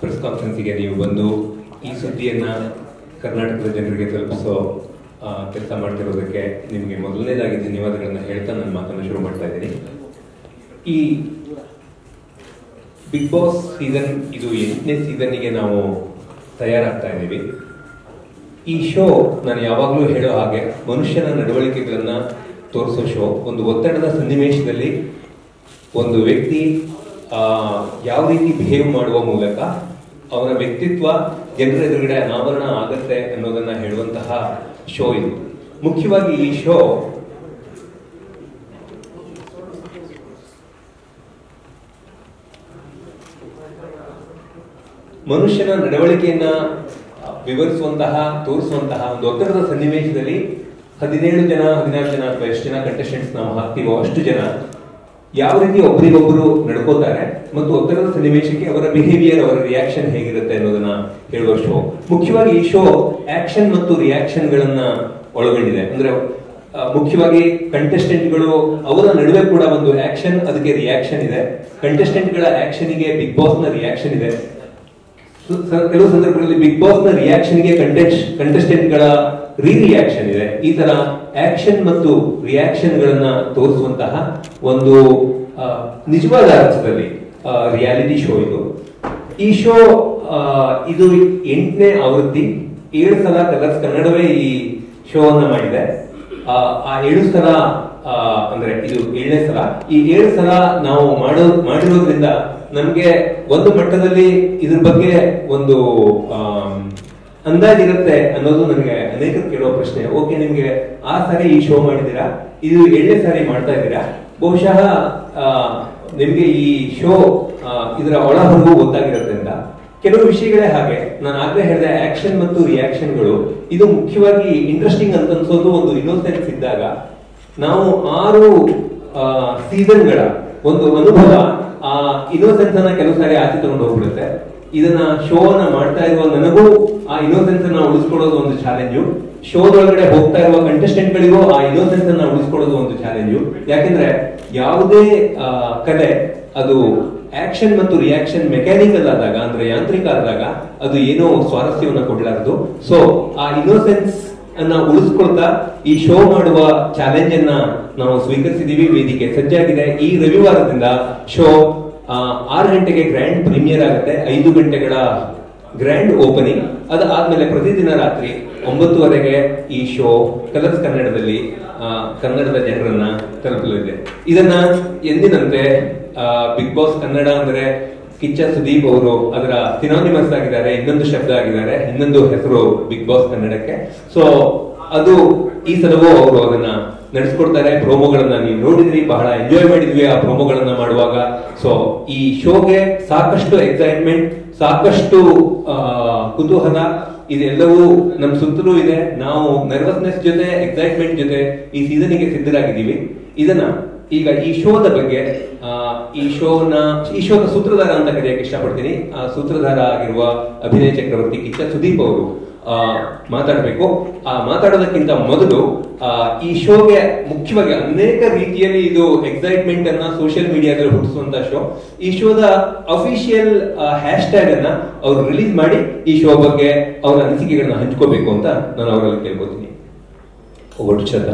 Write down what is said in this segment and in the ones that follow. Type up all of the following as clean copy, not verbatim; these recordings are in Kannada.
ಪ್ರೆಸ್ ಕಾನ್ಫರೆನ್ಸಿಗೆ ನೀವು ಬಂದು ಈ ಸುದ್ದಿಯನ್ನು ಕರ್ನಾಟಕದ ಜನರಿಗೆ ತಲುಪಿಸೋ ಕೆಲಸ ಮಾಡ್ತಿರೋದಕ್ಕೆ ನಿಮಗೆ ಮೊದಲನೇದಾಗಿ ಧನ್ಯವಾದಗಳನ್ನು ಹೇಳ್ತಾ ನನ್ನ ಮಾತನ್ನು ಶುರು ಮಾಡ್ತಾ ಇದ್ದೀನಿ. ಈ ಬಿಗ್ ಬಾಸ್ ಸೀಸನ್ ಇದು 8ನೇ ಸೀಸನ್ನಿಗೆ ನಾವು ತಯಾರಾಗ್ತಾ ಇದ್ದೀವಿ. ಈ ಶೋ ನಾನು ಯಾವಾಗಲೂ ಹೇಳೋ ಹಾಗೆ ಮನುಷ್ಯನ ನಡವಳಿಕೆಗಳನ್ನು ತೋರಿಸೋ ಶೋ. ಒಂದು ಒತ್ತಡದ ಸನ್ನಿವೇಶದಲ್ಲಿ ಒಂದು ವ್ಯಕ್ತಿ ಯಾವ ರೀತಿ ಬಿಹೇವ್ ಮಾಡುವ ಮೂಲಕ ಅವನ ವ್ಯಕ್ತಿತ್ವ ಜನರ ಎದುರುಗಡೆ ಅನಾವರಣ ಆಗತ್ತೆ ಅನ್ನೋದನ್ನ ಹೇಳುವಂತಹ ಶೋ ಇದು. ಮುಖ್ಯವಾಗಿ ಈ ಶೋ ಮನುಷ್ಯನ ನಡವಳಿಕೆಯನ್ನ ವಿವರಿಸುವಂತಹ ತೋರಿಸುವಂತಹ ಒಂದು ಒತ್ತಡದ ಸನ್ನಿವೇಶದಲ್ಲಿ 17 ಜನ 16 ಜನ ಅಥವಾ ಎಷ್ಟು ಜನ ಕಂಟೆಸ್ಟೆಂಟ್ಸ್ ನಾವು ಹಾಕ್ತೀವೋ ಅಷ್ಟು ಜನ ಯಾವ ರೀತಿ ಒಬ್ಬರಿಗೊಬ್ಬರು ನಡ್ಕೋತಾರೆ ಮತ್ತು ಒತ್ತಡದ ಸನ್ನಿವೇಶಕ್ಕೆ ಅವರ ಬಿಹೇವಿಯರ್, ಅವರ ರಿಯಾಕ್ಷನ್ ಹೇಗಿರುತ್ತೆ ಅನ್ನೋದನ್ನ ಹೇಳುವ ಶೋ. ಮುಖ್ಯವಾಗಿ ಈ ಶೋ ಆಕ್ಷನ್ ಮತ್ತು ರಿಯಾಕ್ಷನ್ ಗಳನ್ನ ಒಳಗೊಂಡಿದೆ. ಅಂದ್ರೆ ಮುಖ್ಯವಾಗಿ ಕಂಟೆಸ್ಟೆಂಟ್ಗಳು ಅವರ ನಡುವೆ ಕೂಡ ಒಂದು ಆಕ್ಷನ್, ಅದಕ್ಕೆ ರಿಯಾಕ್ಷನ್ ಇದೆ. ಕಂಟೆಸ್ಟೆಂಟ್ಗಳ ಆಕ್ಷನ್ಗೆ ಬಿಗ್ ಬಾಸ್ ನ ರಿಯಾಕ್ಷನ್ ಇದೆ. ಕೆಲವು ಸಂದರ್ಭಗಳಲ್ಲಿ ಬಿಗ್ ಬಾಸ್ ನ ರಿಯಾಕ್ಷನ್ಗೆ ಕಂಟೆಸ್ಟೆಂಟ್ಗಳ ರಿಯಾಕ್ಷನ್ ಇದೆ. ಈ ತರ ಆಕ್ಷನ್ ಮತ್ತು ರಿಯಾಕ್ಷನ್ ಗಳನ್ನ ತೋರಿಸುವಂತಹ ಒಂದು ನಿಜವಾದ ಅರ್ಥದಲ್ಲಿ ರಿಯಾಲಿಟಿ ಶೋ ಇದು. ಈ ಶೋ ಇದು 8ನೇ ಆವೃತ್ತಿ. 7 ಸಲ ಕಲರ್ಸ್ ಕನ್ನಡವೇ ಈ ಶೋ ಅನ್ನ ಮಾಡಿದೆ. ಆ 7 ಸಲ ಅಂದ್ರೆ ಇದು 7ನೇ ಸಲ. ಈ 7 ಸಲ ನಾವು ಮಾಡಿರೋದ್ರಿಂದ ನಮ್ಗೆ ಒಂದು ಮಟ್ಟದಲ್ಲಿ ಇದ್ರ ಬಗ್ಗೆ ಒಂದು ಅಂದಾಜಿರುತ್ತೆ ಅನ್ನೋದು ನನಗೆ ಅನೇಕರು ಕೇಳೋ ಪ್ರಶ್ನೆ. ಓಕೆ, ನಿಮ್ಗೆ ಆ ಸಾರಿ ಈ ಶೋ ಮಾಡಿದೀರಾ, ಇದು 7ನೇ ಸಾರಿ ಮಾಡ್ತಾ ಇದ್ದೀರಾ, ಬಹುಶಃ ನಿಮ್ಗೆ ಈ ಶೋ ಇದರ ಒಳಹೊರಗು ಗೊತ್ತಾಗಿರುತ್ತೆ ಅಂತ. ಕೆಲವು ವಿಷಯಗಳೇ ಹಾಗೆ. ನಾನು ಆಗ್ಲೇ ಹೇಳಿದೆ, ಆಕ್ಷನ್ ಮತ್ತು ರಿಯಾಕ್ಷನ್ಗಳು ಇದು ಮುಖ್ಯವಾಗಿ ಇಂಟ್ರೆಸ್ಟಿಂಗ್ ಅಂತ ಅನ್ಸೋದು ಒಂದು ಇನ್ನೋಸೆನ್ಸ್ ಇದ್ದಾಗ. ನಾವು 6 ಸೀಸನ್ಗಳ ಒಂದು ಅನುಭವ ಆ ಇನ್ನೋಸೆನ್ಸ್ ಅನ್ನ ಕೆಲವು ಸಾರಿ ಆಚೆ ತಗೊಂಡು ಹೋಗ್ಬಿಡುತ್ತೆ. ಇದನ್ನ ಶೋ ಅನ್ನ ಮಾಡ್ತಾ ಇರುವ ನನಗೂ ಆ ಇನ್ನೋಸೆನ್ಸ್ ಅನ್ನ ಉಳಿಸ್ಕೊಳ್ಳೋದು ಒಂದು ಚಾಲೆಂಜು. ಶೋದೊಳಗಡೆ ಹೋಗ್ತಾ ಇರುವ ಕಂಟೆಸ್ಟೆಂಟ್ ಗಳಿಗೂ ಆ ಇನ್ನೋಸೆನ್ಸ್ ಅನ್ನ ಉಳಿಸ್ಕೊಳ್ಳೋದು ಒಂದು ಚಾಲೆಂಜು. ಯಾಕೆಂದ್ರೆ ಯಾವುದೇ ಕಲೆ ಅದು ಆಕ್ಷನ್ ಮತ್ತು ರಿಯಾಕ್ಷನ್ ಮೆಕ್ಯಾನಿಕಲ್ ಆದಾಗ, ಅಂದ್ರೆ ಯಾಂತ್ರಿಕ ಆದಾಗ ಅದು ಏನೋ ಸ್ವಾರಸ್ಯವನ್ನ ಕೊಡ್ಲಾರದು. ಸೊ ಆ ಇನ್ನೋಸೆನ್ಸ್ ಅನ್ನ ಉಳಿಸ್ಕೊಳ್ತಾ ಈ ಶೋ ಮಾಡುವ ಚಾಲೆಂಜ್ ಅನ್ನ ನಾವು ಸ್ವೀಕರಿಸಿದೀವಿ. ವೇದಿಕೆ ಸಜ್ಜಾಗಿದೆ. ಈ ರವಿವಾರದಿಂದ ಶೋ 6 ಗಂಟೆಗೆ ಗ್ರ್ಯಾಂಡ್ ಪ್ರೀಮಿಯರ್ ಆಗುತ್ತೆ. 5 ಗಂಟೆಗಳ ಗ್ರ್ಯಾಂಡ್ ಓಪನಿಂಗ್. ಅದಾದ್ಮೇಲೆ ಪ್ರತಿದಿನ ರಾತ್ರಿ 9:30ಗೆ ಈ ಶೋ ಕಲರ್ಸ್ ಕನ್ನಡದಲ್ಲಿ ಕನ್ನಡದ ಜನರನ್ನ ತಲುಪಲಿದೆ. ಇದನ್ನ ಎಂದಿನಂತೆ ಬಿಗ್ ಬಾಸ್ ಕನ್ನಡ ಅಂದ್ರೆ ಕಿಚ್ಚ ಸುದೀಪ್ ಅವರು ಅದರ ಸಿನಾನಿಮಸ್ ಆಗಿದ್ದಾರೆ, ಇನ್ನೊಂದು ಶಬ್ದ ಆಗಿದ್ದಾರೆ, ಇನ್ನೊಂದು ಹೆಸರು ಬಿಗ್ ಬಾಸ್ ಕನ್ನಡಕ್ಕೆ. ಸೊ ಅದು ಈ ಸಲವೂ ಅವರು ಅದನ್ನ ನಡೆಸ್ಕೊಡ್ತಾರೆ. ಪ್ರೋಮೋಗಳನ್ನ ನೀವು ನೋಡಿದ್ರಿ, ಬಹಳ ಎಂಜಾಯ್ ಮಾಡಿದ್ವಿ ಆ ಪ್ರೋಮೋಗಳನ್ನ ಮಾಡುವಾಗ. ಸೊ ಈ ಶೋಗೆ ಸಾಕಷ್ಟು ಎಕ್ಸೈಟ್ಮೆಂಟ್, ಸಾಕಷ್ಟು ಕುತೂಹಲ ಇದೆಲ್ಲವೂ ನಮ್ಮ ಸುತ್ತಲೂ ಇದೆ. ನಾವು ನರ್ವಸ್ನೆಸ್ ಜೊತೆ ಎಕ್ಸೈಟ್ಮೆಂಟ್ ಜೊತೆ ಈ ಸೀಸನ್ಗೆ ಸಿದ್ಧರಾಗಿದ್ದೀವಿ. ಇದನ್ನ ಈಗ ಈ ಶೋದ ಬಗ್ಗೆ ಈ ಶೋದ ಸೂತ್ರಧಾರ ಅಂತ ಕರೆಯಕ್ಕೆ ಇಷ್ಟಪಡ್ತೀನಿ. ಆ ಸೂತ್ರಧಾರ ಆಗಿರುವ ಅಭಿನಯ ಚಕ್ರವರ್ತಿ ಕಿಚ್ಚ ಸುದೀಪ್ ಅವರು ಮಾತಾಡಬೇಕು. ಮಾತಾಡೋದಕ್ಕಿಂತ ಮೊದಲು ಈ ಶೋಗೆ ಮುಖ್ಯವಾಗಿ ಅನೇಕ ರೀತಿಯಲ್ಲಿ ಇದು ಎಕ್ಸೈಟ್ಮೆಂಟ್ ಅನ್ನ ಸೋಷಿಯಲ್ ಮೀಡಿಯಾದಲ್ಲಿ ಹುಟ್ಟಿಸುವಂತ ಶೋ. ಈ ಶೋದ ಅಫಿಷಿಯಲ್ ಹ್ಯಾಶ್ ಟ್ಯಾಗ್ ಅನ್ನ ಅವರು ರಿಲೀಸ್ ಮಾಡಿ ಈ ಶೋ ಬಗ್ಗೆ ಅವರ ಅನಿಸಿಕೆಗಳನ್ನ ಹಂಚ್ಕೋಬೇಕು ಅಂತ ನಾನು ಅವರಲ್ಲಿ ಕೇಳ್ಕೊತೀನಿ. ಒಟ್ಟು ಚಂದ.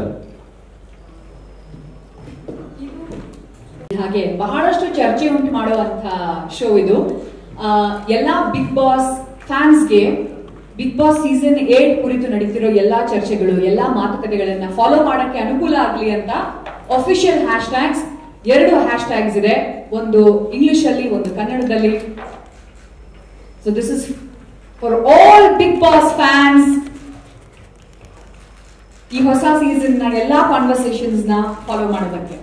ಹಾಗೆ ಬಹಳಷ್ಟು ಚರ್ಚೆ ಉಂಟು ಮಾಡುವಂತ ಶೋ ಇದು. ಎಲ್ಲಾ ಬಿಗ್ ಬಾಸ್ ಫ್ಯಾನ್ಸ್ಗೆ ಬಿಗ್ ಬಾಸ್ ಸೀಸನ್ 8 ಕುರಿತು ನಡೀತಿರೋ ಎಲ್ಲಾ ಚರ್ಚೆಗಳು, ಎಲ್ಲಾ ಮಾತುಕತೆಗಳನ್ನ ಫಾಲೋ ಮಾಡಕ್ಕೆ ಅನುಕೂಲ ಆಗ್ಲಿ ಅಂತ official hashtags 2 hashtags ಇದೆ. ಒಂದು ಇಂಗ್ಲಿಷ್ ಅಲ್ಲಿ, ಒಂದು ಕನ್ನಡದಲ್ಲಿ. So this is for all Bigg Boss fans. ಈ ಹೊಸ ಸೀಸನ್ ನ ಎಲ್ಲಾ ಕಾನ್ವರ್ಸೇಷನ್ಸ್ ನ ಫಾಲೋ ಮಾಡೋದಕ್ಕೆ.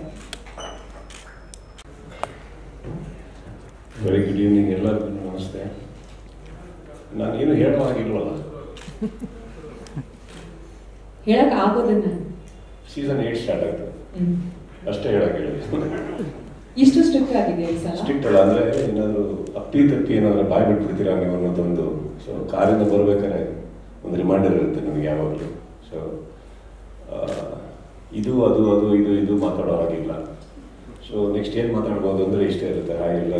ವೆರಿ ಗುಡ್ ಈವ್ನಿಂಗ್ ಎಲ್ಲರಿಗೂ ನಮಸ್ತೆ. ನಾನೇನು ಹೇಳೋ ಹಾಗಿಲ್ವಲ್ಲ, ಹೇಳಕ್ ಆಗೋದನ್ನ ಸೀಸನ್ 8 ಸ್ಟಾರ್ಟ್ ಆಗ್ತದೆ ಅಷ್ಟೇ ಹೇಳಕ್ ಹೇಳಿದೆ. ಇಷ್ಟು ಸ್ಟ್ರಿಕ್ಟ್ ಆಗಿದೆ ಈ ಸಲ. ಸ್ಟ್ರಿಕ್ಟ್ ಅಲ್ಲ, ಅಂದ್ರೆ ಏನಾದ್ರು ಅಪ್ಪಿ ತಪ್ಪಿ ಏನಾದ್ರು ಬಾಯ್ ಬಿಟ್ಬಿಡ್ತೀರಾ ನೀವು ಅನ್ನೋದೊಂದು. ಸೊ ಕಾರಿಂದ ಬರ್ಬೇಕಾದ್ರೆ ಒಂದು ರಿಮೈಂಡರ್ ಇರುತ್ತೆ ನಮಗೆ ಯಾವಾಗಲೂ. ಸೊ ಇದು ಅದು ಅದು ಇದು ಇದು ಮಾತಾಡೋ ಹಾಗಿಲ್ಲ. ಸೊ ನೆಕ್ಸ್ಟ್ ಏನು ಮಾತಾಡ್ಬೋದು ಅಂದರೆ ಇಷ್ಟೇ ಇರುತ್ತೆ. ಹಾಗೆಲ್ಲ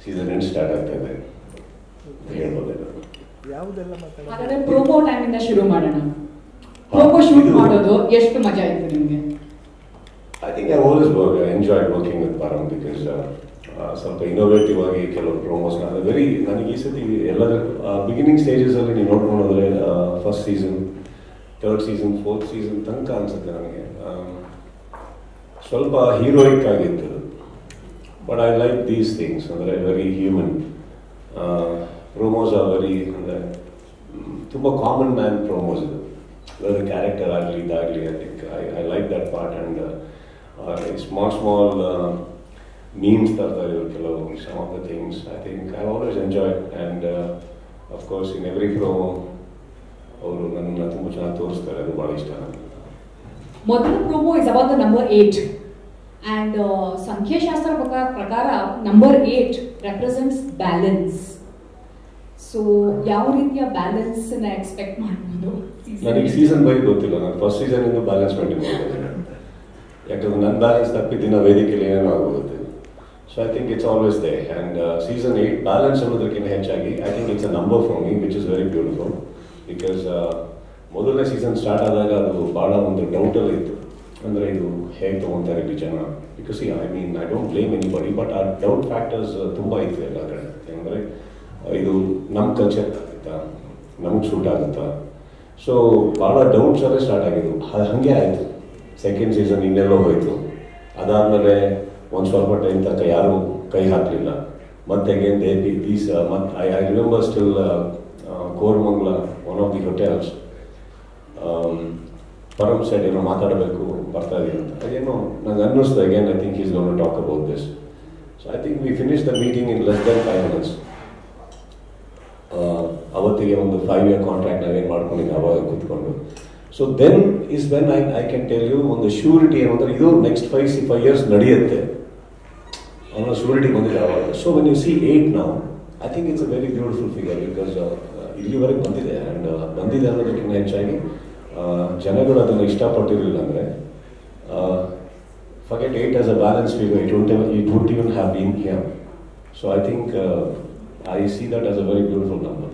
ಸೀಸನ್ ಎಂಡ್ ಸ್ಟಾರ್ಟ್ ಆಗ್ತಾ ಇದೆ ಹೇಳ್ಬೋದು. ಹಾಗಾದ್ರೆ ಪ್ರೋಮೋ ಟೈಮ್ ಇಂದ ಶುರು ಮಾಡೋಣ. ಪ್ರೋಮೋ ಶೂಟ್ ಮಾಡೋದು ಎಷ್ಟು ಮಜಾ ಇತ್ತು ನಿಮಗೆ? I think I always enjoyed working with Param because ಸ್ವಲ್ಪ ಇನ್ನೋವೇಟಿವ್ ಆಗಿ ಕೆಲವು ಪ್ರೋಮೋಸ್ ನನಗೆ ಈ ಸತಿ ಎಲ್ಲ ಬಿಗಿನಿಂಗ್ ಸ್ಟೇಜಸ್ ಅಲ್ಲಿ ನೀವು ನೋಡ್ಕೊಂಡು ಹೋದ್ರೆ first season, third season, fourth season ತನಕ ಅನ್ಸುತ್ತೆ ನನಗೆ ಸ್ವಲ್ಪ ಹೀರೋಯಿಕ್ ಆಗಿತ್ತು. But I like these things, ಅಂದರೆ very human promos are very, ಅಂದರೆ ತುಂಬ ಕಾಮನ್ ಮ್ಯಾನ್ ಪ್ರೋಮೋಸ್ ಇದು, ವೆರಿ ಕ್ಯಾರೆಕ್ಟರ್ ಆಗಲಿ ಇದಾಗಲಿ. I think I like that part. And small memes ತರ್ತಾರೆ ಇವರು ಕೆಲವು, some of the things I think I've always enjoyed. And of course in every promo ಅವರು ನನ್ನನ್ನು ತುಂಬ ಚೆನ್ನಾಗಿ ತೋರಿಸ್ತಾರೆ, ಅದು ಭಾಳ ಇಷ್ಟ ನನಗೆ. ಮೊದಲ promo is about the number 8 and ಸಂಖ್ಯಾಶಾಸ್ತ್ರ ಪ್ರಕಾರ ನಂಬರ್ 8 ರೆಪ್ರೆಸೆಂಟ್ಸ್ ಬ್ಯಾಲೆನ್ಸ್. ಸೊ ಯಾವ ರೀತಿಯ ಬ್ಯಾಲೆನ್ಸ್ ನ ಎಕ್ಸ್ಪೆಕ್ಟ್ ಮಾಡಬಹುದು? ನನಗೆ ಸೀಸನ್ ಬೈ ಗೊತ್ತಿಲ್ಲ, ನಾನು ಫಸ್ಟ್ ಸೀಸನ್ ಇಂದ ಬ್ಯಾಲೆನ್ಸ್ ಮೇಂಟೈನ್ ಮಾಡ್ತಿದ್ದೇನೆ. ಯಾಕಂದ್ರೆ ನನ್ನ ಬ್ಯಾಲೆನ್ಸ್ ತಪ್ಪಿದ್ದಿನ ವೇದಿಕೆಯಲ್ಲಿ ಏನೇನೋ ಆಗೋಗುತ್ತೆ. So I think it's always they. And season 8 balance ಅನ್ನೋದಕ್ಕಿಂತ ಹೆಚ್ಚಾಗಿ I think it's a number for me which is very beautiful. Because ಮೊದಲನೇ ಸೀಸನ್ ಸ್ಟಾರ್ಟ್ ಆದಾಗ ಅದು ಭಾಳ ಒಂದು ಡೌಟಲ್ಲಿ ಇತ್ತು, ಅಂದರೆ ಇದು ಹೇಗೆ ತೊಗೊತಾರೆ ಇಲ್ಲಿ ಜನ. Because I mean I don't blame anybody, but ಆ ಡೌಟ್ ಫ್ಯಾಕ್ಟರ್ಸ್ ತುಂಬ ಇತ್ತು ಎಲ್ಲ ಕಡೆ. ಅಂದರೆ ಇದು ನಮ್ಮ ಕಲ್ಚರ್ ಆಗುತ್ತಾ, ನಮಗೆ ಸೂಟ್ ಆಗುತ್ತಾ. ಸೊ ಭಾಳ ಡೌಟ್ಸ್ ಅಲ್ಲೇ ಸ್ಟಾರ್ಟ್ ಆಗಿದ್ದು. ಹಾಗೆ ಆಯಿತು. ಸೆಕೆಂಡ್ ಸೀಸನ್ ಇನ್ನೆಲ್ಲೋ ಹೋಯಿತು. ಅದಾದಮೇಲೆ ಒಂದು ಸ್ವಲ್ಪ ಟೈಮ್ ತನಕ ಯಾರೂ ಕೈ ಹಾಕಲಿಲ್ಲ. ಮತ್ತೆ ಅಗೇನ್ ದೀಸ್ ಮತ್ತು I remember still Koramangala, one of the hotels, Param side ಏನೋ ಮಾತಾಡಬೇಕು ಬರ್ತಾ ಇದೀವಿ ಅಂತ ಅದೇನೋ ನಂಗೆ ಅನ್ನಿಸ್ತು. Again I think is gone to talk about this. So I think we finish the meeting in less than 5 minutes. ಅವತ್ತಿಗೆ ಒಂದು 5-year ಕಾಂಟ್ರಾಕ್ಟ್ ನಾವೇನು ಮಾಡ್ಕೊಂಡಿದ್ದೆ ಅವಾಗ ಕೂತ್ಕೊಂಡು. So then is when I can tell you ಒಂದು ಶ್ಯೂರಿಟಿ ಏನು ಅಂದರೆ ಇದು ನೆಕ್ಸ್ಟ್ 5 years ನಡೆಯುತ್ತೆ ಅನ್ನೋ ಶ್ಯೂರಿಟಿ ಬಂದಿದೆ ಅವಾಗ. ಸೊ ವೆನ್ ಯು ಸಿ 8 ನಾವು, I think it's a very beautiful figure. Because ಇಲ್ಲಿವರೆಗೆ ಬಂದಿದೆ. ಆ್ಯಂಡ್ ಬಂದಿದೆ ಅನ್ನೋದಕ್ಕಿಂತ ಹೆಚ್ಚಾಗಿ ಜನಗಳು ಅದನ್ನು ಇಷ್ಟಪಟ್ಟಿರಲಿಲ್ಲ ಅಂದರೆ forget 8 as a balance figure, it would even have been here. So I think I see that as a very beautiful number.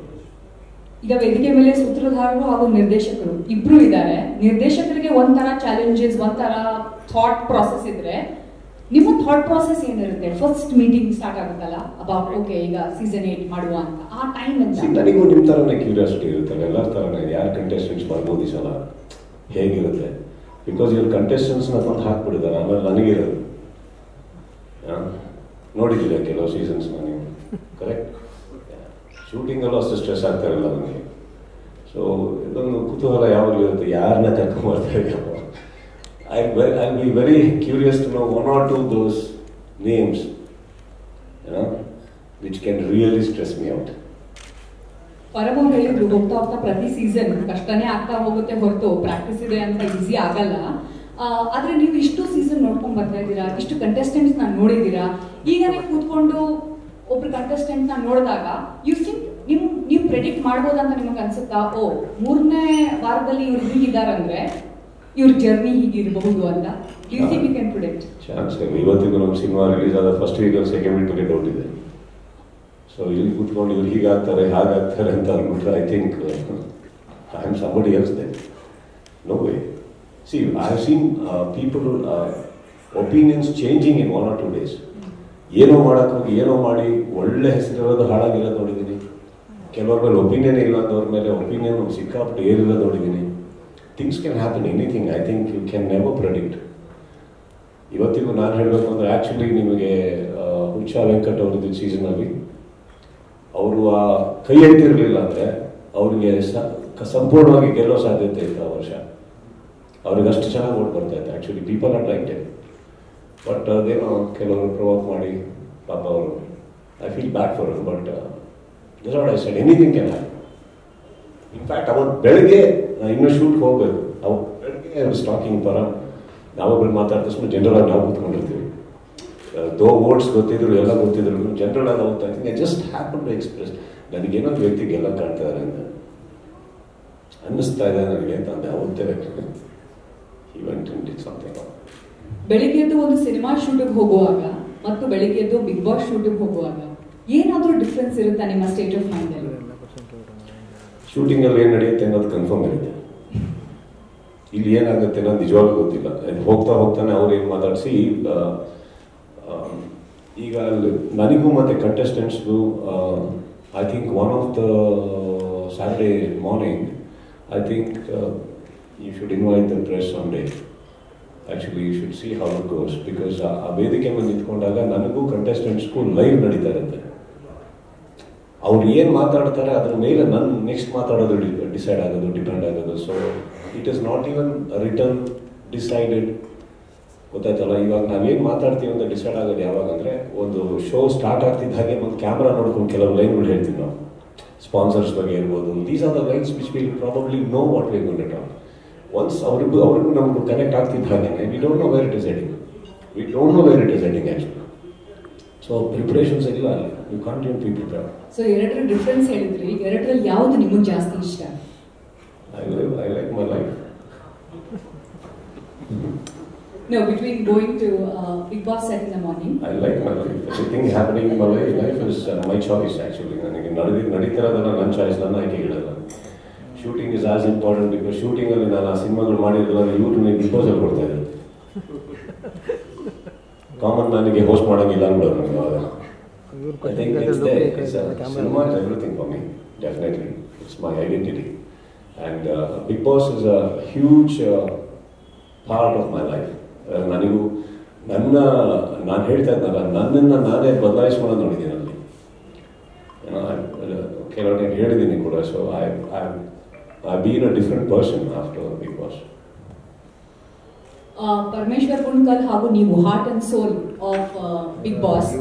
ಈಗ ವೇದಿಕೆ ಮೇಲೆ ಸೂತ್ರಧಾರರು ಹಾಗೂ ನಿರ್ದೇಶಕರು ಇಬ್ರು ಇದ್ದಾರೆ. ನಿರ್ದೇಶಕರಿಗೆ ಒಂಥರ ಚಾಲೆಂಜಸ್, ಒಂಥರ ಥಾಟ್ ಪ್ರಾಸೆಸ್ ಇದ್ರೆ, ನಿಮ್ಮ ಥಾಟ್ ಪ್ರಾಸೆಸ್ ಏನಿರುತ್ತೆ? ಫಸ್ಟ್ ಮೀಟಿಂಗ್ ಸ್ಟಾರ್ಟ್ ಆಗುತ್ತಲ್ಲ ಅಬೌಟ್ ಓಕೆ ಈಗ ಸೀಸನ್ 8 ಮಾಡುವ ಅಂತ, ಆ ಟೈಮ್ ಅಂತ. ನನಗೂ ನಿಮ್ಮ ಥರನೇ ಕ್ಯೂರಿಯಾಸಿಟಿ ಇರುತ್ತೆ, ಎಲ್ಲರ ಥರನೇ. ಯಾರು ಕಂಟೆಸ್ಟೆಂಟ್ಸ್ ಬರ್ಬೋದು ಈ ಸಲ, ಹೇಗಿರುತ್ತೆ? ಬಿಕಾಸ್ ಇವ್ರ ಕಂಟೆಸ್ಟೆಂಟ್ಸ್ನ ತಂದು ಹಾಕ್ಬಿಟ್ಟಿದ್ದಾರೆ. ಆಮೇಲೆ ನನಗಿರೋದು ನೋಡಿದ್ದೀರ ಕೆಲವು ಸೀಸನ್ಸ್ನ ನೀವು, ಕರೆಕ್ಟ್? ಶೂಟಿಂಗಲ್ಲೂ ಅಷ್ಟು ಸ್ಟ್ರೆಸ್ ಆಗ್ತಾ ಇರಲ್ಲ ನನಗೆ. ಸೊ ಇದೊಂದು ಕುತೂಹಲ ಯಾವಾಗಲೂ ಇರುತ್ತೆ, ಯಾರನ್ನ ಕರ್ಕೊಂಡ್ಬರ್ತಾರೆ. I'll be very curious to know 1 or 2 those names, which can really stress me out. ಪರಮ ಹೇಳಿದ್ರು ಹೋಗ್ತಾ ಹೋಗ್ತಾ ಪ್ರತಿ ಸೀಸನ್ ಕಷ್ಟನೇ ಆಗ್ತಾ ಹೋಗುತ್ತೆ ಹೊರತು ಪ್ರಾಕ್ಟೀಸ್ ಇದೆ ಅಂತ ಈಸಿ ಆಗಲ್ಲ. ಆದ್ರೆ ನೀವು ಇಷ್ಟು ಸೀಸನ್ ನೋಡ್ಕೊಂಡ್ ಬರ್ತಾ ಇದ್ದೀರಾ, ಇಷ್ಟು ಕಂಟೆಸ್ಟೆಂಟ್ಸ್ ನಾನು ನೋಡಿದ್ದೀರಾ. ಈಗ ನೀವು ಕೂತ್ಕೊಂಡು ಒಬ್ರು ಕಂಟೆಸ್ಟೆಂಟ್ ನ ನೋಡಿದಾಗ ಯು ಥಿಂಕ್ ನೀವು ಪ್ರೆಡಿಕ್ಟ್ ಮಾಡ್ಬೋದಂತ ನಿಮಗೆ ಅನ್ಸುತ್ತಾ? ಓ 3ನೇ ವಾರದಲ್ಲಿ ಇವ್ರು ಹೀಗಿದ್ದಾರಂದ್ರೆ ಇವ್ರ ಜರ್ನಿ ಹೀಗಿರಬಹುದು ಅಂತ. You think you can predict? Chance ಇಲ್ಲ. ಇವತ್ತಿಗೂ ನಮ್ಮ ಸಿನಿಮಾ ರಿಲೀಸ್ ಆದ ಫಸ್ಟ್ ವೀಕ್ ಸೆಕೆಂಡ್ ವೀಕ್ ಬಗ್ಗೆ ಡೌಟ್ ಇದೆ. ಸೊ ಇಲ್ಲಿ ಕೂತ್ಕೊಂಡು ಇವ್ರು ಹೀಗಾಗ್ತಾರೆ ಹಾಗಾಗ್ತಾರೆ ಅಂತ ಅಂದ್ಬಿಟ್ರೆ I think I am somebody else then. No way. See, I have seen people opinions changing in 1 or 2 days. ಏನೋ ಮಾಡೋಕ್ಕೋಗಿ ಏನೋ ಮಾಡಿ ಒಳ್ಳೆ ಹೆಸರಿರೋದು ಹಾಳಾಗಿರೋದು ನೋಡಿದ್ದೀನಿ. ಕೆಲವ್ರ ಮೇಲೆ ಒಪಿನಿಯನ್ ಇಲ್ಲ ಅಂದವ್ರ ಮೇಲೆ ಒಪಿನಿಯನ್ ಸಿಕ್ಕಾಪಟ್ಟೆ ಏರಿರೋದು ನೋಡಿದ್ದೀನಿ. Things can happen, anything. I think you can never predict. ಇವತ್ತಿಗೂ ನಾನು ಹೇಳಬೇಕು ಅಂದರೆ ಆ್ಯಕ್ಚುಲಿ ನಿಮಗೆ ಹುಚ್ಚ ವೆಂಕಟ್ ಅವರಿದ್ದು ಸೀಸನಲ್ಲಿ ಅವರು ಆ ಕೈ ಎತ್ತಿರಲಿಲ್ಲ ಅಂದರೆ ಅವರಿಗೆ ಸಂಪೂರ್ಣವಾಗಿ ಗೆಲ್ಲೋ ಸಾಧ್ಯತೆ ಇತ್ತು ಆ ವರ್ಷ. ಅವ್ರಿಗೆ ಅಷ್ಟು ಚೆನ್ನಾಗಿ ಓಟ್ ಬರ್ತಾ ಇತ್ತು. Actually people are like it. But ಅದೇನೋ ಕೆಲವರು ಪ್ರೊವೋಕ್ ಮಾಡಿ ಪಾಪ ಅವರು, I feel bad for it. But this what I said, anything can happen. In fact ಅವತ್ತು ಬೆಳಗ್ಗೆ ನಾನು ಇನ್ನೂ ಶೂಟ್ಗೆ ಹೋಗಬೇಕು. ಅವತ್ತು ಬೆಳಗ್ಗೆ ಸ್ಟಾಕಿಂಗ್ ಪರ ನಾವೊಬ್ಬರು ಮಾತಾಡಿದ ಸುಮ್ಮನೆ ಜನರಲ್ ಆಗಿ ನಾವು ಕೂತ್ಕೊಂಡಿರ್ತೀವಿ. ದೋ ವರ್ಡ್ಸ್ ಗೊತ್ತಿದ್ರು, ಎಲ್ಲ ಗೊತ್ತಿದ್ರು, ಜನರಲ್ ಆಗಿ ಅವತ್ತು I think I just happen to express ನನಗೇನೋ ವ್ಯಕ್ತಿಗೆ ಎಲ್ಲ ಕಾಣ್ತಾ ಇದ್ದಾರೆ ಅಂತ ಅನ್ನಿಸ್ತಾ ಇದೆ ನನಗೆ ಅಂತ ಅಂದೆ. ಅವತ್ತೇ ಈವೆಂಟ್ ಇಟ್ ಸಮಥಿಂಗ್. ಬೆಳಿಗ್ಗೆ ಎದ್ದು ಒಂದು ಸಿನಿಮಾ ಶೂಟಿಗೆ ಹೋಗುವಾಗ ಮತ್ತು ಬೆಳಿಗ್ಗೆ ಎದ್ದು ಬಿಗ್ ಬಾಸ್ ಶೂಟಿಗೆ ಹೋಗುವಾಗ ಏನಾದ್ರೂ ಡಿಫ್ರೆನ್ಸ್ ಇರುತ್ತಾ ನಿಮ್ಮ ಸ್ಟೇಟ್ ಆಫ್ ಮೈಂಡ್ ಅಲ್ಲಿ? ಶೂಟಿಂಗ್ ಅಲ್ಲಿ ಏನ್ ನಡೆಯುತ್ತೆ ಅನ್ನೋದು ಕನ್ಫರ್ಮ್ ಇರುತ್ತೆ. ಇಲ್ಲಿ ಏನಾಗುತ್ತೆ ಅನ್ನೋದು ನಿಜವಾಗ್ಲೂ ಗೊತ್ತಿಲ್ಲ. ಹೋಗ್ತಾ ಹೋಗ್ತಾನೆ ಅವ್ರು ಏನ್ ಮಾತಾಡಿಸಿ ಈಗ ನನಗೂ ಮತ್ತೆ ಕಂಟೆಸ್ಟೆಂಟ್ಸ್ಗೂ I think one of the Saturday morning I think you should invite the press on day. Actually you should see how it goes because ಆ ವೇದಿಕೆ ಮೇಲೆ ನಿಂತ್ಕೊಂಡಾಗ ನನಗೂ ಕಂಟೆಸ್ಟೆಂಟ್ಸ್ಗೂ ಲೈವ್ ನಡೀತಾ ಇರುತ್ತೆ. ಅವ್ರು ಏನು ಮಾತಾಡ್ತಾರೆ ಅದ್ರ ಮೇಲೆ ನನ್ನ ನೆಕ್ಸ್ಟ್ ಮಾತಾಡೋದು ಡಿಸೈಡ್ ಆಗೋದು, ಡಿಪೆಂಡ್ ಆಗೋದು. So it is not even return decided. ಗೊತ್ತಾಯ್ತಲ್ಲ, ಇವಾಗ ನಾವೇನು ಮಾತಾಡ್ತೀವಿ ಅಂತ ಡಿಸೈಡ್ ಆಗೋದು ಯಾವಾಗ ಅಂದರೆ ಒಂದು ಶೋ ಸ್ಟಾರ್ಟ್ ಆಗ್ತಿದ್ದ ಹಾಗೆ ಒಂದು ಕ್ಯಾಮ್ರಾ ನೋಡ್ಕೊಂಡು ಕೆಲವು ಲೈನ್ಗಳು ಹೇಳ್ತೀವಿ ನಾವು. ಸ್ಪಾನ್ಸರ್ಸ್ ಬಗ್ಗೆ ಇರ್ಬೋದು. These are the lines which will probably know what we going to talk. Once ಅವ್ರಿಗೂ ನಮಗೂ ಕನೆಕ್ಟ್ ಆಗ್ತಿದ್ದ ಹಾಗೆ we don't know where it is heading. We don't know where it is heading actually. So preparations ಇಲ್ಲ ಅಲ್ಲಿ. You can't even be prepared. So ಎರಡರ ಡಿಫ್ರೆನ್ಸ್ ಹೇಳಿದ್ರಿ, ಎರಡರಲ್ಲಿ ಯಾವುದು ನಿಮಗೆ ಜಾಸ್ತಿ ಇಷ್ಟ? I like my life. No, between going to Big Boss set in the morning. I like my life. Everything happening in my life is my choice actually. ನನಗೆ ನಡೀತಿರೋದಲ್ಲ ನನ್ನ ಚಾಯ್ಸ್, ನನ್ನ ಆಯ್ಕೆ ಇಡಲ್ಲ. Shooting is as important because shooting ಅಲ್ಲಿ ನಾನು ಆ ಸಿನಿಮಾಗಳು ಮಾಡಿರೋದ್ರಲ್ಲಿ ಯೂಟ್ಯೂಬ್ನ ಬಿಗ್ ಬಾಸ್ ಅಲ್ಲಿ ಕೊಡ್ತಾ ಇದ್ದೆ. ಕಾಮನ್ ನನಗೆ ಹೋಸ್ಟ್ ಮಾಡೋಂಗಿಲ್ಲ ಅನ್ಬಿಡೋದು ನನಗೆ ಅವಾಗ. I think cinema is everything for me. Definitely, it's my identity, and Big Boss is a huge part of my life. ನನಗೂ ನಾನು ಹೇಳ್ತಾ ಇದ್ದಲ್ಲ, ನನ್ನನ್ನು ನಾನೇ ಬದಲಾಯಿಸ್ಕೊಳ್ಳೋದು ನೋಡಿದ್ದೀನಿ ಅಲ್ಲಿ. ಕೆಲವು ಟೈಮ್ ಹೇಳಿದ್ದೀನಿ ಕೂಡ. So I been a different person after big boss. Parameshwar Gundkal ಹಾಗೂ ನೀವು heart and soul of big boss,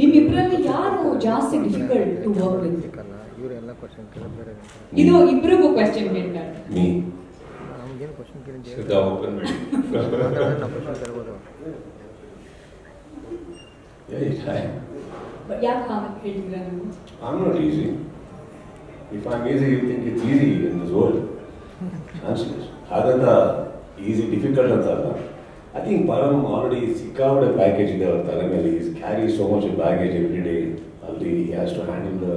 ನಿಮ್ಮಿಬ್ಬರಲ್ಲಿ ಯಾರು ಜಾಸ್ತಿ ಡಿಫಿಕಲ್ಟ್ ಟು ವರ್ಕ್ ವಿತ್? ಇದು ಇಬ್ಬರಿಗೂ ಕ್ವೆಶ್ಚನ್ ಕೇಳ್ತಾರೆ. ಯಾಕೆ ಹೇಳ್ತೀರಾ ನೀವು? I'm not easy. If I'm easy, you think it's easy in this world. ಹಾಗಂತ ಈಸಿ ಡಿಫಿಕಲ್ಟ್ ಅಂತ ಅಲ್ಲ. I think Param already ಸಿಕ್ಕಾಪಟ್ಟೆ ಬ್ಯಾಗೇಜ್ ಇದೆ ಅವ್ರ ತಲೆ ಮೇಲೆ. He carries so much baggage every day. ಅಲ್ಲಿ he has to handle the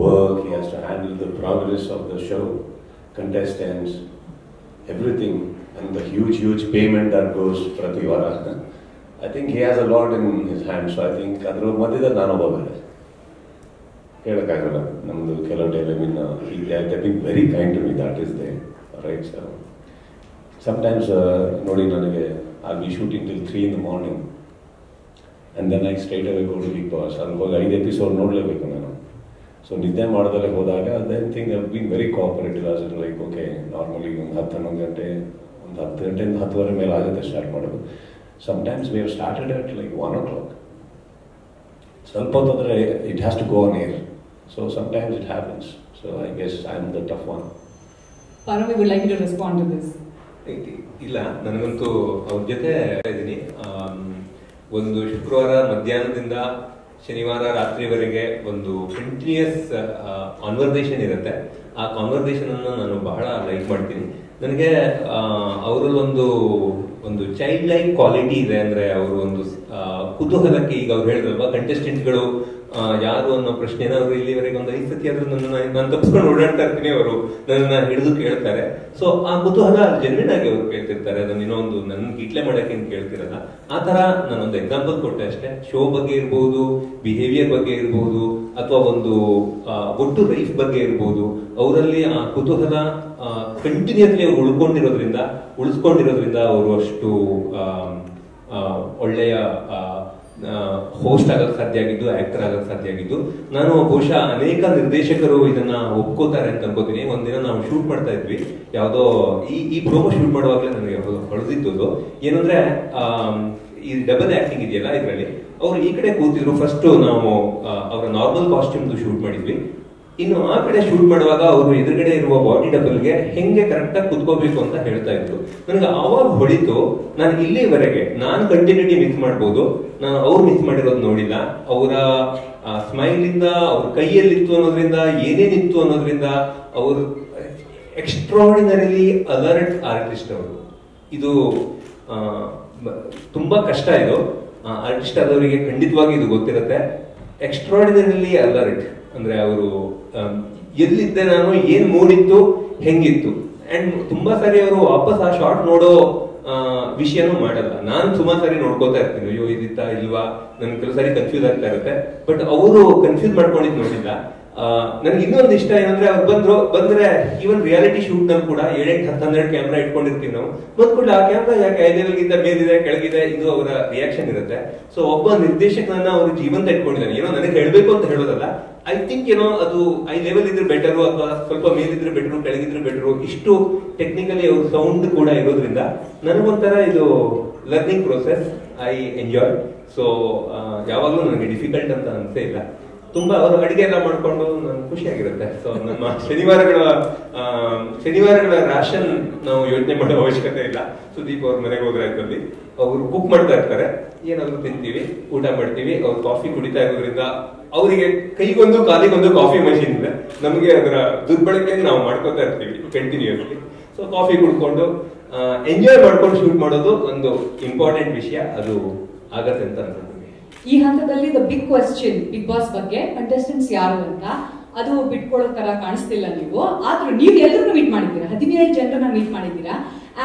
work, he has to handle the progress of the show, contestants, everything, and the huge payment that goes ಪ್ರತಿ ವಾರ. I think he has a lot in his hands. So I think ಅದ್ರ ಮಧ್ಯದಲ್ಲಿ ನಾನೊಬ್ಬ ಬೇರೆ ಹೇಳೋಕ್ಕಾಗಲ್ಲ. ನಮ್ಮದು ಕೆಲವು time they been very kind to me, that is there, right? So sometimes ನೋಡಿ ನನಗೆ I'll be shooting till 3 in the morning and then I straight away go to Big Boss. ಅಲ್ಲಿ ಹೋಗಿ 5 episode ನೋಡಲೇಬೇಕು ನಾನು. ಸೊ ನಿದ್ದೆ ಮಾಡೋದಲ್ಲೇ ಹೋದಾಗ then thing I've been very cooperative as it like okay normally ಒಂದು 10-11 ಗಂಟೆ, ಒಂದು 10 ಗಂಟೆಯಿಂದ 10:30 ಮೇಲೆ ಆಗುತ್ತೆ ಸ್ಟಾರ್ಟ್ ಮಾಡೋದು. Sometimes we have started at like 1 o'clock. ಸ್ವಲ್ಪ ಹೊತ್ತಾದ್ರೆ it has to go on air. So sometimes it happens. So I guess I'm the tough one. Param, we would like you to respond to this. ಇಲ್ಲ, ನನಗಂತೂ ಅವ್ರ ಜೊತೆ ಇದ್ದೀನಿ. ಒಂದು ಶುಕ್ರವಾರ ಮಧ್ಯಾಹ್ನದಿಂದ ಶನಿವಾರ ರಾತ್ರಿವರೆಗೆ ಒಂದು ಕಂಟಿನ್ಯೂಯಸ್ ಕಾನ್ವರ್ಸೇಷನ್ ಇರುತ್ತೆ. ಆ ಕಾನ್ವರ್ಸೇಷನ್ ಅನ್ನು ನಾನು ಬಹಳ ಲೈಕ್ ಮಾಡ್ತೀನಿ. ನನಗೆ ಅವರಲ್ಲಿ ಒಂದು ಚೈಲ್ಡ್ ಲೈಕ್ ಕ್ವಾಲಿಟಿ ಇದೆ. ಅಂದ್ರೆ ಅವರು ಒಂದು ಕುತೂಹಲಕ್ಕೆ, ಈಗ ಅವ್ರು ಹೇಳಿದ್ರಲ್ವಾ ಕಂಟೆಸ್ಟೆಂಟ್ಗಳು ಯಾರು ಅನ್ನೋ ಪ್ರಶ್ನೆನ ಅವರು ಇಲ್ಲಿವರೆಗೆ ಒಂದು 5 ಸತಿ ಆದ್ರೂ ನಾನು ತಪ್ಪಿಸ್ಕೊಂಡು ಓಡಾಡ್ತಾ ಇರ್ತೀನಿ, ಅವರು ನನ್ನ ಹಿಡಿದು ಕೇಳ್ತಾರೆ. ಸೊ ಆ ಕುತೂಹಲ ಜೆನ್ವಿನ್ ಆಗಿ ಅವ್ರು ಕೇಳ್ತಿರ್ತಾರೆ. ಅದನ್ನ ಇನ್ನೊಂದು ನನ್ನ ಕಿಟ್ಲೆ ಮಾಡಕ್ಕೆ ಏನು ಕೇಳ್ತಿರಲ್ಲ. ಆ ತರ ನಾನೊಂದು ಎಕ್ಸಾಂಪಲ್ ಕೊಟ್ಟೆ ಅಷ್ಟೇ. ಶೋ ಬಗ್ಗೆ ಇರ್ಬೋದು, ಬಿಹೇವಿಯರ್ ಬಗ್ಗೆ ಇರ್ಬೋದು, ಅಥವಾ ಒಂದು ಒಟ್ಟು ಲೈಫ್ ಬಗ್ಗೆ ಇರ್ಬೋದು, ಅವರಲ್ಲಿ ಆ ಕುತೂಹಲ ಕಂಟಿನ್ಯೂಸ್ಲಿ ಅವ್ರು ಉಳಿಸ್ಕೊಂಡಿರೋದ್ರಿಂದ ಅವರು ಅಷ್ಟು ಒಳ್ಳೆಯ ಹೋಸ್ಟ್ ಆಗಕ್ಕೆ ಸಾಧ್ಯ ಆಗಿದ್ದು, ಆಕ್ಟರ್ ಆಗಕ್ಕೆ ಸಾಧ್ಯ ಆಗಿದ್ದು. ನಾನು ಬಹುಶಃ ಅನೇಕ ನಿರ್ದೇಶಕರು ಇದನ್ನ ಒಪ್ಕೋತಾರೆ ಅಂತ ಅನ್ಕೋತೀನಿ. ಒಂದಿನ ನಾವು ಶೂಟ್ ಮಾಡ್ತಾ ಇದ್ವಿ, ಯಾವುದೋ ಈ ಪ್ರೋಮೋ ಶೂಟ್ ಮಾಡುವಾಗಲೇ ನನಗೆ ಹೊಳೆದಿದ್ದು ಏನಂದ್ರೆ, ಈ ಡಬಲ್ ಆಕ್ಟಿಂಗ್ ಇದೆಯಲ್ಲ ಇದರಲ್ಲಿ, ಅವ್ರು ಈ ಕಡೆ ಕೂತಿದ್ರು. ಫಸ್ಟ್ ನಾವು ಅವರ ನಾರ್ಮಲ್ ಕಾಸ್ಟ್ಯೂಮ್ದು ಶೂಟ್ ಮಾಡಿದ್ವಿ. ಇನ್ನು ಆ ಕಡೆ ಶೂಟ್ ಮಾಡುವಾಗ ಅವರು ಎದುರುಗಡೆ ಇರುವ ಬಾಡಿ ಡಬಲ್ಗೆ ಹೆಂಗೆ ಕರೆಕ್ಟ್ ಆಗಿ ಕುತ್ಕೋಬೇಕು ಅಂತ ಹೇಳ್ತಾ ಇದ್ರು. ನನಗೆ ಆವಾಗ ಹೊಳಿತು, ನಾನು ಇಲ್ಲಿವರೆಗೆ ನಾನು ಕಂಟಿನ್ಯೂಟಿ ಮಿಸ್ ಮಾಡ್ಬೋದು, ನಾನು ಅವ್ರು ಮಿಸ್ ಮಾಡಿರೋದು ನೋಡಿಲ್ಲ. ಅವರ ಸ್ಮೈಲ್ ಇಂದ, ಅವ್ರ ಕೈಯಲ್ಲಿತ್ತು ಅನ್ನೋದ್ರಿಂದ, ಏನೇನಿತ್ತು ಅನ್ನೋದ್ರಿಂದ, ಅವರು ಎಕ್ಸ್ಟ್ರಾರ್ಡಿನರಿಲಿ ಅಲರ್ಟ್ ಆರ್ಟಿಸ್ಟ್ ಅವರು. ಇದು ತುಂಬಾ ಕಷ್ಟ. ಇದು ಆರ್ಟಿಸ್ಟ್ ಆದವರಿಗೆ ಖಂಡಿತವಾಗಿ ಇದು ಗೊತ್ತಿರುತ್ತೆ. ಎಕ್ಸ್ಟ್ರಾರ್ಡಿನರಿಲಿ ಅಲರ್ಟ್. ಅಂದ್ರೆ ಅವರು ಎಲ್ಲಿದ್ದೆ ನಾನು, ಏನ್ ಮೂಡಿತ್ತು, ಹೆಂಗಿತ್ತು. ಅಂಡ್ ತುಂಬಾ ಸಾರಿ ಅವರು ವಾಪಸ್ ಆ ಶಾರ್ಟ್ ನೋಡೋ ವಿಷಯನೂ ಮಾಡಲ್ಲ. ನಾನು ಸುಮಾರು ಸಾರಿ ನೋಡ್ಕೋತಾ ಇರ್ತೀನಿ, ಅಯ್ಯೋ ಇದಿತ್ತಾ ಇಲ್ವಾ, ನನ್ ಕೆಲವು ಸಾರಿ ಕನ್ಫ್ಯೂಸ್ ಆಗ್ತಾ ಇರುತ್ತೆ. ಬಟ್ ಅವರು ಕನ್ಫ್ಯೂಸ್ ಮಾಡ್ಕೊಂಡಿದ್ ನೋಡಿಲ್ಲ. ನನ್ಗೆ ಇನ್ನೊಂದು ಇಷ್ಟ ಏನಂದ್ರೆ, ಅವ್ರು ಬಂದ್ರೆ ಈವನ್ ರಿಯಾಲಿಟಿ ಶೂಟ್ ನಲ್ಲಿ ಕೂಡ 7-8-10-12 ಕ್ಯಾಮ್ರಾ ಇಟ್ಕೊಂಡಿರ್ತೀವಿ ನಾವು. ಬಂದ್ಕೂಡ್ಲೆ ಆ ಕ್ಯಾಮ್ರಾ ಯಾಕೆ 5 ಲೆವೆಲ್ಗಿಂತ ಮೇಲಿದೆ ಕೆಳಗಿದೆ, ಇದು ಅವರ ರಿಯಾಕ್ಷನ್ ಇರುತ್ತೆ. ಸೊ ಒಬ್ಬ ನಿರ್ದೇಶಕನನ್ನ ಅವರು ಜೀವಂತ ಇಟ್ಕೊಂಡಿದ್ದಾನೆ. ಏನೋ ನನಗೆ ಹೇಳ್ಬೇಕು ಅಂತ ಹೇಳೋದಲ್ಲ, ಐ ಥಿಂಕ್ ಏನೋ ಅದು 5 ಲೆವೆಲ್ ಇದ್ರೆ ಬೆಟರು, ಅಥವಾ ಸ್ವಲ್ಪ ಮೇಲಿದ್ರೆ ಬೆಟರು, ಕೆಳಗಿದ್ರೆ ಬೆಟರು. ಇಷ್ಟು ಟೆಕ್ನಿಕಲಿ ಅವ್ರ ಸೌಂಡ್ ಕೂಡ ಇರೋದ್ರಿಂದ ನನಗೊಂಥರ ಇದು learning process. I enjoy. So ಯಾವಾಗ್ಲೂ ನನಗೆ ಡಿಫಿಕಲ್ಟ್ ಅಂತ ಅನ್ಸೇ ಇಲ್ಲ. ತುಂಬಾ ಅವರು ಅಡಿಗೆ ಎಲ್ಲ ಮಾಡ್ಕೊಂಡು ನನ್ಗೆ ಖುಷಿಯಾಗಿರುತ್ತೆ. ಸೊ ನಮ್ಮ ಶನಿವಾರಗಳ ರಾಷನ್ ನಾವು ಯೋಚನೆ ಮಾಡೋ ಅವಶ್ಯಕತೆ ಇಲ್ಲ. ಸುದೀಪ್ ಅವ್ರ ಮನೆಗೆ ಹೋದ್ರಾಯ್ತಲ್ಲಿ ಅವರು ಕುಕ್ ಮಾಡ್ತಾ ಇರ್ತಾರೆ, ಏನಾದ್ರು ತಿಂತೀವಿ, ಊಟ ಮಾಡ್ತೀವಿ. ಅವ್ರು ಕಾಫಿ ಕುಡಿತಾ ಇರೋದ್ರಿಂದ ಅವರಿಗೆ ಕೈಗೊಂದು ಕಾಲಿಗೊಂದು ಕಾಫಿ ಮಷೀನ್ ಇದೆ. ನಮಗೆ ಅದರ ದುರ್ಬಳಕೆ ನಾವು ಮಾಡ್ಕೊತಾ ಇರ್ತೀವಿ ಕಂಟಿನ್ಯೂಸ್ಲಿ. ಸೊ ಕಾಫಿ ಕುಡ್ಕೊಂಡು ಎಂಜಾಯ್ ಮಾಡ್ಕೊಂಡು ಶೂಟ್ ಮಾಡೋದು ಒಂದು ಇಂಪಾರ್ಟೆಂಟ್ ವಿಷಯ. ಅದು ಆಗತ್ತೆ ಅಂತ ಅನ್ಸುತ್ತೆ. ಈ ಹಂತದಲ್ಲಿ the big question Bigg Boss ಬಗ್ಗೆ, ಕಂಟೆಸ್ಟೆಂಟ್ಸ್ ಯಾರು ಅಂತ ಅದು ಬಿಟ್ಕೊಳ್ಳೋ ತರ ಕಾಣಿಸ್ತಿಲ್ಲ ನೀವು. ಆದ್ರೂ ನೀವು ಎಲ್ಲರನ್ನು ಮೀಟ್ ಮಾಡಿದ್ದೀರಾ, 17 ಜನರನ್ನ ಮೀಟ್ ಮಾಡಿದ್ದೀರಾ.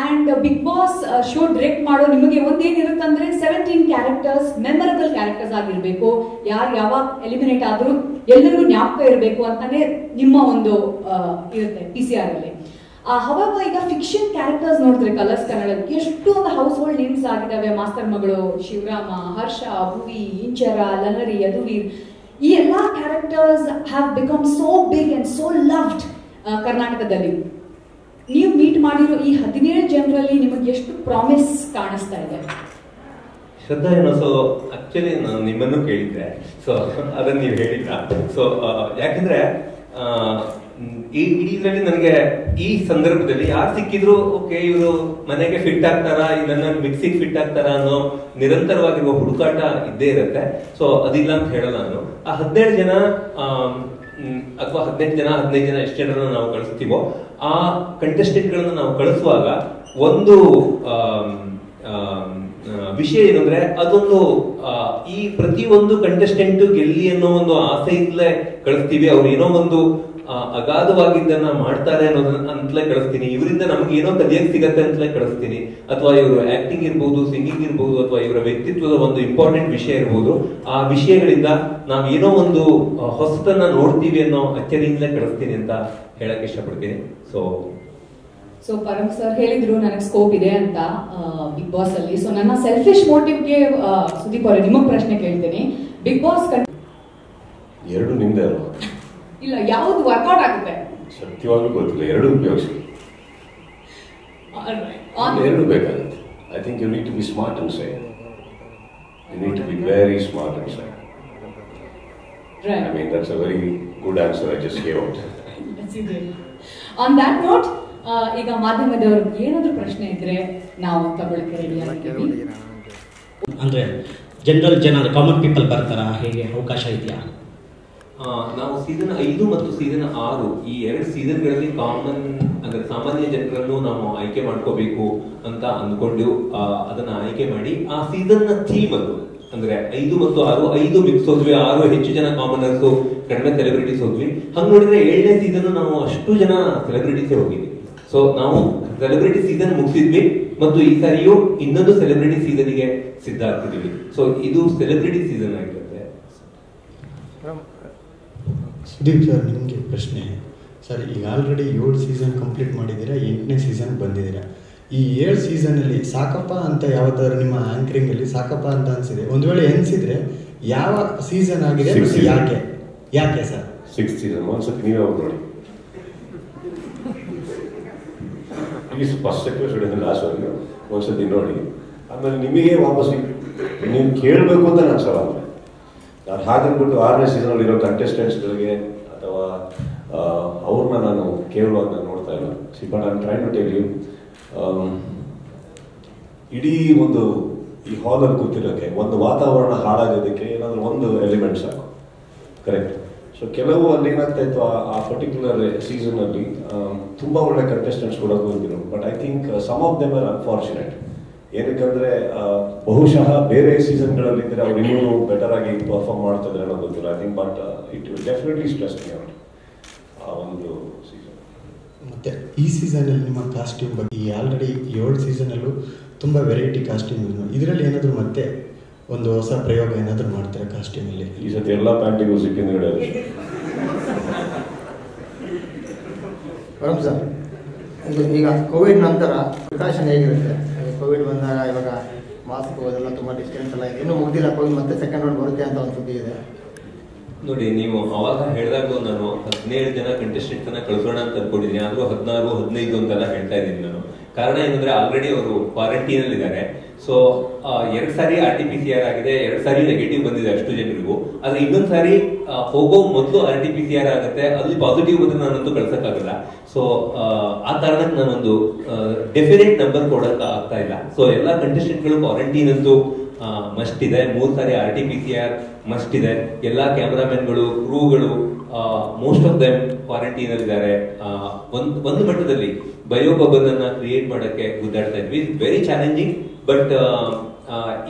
And Bigg Boss show direct ಮಾಡೋ ನಿಮಗೆ ಒಂದೇನಿರುತ್ತಂದ್ರೆ 17 ಕ್ಯಾರೆಕ್ಟರ್ಸ್ ಮೆಮೊರಬಲ್ ಕ್ಯಾರೆಕ್ಟರ್ಸ್ ಆಗಿರ್ಬೇಕು. ಯಾರು ಯಾವಾಗ ಎಲಿಮಿನೇಟ್ ಆದ್ರೂ ಎಲ್ಲರಿಗೂ ಜ್ಞಾಪಕ ಇರಬೇಕು ಅಂತಾನೆ ನಿಮ್ಮ ಒಂದು ಇರುತ್ತೆ PCR ಅಲ್ಲಿ. ಹವಾಗ ಈಗ ಫಿಕ್ಷನ್ ಕ್ಯಾರೆಕ್ಟರ್ಸ್ ನೋಡಿದ್ರೆ ಕಲರ್ಸ್ ಕನ್ನಡಕ್ಕೆ ಎಷ್ಟೊಂದು ಹೌಸ್ ಹೋಲ್ಡ್ ನೇಮ್ಸ್ ಆಗಿದ್ದಾವೆ. ಮಾಸ್ತರ್ ಮಗಳು, ಶಿವರಾಮ, ಹರ್ಷ, ಭುವಿ, ಇಂಚರ, ಲಹರಿ, ಯದುವೀರ್, ಈ ಎಲ್ಲಾ characters have become so big and so loved ಕರ್ನಾಟಕದಲ್ಲಿ. ನೀವು ಮೀಟ್ ಮಾಡಿರೋ ಈ 17 ಜನರಲ್ಲಿ ನಿಮಗೆ ಎಷ್ಟು ಪ್ರಾಮಿಸ್ ಕಾಣಿಸ್ತಾ ಇದೆ? ಶ್ರದ್ಧಾ ಏನೋ, ಸೊ ಆಕ್ಚುಲಿ ನಾನು ನಿಮ್ಮನ್ನು ಕೇಳಿದ್ದೆ, ಸೊ ಅದನ್ನ ನೀವು ಹೇಳಿಲ್ಲ. ಸೊ ಯಾಕಂದ್ರೆ ಇದರಲ್ಲಿ ನನಗೆ ಈ ಸಂದರ್ಭದಲ್ಲಿ ಯಾರು ಸಿಕ್ಕಿದ್ರು ಓಕೆ, ಇವರು ಮನೆಗೆ ಫಿಟ್ ಆಗ್ತಾರಾ, ಇದನ್ನ ಮಿಕ್ಸಿಗೆ ಫಿಟ್ ಆಗ್ತಾರಾ ಅನ್ನೋ ನಿರಂತರವಾಗಿರುವ ಹುಡುಕಾಟ ಇದ್ದೇ ಇರುತ್ತೆ. ಸೊ ಅದಿಲ್ಲ ಅಂತ ಹೇಳಲ್ಲ ನಾನು. ಆ 17 ಜನ ಅಥವಾ 18 ಜನ 15 ಜನ ಎಷ್ಟು ಜನರನ್ನ ನಾವು ಕಳಿಸ್ತೀವೋ ಆ ಕಂಟೆಸ್ಟೆಂಟ್ ಗಳನ್ನ ನಾವು ಕಳಿಸುವಾಗ ಒಂದು ವಿಷಯ ಏನಂದ್ರೆ, ಅದೊಂದು ಈ ಪ್ರತಿಯೊಂದು ಕಂಟೆಸ್ಟೆಂಟ್ ಗೆಲ್ಲಿ ಅನ್ನೋ ಒಂದು ಆಸೆಯಿಂದಲೇ ಕಳಿಸ್ತೀವಿ. ಅವ್ರು ಏನೋ ಒಂದು ಅಗಾಧವಾಗಿದ್ದನ್ನ ಮಾಡ್ತಾರೆ ಅನ್ನೋದನ್ನ ಅಂತಲೇ ಕಳಿಸ್ತೀನಿ. ಇವರಿಂದ ನಮ್ಗೆ ಏನೋ ಕಲಿಯಕ್ ಸಿಗತ್ತೆ ಅಂತಲೇ ಕಳಿಸ್ತೀನಿ. ಅಥವಾ ಇವರು ಆಕ್ಟಿಂಗ್ ಇರ್ಬೋದು, ಸಿಂಗಿಂಗ್ ಇರ್ಬೋದು, ಅಥವಾ ಇವರ ವ್ಯಕ್ತಿತ್ವದ ಒಂದು ಇಂಪಾರ್ಟೆಂಟ್ ವಿಷಯ ಇರ್ಬೋದು. ಆ ವಿಷಯಗಳಿಂದ ನಾವ್ ಏನೋ ಒಂದು ಹೊಸತನ್ನ ನೋಡ್ತೀವಿ ಅನ್ನೋ ಅಚ್ಚರಿಯಿಂದಲೇ ಕಳಿಸ್ತೀನಿ ಅಂತ ಹೇಳಕ್ ಇಷ್ಟಪಡ್ತೀನಿ. ಸೊ ಪರಮ್ ಸರ್ ಹೇಳಿದ್ರು ನನಗೆ ಸ್ಕೋಪ್ ಇದೆ ಅಂತ ಬಿಗ್ ಬಾಸ್ ಅಲ್ಲಿ. ಸೊ ನನ್ನ ಸೆಲ್ಫಿಶ್ ಮೋಟಿವ್ಗೆ ಸುದೀಪ್ ಅವರೇ ನಿಮಗ್ ಪ್ರಶ್ನೆ ಕೇಳ್ತೀನಿ. ಬಿಗ್ ಬಾಸ್ ಎರಡು ನಿಮ್ದೆ ಅಲ್ವಾ? ಇಲ್ಲ, ಯಾವ್ದು ವರ್ಕೌಟ್ ಆಗುತ್ತೆ ಸತ್ಯವಾಗ್ಲೂ ಗೊತ್ತಿಲ್ಲ. ಎರಡು ಉಪಯೋಗಿಸಿ, ಎರಡು ಬೇಕಾಗುತ್ತೆ. I think you need to be smart and side. You need to be very smart and side. I mean, that's a very good answer I just gave out. On that note, ಈಗ ಮಾಧ್ಯಮದವ್ರಿಗೆ ಏನಾದ್ರೂ ಪ್ರಶ್ನೆ ಇದ್ರೆ ನಾವು ತಗೊಳ್ಳಿಕ್ಕೆ ರೆಡಿ ಆಗಿದ್ದೀವಿ. ಅಂದ್ರೆ ಜನರಲ್ ಜನ ಕಾಮನ್ ಪೀಪಲ್ ಬರ್ತಾರಾ, ಹೇಗೆ ಅವಕಾಶ ಇದೆಯಾ? ನಾವು ಸೀಸನ್ 5 ಮತ್ತು ಸೀಸನ್ 6 ಈ 2 ಸೀಸನ್ಗಳಲ್ಲಿ ಕಾಮನ್ ಅಂದ್ರೆ ಸಾಮಾನ್ಯ ಜನರನ್ನು ನಾವು ಆಯ್ಕೆ ಮಾಡ್ಕೋಬೇಕು ಅಂತ ಅಂದ್ಕೊಂಡು ಅದನ್ನ ಆಯ್ಕೆ ಮಾಡಿ ಆ ಸೀಸನ್ ನ ಥೀಮ್ ಅದು ಅಂದ್ರೆ 5 ಮತ್ತು 6 5 ಮಿಕ್ಸ್ ಹೋದ್ವಿ, 6 ಹೆಚ್ಚು ಜನ ಕಾಮನರ್ಸ್, ಕಡಿಮೆ ಸೆಲೆಬ್ರಿಟೀಸ್ ಹೋದ್ವಿ. ಹಂಗ್ ನೋಡಿದ್ರೆ 7ನೇ ಸೀಸನ್ ನಾವು ಅಷ್ಟು ಜನ ಸೆಲೆಬ್ರಿಟೀಸ್ ಹೋಗಿದ್ವಿ. ಸೊ ನಾವು ಸೆಲೆಬ್ರಿಟಿ ಸೀಸನ್ ಮುಗಿಸಿದ್ವಿ ಮತ್ತು ಈ ಸಾರಿಯೂ ಇನ್ನೊಂದು ಸೆಲೆಬ್ರಿಟಿ ಸೀಸನ್ಗೆ ಸಿದ್ಧ ಆಗ್ತಿದೀವಿ. ಸೊ ಇದು ಸೆಲೆಬ್ರಿಟಿ ಸೀಸನ್ ಆಗಿರುತ್ತೆ. ಸುದೀಪ್ ಸರ್, ನಿಮಗೆ ಪ್ರಶ್ನೆ ಸರ್. ಈಗ ಆಲ್ರೆಡಿ 7 ಸೀಸನ್ ಕಂಪ್ಲೀಟ್ ಮಾಡಿದ್ದೀರಾ, 8ನೇ ಸೀಸನ್ ಬಂದಿದ್ದೀರಾ. ಈ 7 ಸೀಸನಲ್ಲಿ ಸಾಕಪ್ಪ ಅಂತ ಯಾವ್ದಾದ್ರು ನಿಮ್ಮ ಆಂಕರಿಂಗಲ್ಲಿ ಸಾಕಪ್ಪ ಅಂತ ಅನಿಸಿದೆ? ಒಂದು ವೇಳೆ ಅನಿಸಿದ್ರೆ ಯಾವ ಸೀಸನ್ ಆಗಿದೆ ಮತ್ತು ಯಾಕೆ ಸರ್? 6th ಸೀಸನ್ ಒಂದ್ಸತಿ ನೀವೇ ಹೋಗಿ ನೋಡಿ. ಪ್ಲೀಸ್ ಫಸ್ಟ್ ರಿಕ್ವೆಸ್ಟ್ ಲಾಸ್ಟ್ ವರೆಗೂ ಒಂದ್ಸತಿ ನೋಡಿ. ಆಮೇಲೆ ನಿಮಗೆ ವಾಪಸ್ ನೀವು ಕೇಳಬೇಕು ಅಂತ ನಾನು ಸಲ ನಾನು ಹಾಗನ್ಬಿಟ್ಟು 6ನೇ ಸೀಸನಲ್ಲಿ ಇರೋ ಕಂಟೆಸ್ಟೆಂಟ್ಸ್ಗಳಿಗೆ ಅಥವಾ ಅವ್ರನ್ನ ನಾನು ಕೇಳುವಾಗ ನಾನು ನೋಡ್ತಾ ಇಲ್ಲ. But I am trying to tell you, ಇಡೀ ಒಂದು ಈ ಹಾಲಲ್ಲಿ ಕೂತಿರೋಕ್ಕೆ ಒಂದು ವಾತಾವರಣ ಹಾಳಾಗೋದಕ್ಕೆ ಏನಾದರೂ ಒಂದು ಎಲಿಮೆಂಟ್ ಸಾಕು, ಕರೆಕ್ಟ್? ಸೊ ಕೆಲವು ಅಲ್ಲಿ ಏನಾಗ್ತಾ ಇತ್ತು ಆ ಪರ್ಟಿಕ್ಯುಲರ್ ಸೀಸನಲ್ಲಿ ತುಂಬ ಒಳ್ಳೆ ಕಂಟೆಸ್ಟೆಂಟ್ಸ್ ಕೂಡ ಕೂತಿದ್ರು. But I think some of them are unfortunate. ಏನಕ್ಕಂದ್ರೆ ಬಹುಶಃ ಬೇರೆ ಸೀಸನ್ಗಳಲ್ಲಿದ್ದರೆ ಅವ್ರು ಇನ್ನೂ ಬೆಟರ್ ಆಗಿ ಪರ್ಫಾರ್ಮ್ ಮಾಡ್ತಿದ್ರೆ ಅನ್ನೋ ಗೊತ್ತಿಲ್ಲ. I think but it will definitely stress me out ಆ ಒಂದು ಸೀಸನ್. ಮತ್ತು ಈ ಸೀಸನಲ್ಲಿ ನಿಮ್ಮ ಕಾಸ್ಟ್ಯೂಮ್ ಬಗ್ಗೆ ಈ ಆಲ್ರೆಡಿ 7 ಸೀಸನಲ್ಲೂ ತುಂಬ ವೆರೈಟಿ ಕಾಸ್ಟ್ಯೂಮ್ ಇದರಲ್ಲಿ ಏನಾದರೂ ಮತ್ತೆ ಒಂದು ಹೊಸ ಪ್ರಯೋಗ ಏನಾದರೂ ಮಾಡ್ತಾರೆ ಕಾಸ್ಟ್ಯೂಮಲ್ಲಿ? ಈ ಸತಿ ಎಲ್ಲ ಪ್ಯಾಂಟಿಗೂ ಸಿಕ್ಕಿಂದ ಸರ್, ಈಗ ಕೋವಿಡ್ ನಂತರ ಪ್ರಿಕಾಷನ್ ಹೇಗಿರುತ್ತೆ? ಕೋವಿಡ್ ಬಂದಾಗ ಇವಾಗ ಮಾಸ್ಕ್ ಅದೆಲ್ಲ ತುಂಬ ಡಿಸ್ಟೆನ್ಸ್ ಎಲ್ಲ ಇದೆ, ಇನ್ನೂ ಮುಗ್ದಿಲ್ಲ ಕೋವಿಡ್, ಮತ್ತೆ ಸೆಕೆಂಡ್ ರೌಂಡ್ ಬರುತ್ತೆ ಅಂತ ಒಂದು ಸುದ್ದಿ ಇದೆ. ನೋಡಿ, ನೀವು ಅವಾಗ ಹೇಳಿದಾಗ ನಾನು 17 ಜನ ಕಂಟೆಸ್ಟೆಂಟ್ಸ್ ಅನ್ನ ಕಳ್ಸೋಣ ಅಂತ ಅನ್ಕೊಂಡಿದ್ದೀನಿ, ಆದ್ರೂ 16, 15 ಅಂತೆಲ್ಲ ಹೇಳ್ತಾ ಇದ್ದೀನಿ ನಾನು. ಕಾರಣ ಏನಂದ್ರೆ ಆಲ್ರೆಡಿ ಅವರು ಕ್ವಾರಂಟೈನ್ ಅಲ್ಲಿ ಇದ್ದಾರೆ. ಸೊ 2 ಸಾರಿ RT-PCR ಆಗಿದೆ, 2 ಸಾರಿ ನೆಗೆಟಿವ್ ಬಂದಿದೆ ಅಷ್ಟು ಜನರಿಗೂ. ಆದ್ರೆ ಇನ್ನೊಂದ್ ಸಾರಿ ಹೋಗೋ ಮೊದಲು RT-PCR ಆಗುತ್ತೆ, ಅಲ್ಲಿ ಪಾಸಿಟಿವ್ ಬಂದ್ರೆ ನಾನಂತೂ ಕಳ್ಸಕ್ಕಾಗಲ್ಲ. ಸೊ ಆ ಕಾರಣಕ್ಕೆ ನಾನೊಂದು ಡೆಫಿನೆಟ್ ನಂಬರ್ ಕೊಡಕ್ ಆಗ್ತಾ ಇಲ್ಲ. ಸೊ ಎಲ್ಲಾ ಕಂಟೆಸ್ಟೆಂಟ್ಗಳು ಕ್ವಾರಂಟೈನ್ ಅಂತೂ ಮಸ್ಟ್ ಇದೆ. 3 ಸಾರಿ RT-PCR ಮಸ್ಟ್ ಇದೆ. ಎಲ್ಲಾ ಕ್ಯಾಮರಾಮನ್ಗಳು, ಕ್ರೂಗಳು ಮೋಸ್ಟ್ ಆಫ್ ದೆಮ್ ಕ್ವಾರಂಟೈನ್ ಅಲ್ಲಿ ಇದ್ದಾರೆ. ಒಂದು ಮಟ್ಟದಲ್ಲಿ ಬಯೋ ಬಬಲ್ ಅನ್ನ ಕ್ರಿಯೇಟ್ ಮಾಡಕ್ಕೆ ಗುದ್ದಾಡ್ತಾ ಇದ್ವಿ. ವೆರಿ ಚಾಲೆಂಜಿಂಗ್, ಬಟ್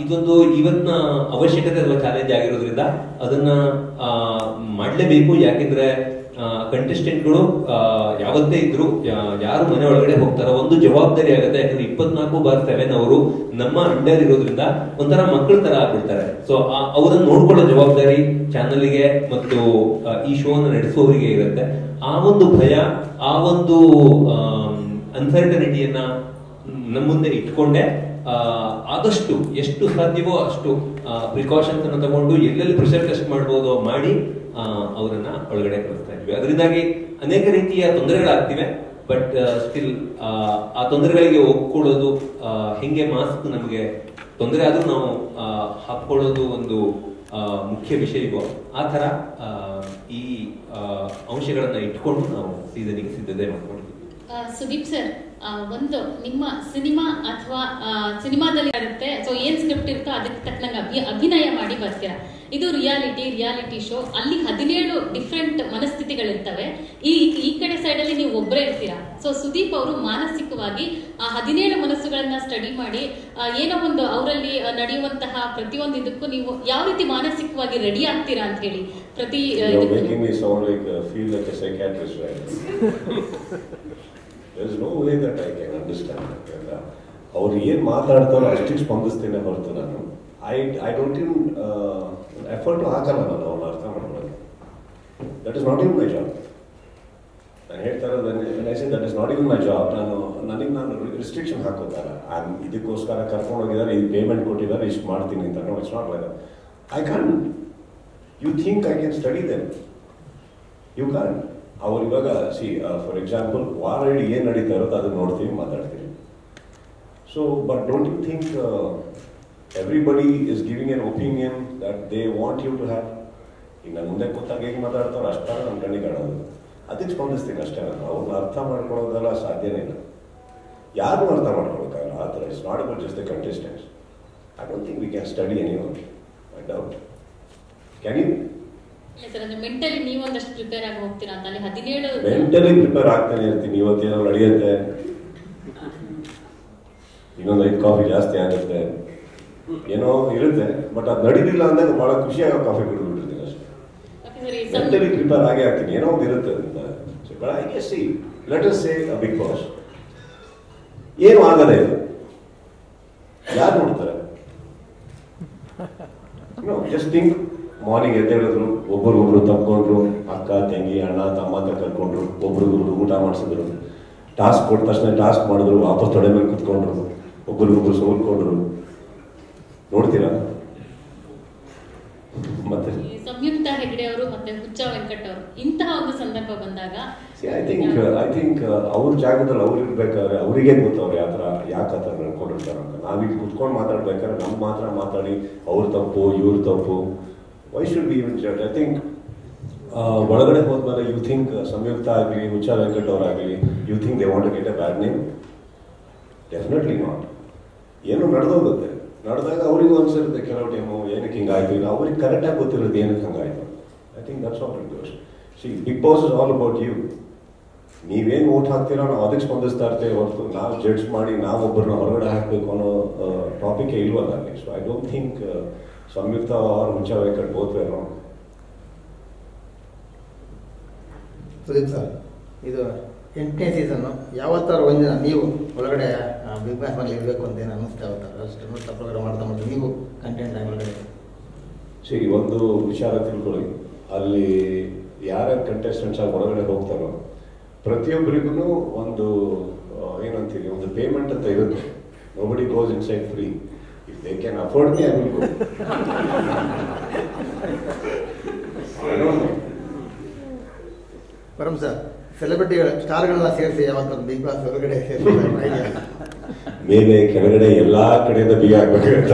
ಇದೊಂದು ಇವತ್ತಿನ ಅವಶ್ಯಕತೆ ಅಥವಾ ಚಾಲೆಂಜ್ ಆಗಿರೋದ್ರಿಂದ ಅದನ್ನ ಮಾಡ್ಲೇಬೇಕು. ಯಾಕೆಂದ್ರೆ ಕಂಟೆಸ್ಟೆಂಟ್ಗಳು ಯಾವತ್ತೇ ಇದ್ರು, ಯಾರು ಮನೆ ಒಳಗಡೆ ಹೋಗ್ತಾರೋ ಒಂದು ಜವಾಬ್ದಾರಿ ಆಗುತ್ತೆ. ಯಾಕಂದ್ರೆ 24/7 ಅವರು ನಮ್ಮ ಅಂಡರ್ ಇರೋದ್ರಿಂದ ಒಂಥರ ಮಕ್ಕಳ ತರ ಆಗ್ಬಿಡ್ತಾರೆ. ಸೊ ಅವರನ್ನು ನೋಡ್ಕೊಳ್ಳೋ ಜವಾಬ್ದಾರಿ ಚಾನಲ್ಗೆ ಮತ್ತು ಈ ಶೋನ ನಡೆಸೋರಿಗೆ ಇರುತ್ತೆ. ಆ ಒಂದು ಭಯ, ಆ ಒಂದು ಅನ್ಸರ್ಟನಿಟಿಯನ್ನ ನಮ್ಮ ಮುಂದೆ ಇಟ್ಕೊಂಡೆ ಆದಷ್ಟು ಎಷ್ಟು ಸಾಧ್ಯವೋ ಅಷ್ಟು ಪ್ರಿಕಾಷನ್ಸ್ ಅನ್ನು ತಗೊಂಡು ಎಲ್ಲೆಲ್ಲಿ ಪ್ರೆಷರ್ ಟೆಸ್ಟ್ ಮಾಡ್ಬೋದು ಮಾಡಿ ಅವರನ್ನ ಒಳಗಡೆ ಕಳಿಸ್ತಾ ಇದ್ವಿ. ಅದರಿಂದಾಗಿ ಅನೇಕ ರೀತಿಯ ತೊಂದರೆಗಳಾಗ್ತಿವೆ. ಬಟ್ ಸ್ಟಿಲ್ ಆ ತೊಂದರೆಗಳಿಗೆ ಒಪ್ಕೊಳ್ಳೋದು, ಹೆಂಗೆ ಮಾಸ್ಕ್ ನಮಗೆ ತೊಂದರೆ ಆದ್ರೂ ನಾವು ಹಾಕೊಳ್ಳೋದು ಒಂದು ಮುಖ್ಯ ವಿಷಯವೋ ಆ ತರ ಈ ಅಂಶಗಳನ್ನ ಇಟ್ಕೊಂಡು ನಾವು ಸೀಸನ್ಗೆ ಸಿದ್ಧತೆ ಮಾಡ್ಕೊಂಡಿದ್ವಿ. ಸುದೀಪ್ ಸರ್, ಒಂದು ನಿಮ್ಮ ಸಿನಿಮಾ ಅಥವಾ ಸಿನಿಮಾದಲ್ಲಿ ಇರುತ್ತೆ, ಸೊ ಏನ್ ಸ್ಕ್ರಿಪ್ಟ್ ಇರುತ್ತೋ ಅದಕ್ಕೆ ತಕ್ಕನಂಗೆ ಅಭಿನಯ ಮಾಡಿ ಬರ್ತೀರಾ. ಇದು ರಿಯಾಲಿಟಿ ಶೋ. ಅಲ್ಲಿ 17 ಡಿಫ್ರೆಂಟ್ ಮನಸ್ಥಿತಿಗಳಿರ್ತವೆ. ಈ ಕಡೆ ಸೈಡ್ ಅಲ್ಲಿ ನೀವು ಒಬ್ಬರೇ ಇರ್ತೀರಾ. ಸೊ ಸುದೀಪ್ ಅವರು ಮಾನಸಿಕವಾಗಿ ಆ 17 ಮನಸ್ಸುಗಳನ್ನ ಸ್ಟಡಿ ಮಾಡಿ ಏನೋ ಒಂದು ಅವರಲ್ಲಿ ನಡೆಯುವಂತಹ ಪ್ರತಿಯೊಂದು ಇದಕ್ಕೂ ನೀವು ಯಾವ ರೀತಿ ಮಾನಸಿಕವಾಗಿ ರೆಡಿ ಆಗ್ತೀರಾ ಅಂತ ಹೇಳಿ ಪ್ರತಿ There is no way that I can understand. ಅವ್ರು ಏನು ಮಾತಾಡ್ತಾರೋ ಅಷ್ಟಿಗೆ ಸ್ಪಂದಿಸ್ತೇನೆ ಹೊರತು ನಾನು ಐ ಡೋಂಟ್ ಇನ್ ಎಫರ್ಟ್ ಹಾಕಲ್ಲ ನಾನು ಅವ್ರನ್ನ ಅರ್ಥ ಮಾಡ್ಕೊಳ್ಳೋದು. That is not even my job. ನಾನು ಹೇಳ್ತಾ ಇರೋದು that is not even my job. ನಾನು ರಿಸ್ಟ್ರಿಕ್ಷನ್ ಹಾಕೋತಾರ ಇದಕ್ಕೋಸ್ಕರ ಕರ್ಕೊಂಡು ಹೋಗಿದ್ದಾರೆ, ಇದು ಪೇಮೆಂಟ್ ಕೊಟ್ಟಿದ್ದಾರೆ, ಇಷ್ಟು ಮಾಡ್ತೀನಿ ಅಂತ. No, it's not like that. I can. You think I can study them? You can. ಅವ್ರು ಇವಾಗ ಫಾರ್ ಎಕ್ಸಾಂಪಲ್ ವಾರ ಇಡೀ ಏನು ನಡೀತಾ ಇರೋದು ಅದನ್ನ ನೋಡ್ತೀವಿ, ಮಾತಾಡ್ತೀವಿ. So but don't you think everybody is giving an opinion that they want you to have? ಈಗ ನನ್ನ ಮುಂದೆ ಕೂತಾಗ ಹೇಗೆ ಮಾತಾಡ್ತಾರೋ ಅಷ್ಟಾಗ ನನ್ನ ಕಣ್ಣಿಗೆ ಕಾಣೋದು, ಅದಕ್ಕೆ ಸ್ಪಂದಿಸ್ತೀನಿ ಅಷ್ಟೇ. ನಾನು ಅವ್ರನ್ನ ಅರ್ಥ ಮಾಡ್ಕೊಳ್ಳೋದೆಲ್ಲ ಸಾಧ್ಯನೇ ಇಲ್ಲ, ಯಾರು ಅರ್ಥ ಮಾಡ್ಕೊಳಕ್ಕಾಗಲ್ಲ ಆ ಥರ. It's not about just the contestants. I don't think we can study anyone. I doubt. Can you? Mentally ನೀವು ಒಂದಷ್ಟು ಪ್ರಿಪೇರ್ ಆಗಿ ಹೋಗ್ತೀರಾ ಅಂತ? ಅಲ್ಲಿ 17 ಮೆಂಟಲಿ ಪ್ರಿಪೇರ್ ಆಗ್ತಾನೆ ಇರ್ತೀನಿ. ಇವತ್ತೇನೋ ನಡೆಯುತ್ತೆ, ಇನ್ನೊಂದು 5 ಕಾಫಿ ಜಾಸ್ತಿ ಆಗುತ್ತೆ, ಏನೋ ಇರುತ್ತೆ. ಬಟ್ ಅದು ನಡೀಲಿಲ್ಲ ಅಂದಾಗ ಬಹಳ ಖುಷಿಯಾಗ ಕಾಫಿ ಕುಡಿದ್ಬಿಟ್ಟಿರ್ತೀನಿ ಅಷ್ಟೇ. ಮೆಂಟಲಿ ಪ್ರಿಪೇರ್ ಆಗೇ ಆಗ್ತೀನಿ, ಏನೋ ಒಂದು ಇರುತ್ತೆ ಅಂತ. But I guess see let us say a Bigg Boss ಏನು ಆಗದೆ ಇದು ಯಾರು ನೋಡ್ತಾರೆ? ಜಸ್ಟ್ ಥಿಂಕ್, ಮಾರ್ನಿಂಗ್ ಎದ್ದೇಳಿದ್ರು, ಒಬ್ಬರಿಗೊಬ್ರು ತಪ್ಕೊಂಡ್ರು, ಅಕ್ಕ ತಂಗಿ ಅಣ್ಣ ತಮ್ಮ ಅಂತ ಕರ್ಕೊಂಡ್ರು, ಒಬ್ರಿಗೊಬ್ರು ಊಟ ಮಾಡಿಸಿದ್ರು, ಟಾಸ್ಕ್ ಕೊಟ್ಟ ತಕ್ಷಣ ಟಾಸ್ಕ್ ಮಾಡಿದ್ರು, ವಾಪಸ್ ತೊಡೆ ಮೇಲೆ ಕುತ್ಕೊಂಡ್ರು, ಒಬ್ರಿಗೊಬ್ರು ಸೋಲ್ಕೊಂಡ್ರು. ನೋಡ್ತೀರಾ? ಮತ್ತೆ ಸಂಯುಕ್ತ ಹೆಗ್ಡೆ ಅವರು ಮತ್ತೆ ಹುಚ್ಚ ವೆಂಕಟ್ ಅವರು ಇಂತಹ ಒಂದು ಸಂದರ್ಭ ಬಂದಾಗ ಐ ಥಿಂಕ್ ಅವ್ರ ಜಾಗದಲ್ಲಿ ಅವ್ರು ಇರ್ಬೇಕಾದ್ರೆ ಅವ್ರಿಗೆ ಗೊತ್ತವ್ರು ಯಾವ ಥರ ಯಾಕೆ ಆ ಥರ ನಡ್ಕೊಂಡಿರ್ತಾರೆ ಅಂತ. ನಾವೀಗ ಕುತ್ಕೊಂಡು ಮಾತಾಡ್ಬೇಕಾದ್ರೆ ನಮ್ಮ ಮಾತ್ರ ಮಾತಾಡಿ ಅವ್ರ ತಪ್ಪು ಇವ್ರ ತಪ್ಪು, why should be even judge? I think ಒಳಗಡೆ ಹೋದ್ಮೇಲೆ ಯು ಥಿಂಕ್ ಸಂಯುಕ್ತ ಆಗಲಿ ಹುಚ್ಚ ವೆಂಕಟ್ ಅವರಾಗಲಿ you think they want to get a bad name? Definitely not. ಏನೋ ನಡೆದೋಗುತ್ತೆ, ನಡೆದಾಗ ಅವರಿಗೂ ಅನ್ಸಿರುತ್ತೆ ಕೆಲವು ಟೈಮು ಏನಕ್ಕೆ ಹಿಂಗಾಯ್ತು. ಇಲ್ಲ ಅವ್ರಿಗೆ ಕರೆಕ್ಟಾಗಿ ಗೊತ್ತಿರುತ್ತೆ ಏನಕ್ಕೆ ಹಂಗಾಯ್ತು. I think that's all it goes. See big boss is all about you. ನೀವೇನು ವೋಟ್ ಹಾಕ್ತೀರೋ ನಾವು ಅದಕ್ಕೆ ಸ್ಪಂದಿಸ್ತಾ ಇರ್ತೇವೆ ಹೊರತು ನಾವು ಜಡ್ಜ್ ಮಾಡಿ ನಾವು ಒಬ್ಬರನ್ನ ಹೊರಗಡೆ ಹಾಕಬೇಕು ಅನ್ನೋ ಟಾಪಿಕ್ ಇಲ್ವಲ್ಲ ಅಲ್ಲಿ. So I don't think Samyukta or Huncha Venkat both were wrong. Sudeep sir, ಇದು 8ನೇ ಸೀಸನ್ನು ಯಾವತ್ತಾರು ಒಂದಿನ ನೀವು ಒಳಗಡೆ ಬಿಗ್ ಬಾಸ್ ಮನೇಲಿ ಇರಬೇಕು ಅಂತ ಏನು ಅನ್ನಿಸ್ತಾ ಯಾವತ್ತಾರು ಅಷ್ಟು ಪ್ರೋಗ್ರಾಮ್ ಮಾಡ್ತಾ ನೀವು ಕಂಟೆಂಟ್ ಆಗಿ ಒಳಗಡೆ? ಸರಿ, ಒಂದು ವಿಚಾರ ತಿಳ್ಕೊಳ್ಳಿ, ಅಲ್ಲಿ ಯಾರ್ಯಾರು ಕಂಟೆಸ್ಟೆಂಟ್ಸ್ ಆಗಿ ಹೊರಗಡೆ ಹೋಗ್ತಾರೋ ಪ್ರತಿಯೊಬ್ಬರಿಗೂ ಒಂದು ಏನಂತೀವಿ, ಒಂದು ಪೇಮೆಂಟ್ ಅಂತ ಇರುತ್ತೆ. Nobody goes inside free. If they can afford me I will go. Param sir, ಸೆಲೆಬ್ರಿಟಿಗಳು ಸ್ಟಾರ್ಗಳನ್ನ ಸೇರಿಸಿ ಯಾವತ್ತಾರು ಬಿಗ್ ಬಾಸ್ ಹೊರಗಡೆ ಮೇಲೆ ಕೆಳಗಡೆ ಎಲ್ಲಾ ಕಡೆಯಿಂದ ಬಿಗಿ ಆಗ್ಬೇಕಂತ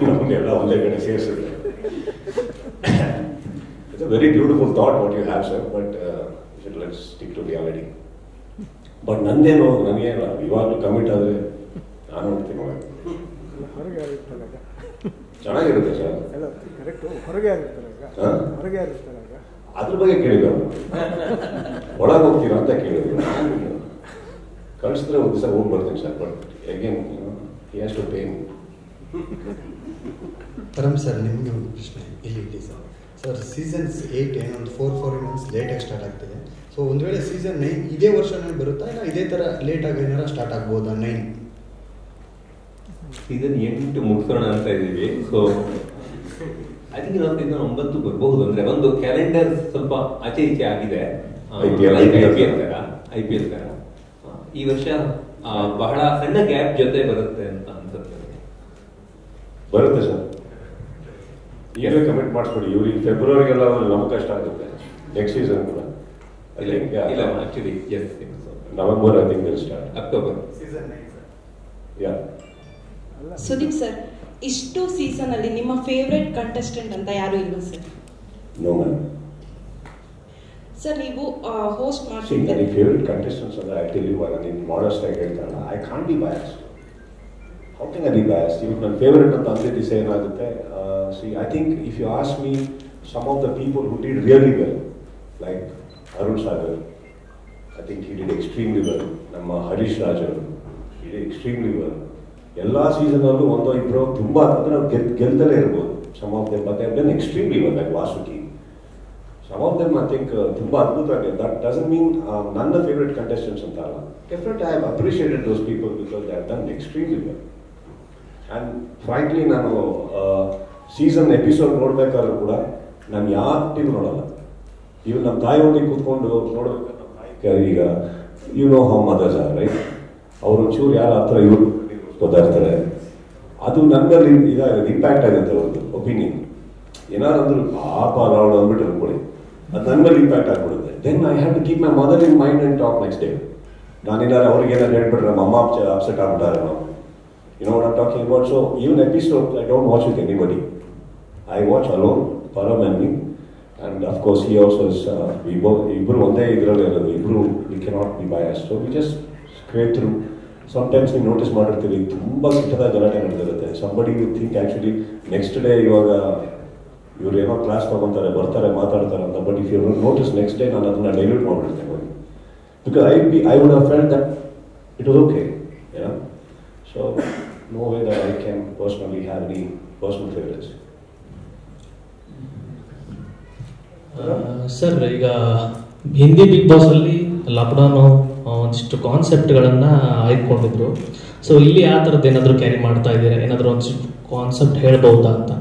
ನಮ್ಮನ್ನೆಲ್ಲ ಒಂದೇ ಕಡೆ ಸೇರಿಸಿದ್ರೆ. It's a very beautiful thought what you have sir, but let's stick to reality. But ನಂದೇನು, ನನಗೇನು ಇವಾಗಲೂ ಕಮಿಟ್ ಆದರೆ ನಾನು ನೋಡ್ತೀನಿ ಚೆನ್ನಾಗಿರುತ್ತೆ ಸರ್. ಅದ್ರ ಬಗ್ಗೆ ಕೇಳಿದ್ರು, ಒಳಗೆ ಹೋಗ್ತೀರಾ ಅಂತ ಕೇಳಿದ್ರು. ಕಳಿಸಿದ್ರೆ ಒಂದು ದಿವಸ ಹೋಗಿ ಬರ್ತೀನಿ sir, but again he has to pay me. Param sir, ನಿಮಗೆ ಒಂದು ಪ್ರಶ್ನೆ ಇಲ್ಲಿ ಇಡಿ ಸರ್. ಸರ್, ಸೀಸನ್ಸ್ 8 ಏನೊಂದು 4 ಮಂತ್ಸ್ ಲೇಟಾಗಿ ಸ್ಟಾರ್ಟ್ ಆಗ್ತಿದೆ. ಸೊ ಒಂದು ವೇಳೆ ಸೀಸನ್ 9 ಇದೇ ವರ್ಷನೇ ಬರುತ್ತಾ, ಇಲ್ಲ ಇದೇ ಥರ ಲೇಟಾಗಿ ಏನಾರ ಸ್ಟಾರ್ಟ್ ಆಗ್ಬೋದಾ? 9 ಸೀಸನ್ 8 ಮುಗಿಸೋಣ ಅಂತ ಇದ್ದೀವಿ. ಸೊ ಐ ಥಿಂಕ್ ಇನ್ನೊಂದು ಸೀಸನ್ 9 ಬರಬಹುದು. ಅಂದ್ರೆ ಒಂದು ಕ್ಯಾಲೆಂಡರ್ ಸ್ವಲ್ಪ ಆಚೆ ಈಚೆ ಆಗಿದೆ. IPL ತರ ಈ ವರ್ಷ ಬಹಳ ಸಣ್ಣ ಗ್ಯಾಪ್ ಜೊತೆ ಬರುತ್ತೆ ಅಂತ ಅನ್ಸುತ್ತೆ. ಬರುತ್ತೆ ಸರ್, ಈಗಲೇ ಕಮಿಟ್ ಮಾಡಿಸ್ಬಿಡಿ. ಇವ್ರಿಗೆ ಫೆಬ್ರವರಿಗೆಲ್ಲ ನಮ್ಗೆ ಕಷ್ಟ ಆಗುತ್ತೆ. ನೆಕ್ಸ್ಟ್ ಸೀಸನ್ ಕೂಡ ಇಲ್ಲ actually yes, November I think will start. October season 9 sir. Yeah. Sudeep sir, ಇಷ್ಟು ಸೀಸನ್ ಅಲ್ಲಿ ನಿಮ್ಮ ಫೇವ್ರೆಟ್ ಕಂಟೆಸ್ಟೆಂಟ್ ಅಂತ ಯಾರು ಇಲ್ವಾ ಸರ್? No ma'am. ಸರ್, ನೀವು ಹೋಸ್ಟ್ See, ಮಾಡ್ತಿದ್ದೀರಿ. ನನಗೆ ಫೇವ್ರೆಟ್ ಕಂಟೆಸ್ಟೆಂಟ್ಸ್ ಅಂದರೆ ಐ ಟೆಲ್ ಯು, ನಾನು ಮಾಡಸ್ಟ್ ಆಗಿ ಹೇಳ್ತಾರಲ್ಲ, I can't be biased. How can I be biased? ಇವಾಗ ನನ್ನ ಫೇವ್ರೆಟ್ ಅಂತ ಅಂದೇ ದಿವಸ ಏನಾಗುತ್ತೆ, see I think if you ask me some of the people who did really well, like Arun Sagar, I think he did extremely well. ನಮ್ಮ ಹರೀಶ್ ರಾಜ್ ಅವರು ಹಿ ಡಿಡ್ ಎಕ್ಸ್ಟ್ರೀಮ್ಲಿ ವೆಲ್. ಎಲ್ಲ ಸೀಸನಲ್ಲೂ ಒಂದೋ ಇಬ್ಬರು ತುಂಬ ಅಂದರೆ ಅವ್ರು ಗೆಲ್ತಲೇ ಇರ್ಬೋದು. Some of them but they have done extremely well, like Vasuki. Some of them, I think, ತುಂಬ ಅದ್ಭುತವಾಗಿದೆ. That doesn't mean ನನ್ನ ಫೇವ್ರೆಟ್ ಕಂಟೆಸ್ಟೆಂಟ್ಸ್ ಅಂತ ಅಲ್ಲ. Definitely I have appreciated those people because they have done extremely well. And frankly, ನಾನು ಸೀಸನ್ ಎಪಿಸೋಡ್ ನೋಡ್ಬೇಕಾದ್ರೂ ಕೂಡ ನಾನು ಯಾವ ಟೀಮ್ ನೋಡಲ್ಲ. ಇವ್ ನಮ್ಮ ತಾಯಿ ಒಟ್ಟಿಗೆ ಕೂತ್ಕೊಂಡು ನೋಡ್ಬೇಕಾದ್ರೆ ಈಗ you know how mothers are right, ಅವರು ಚೂರು ಯಾರ ಹತ್ರ ಇವ್ರು ಗೊತ್ತಾಗ್ತಾರೆ, ಅದು ನನ್ನ ಮೇಲೆ ಇದಾಗಿದೆ, ಇಂಪ್ಯಾಕ್ಟ್ ಆಗುತ್ತೆ ಅವ್ರದ್ದು ಒಪಿನಿಯನ್. ಏನಾದ್ರು ಪಾಪ ನಾವು ಅಂದ್ಬಿಟ್ಟು ಅನ್ಕೊಳ್ಳಿ, ಅದು ನನ್ನ ಮೇಲೆ ಇಂಪ್ಯಾಕ್ಟ್ ಆಗ್ಬಿಡುತ್ತೆ. Then I have to keep my mother in mind and talk next day. ನಾನೇನಾದ್ರು ಅವ್ರಿಗೆ ಏನಾದ್ರು ಹೇಳ್ಬಿಟ್ರೆ ನಮ್ಮ ಅಮ್ಮ ಅಪ್ಸೆಟ್ ಆಗ್ಬಿಟ್ಟಾರೆ ನಾವು, you know what I am talking about. So even episode I don't watch with anybody, I watch alone, Param and me. And of course he also is, ಇಬ್ಬರು ಒಂದೇ ಇದರಲ್ಲಿ ಇರೋದು, ಇಬ್ಬರು we cannot be biased. So we just scrape through. Sometimes ನೀವು ನೋಟಿಸ್ ಮಾಡಿರ್ತೀವಿ, ತುಂಬ ಕೆಟ್ಟದಾಗಿ ಗಲಾಟೆ ನಡೆದಿರುತ್ತೆ. Somebody you think actually next day ಇವಾಗ ಇವ್ರು ಏನೋ ಕ್ಲಾಸ್ ತಗೊತಾರೆ, ಬರ್ತಾರೆ, ಮಾತಾಡ್ತಾರೆ ಅಂತ. But if you notice next day ನಾನು ಅದನ್ನ ಡೈಲ್ಯೂಟ್ ಮಾಡಿಬಿಡ್ತೇನೆ ಹೋಗಿ, because I would have felt that it was okay. So no way that I can personally have any personal favourites. Sir, ಈಗ ಹಿಂದಿ ಬಿಗ್ ಬಾಸ್ ಅಲ್ಲಿ ಲಾಕ್ಡೌನ್ ಒಂದಿಷ್ಟು ಕಾನ್ಸೆಪ್ಟ್ಗಳನ್ನ ಆಯ್ದುಕೊಂಡಿದ್ರು. ಸೊ ಇಲ್ಲಿ ಆ ಥರದ್ದು ಏನಾದರೂ ಕ್ಯಾರಿ ಮಾಡ್ತಾ ಇದ್ದೀರಾ? ಏನಾದರೂ ಒಂದಿಷ್ಟು ಕಾನ್ಸೆಪ್ಟ್ ಹೇಳ್ಬಹುದಾ ಅಂತ?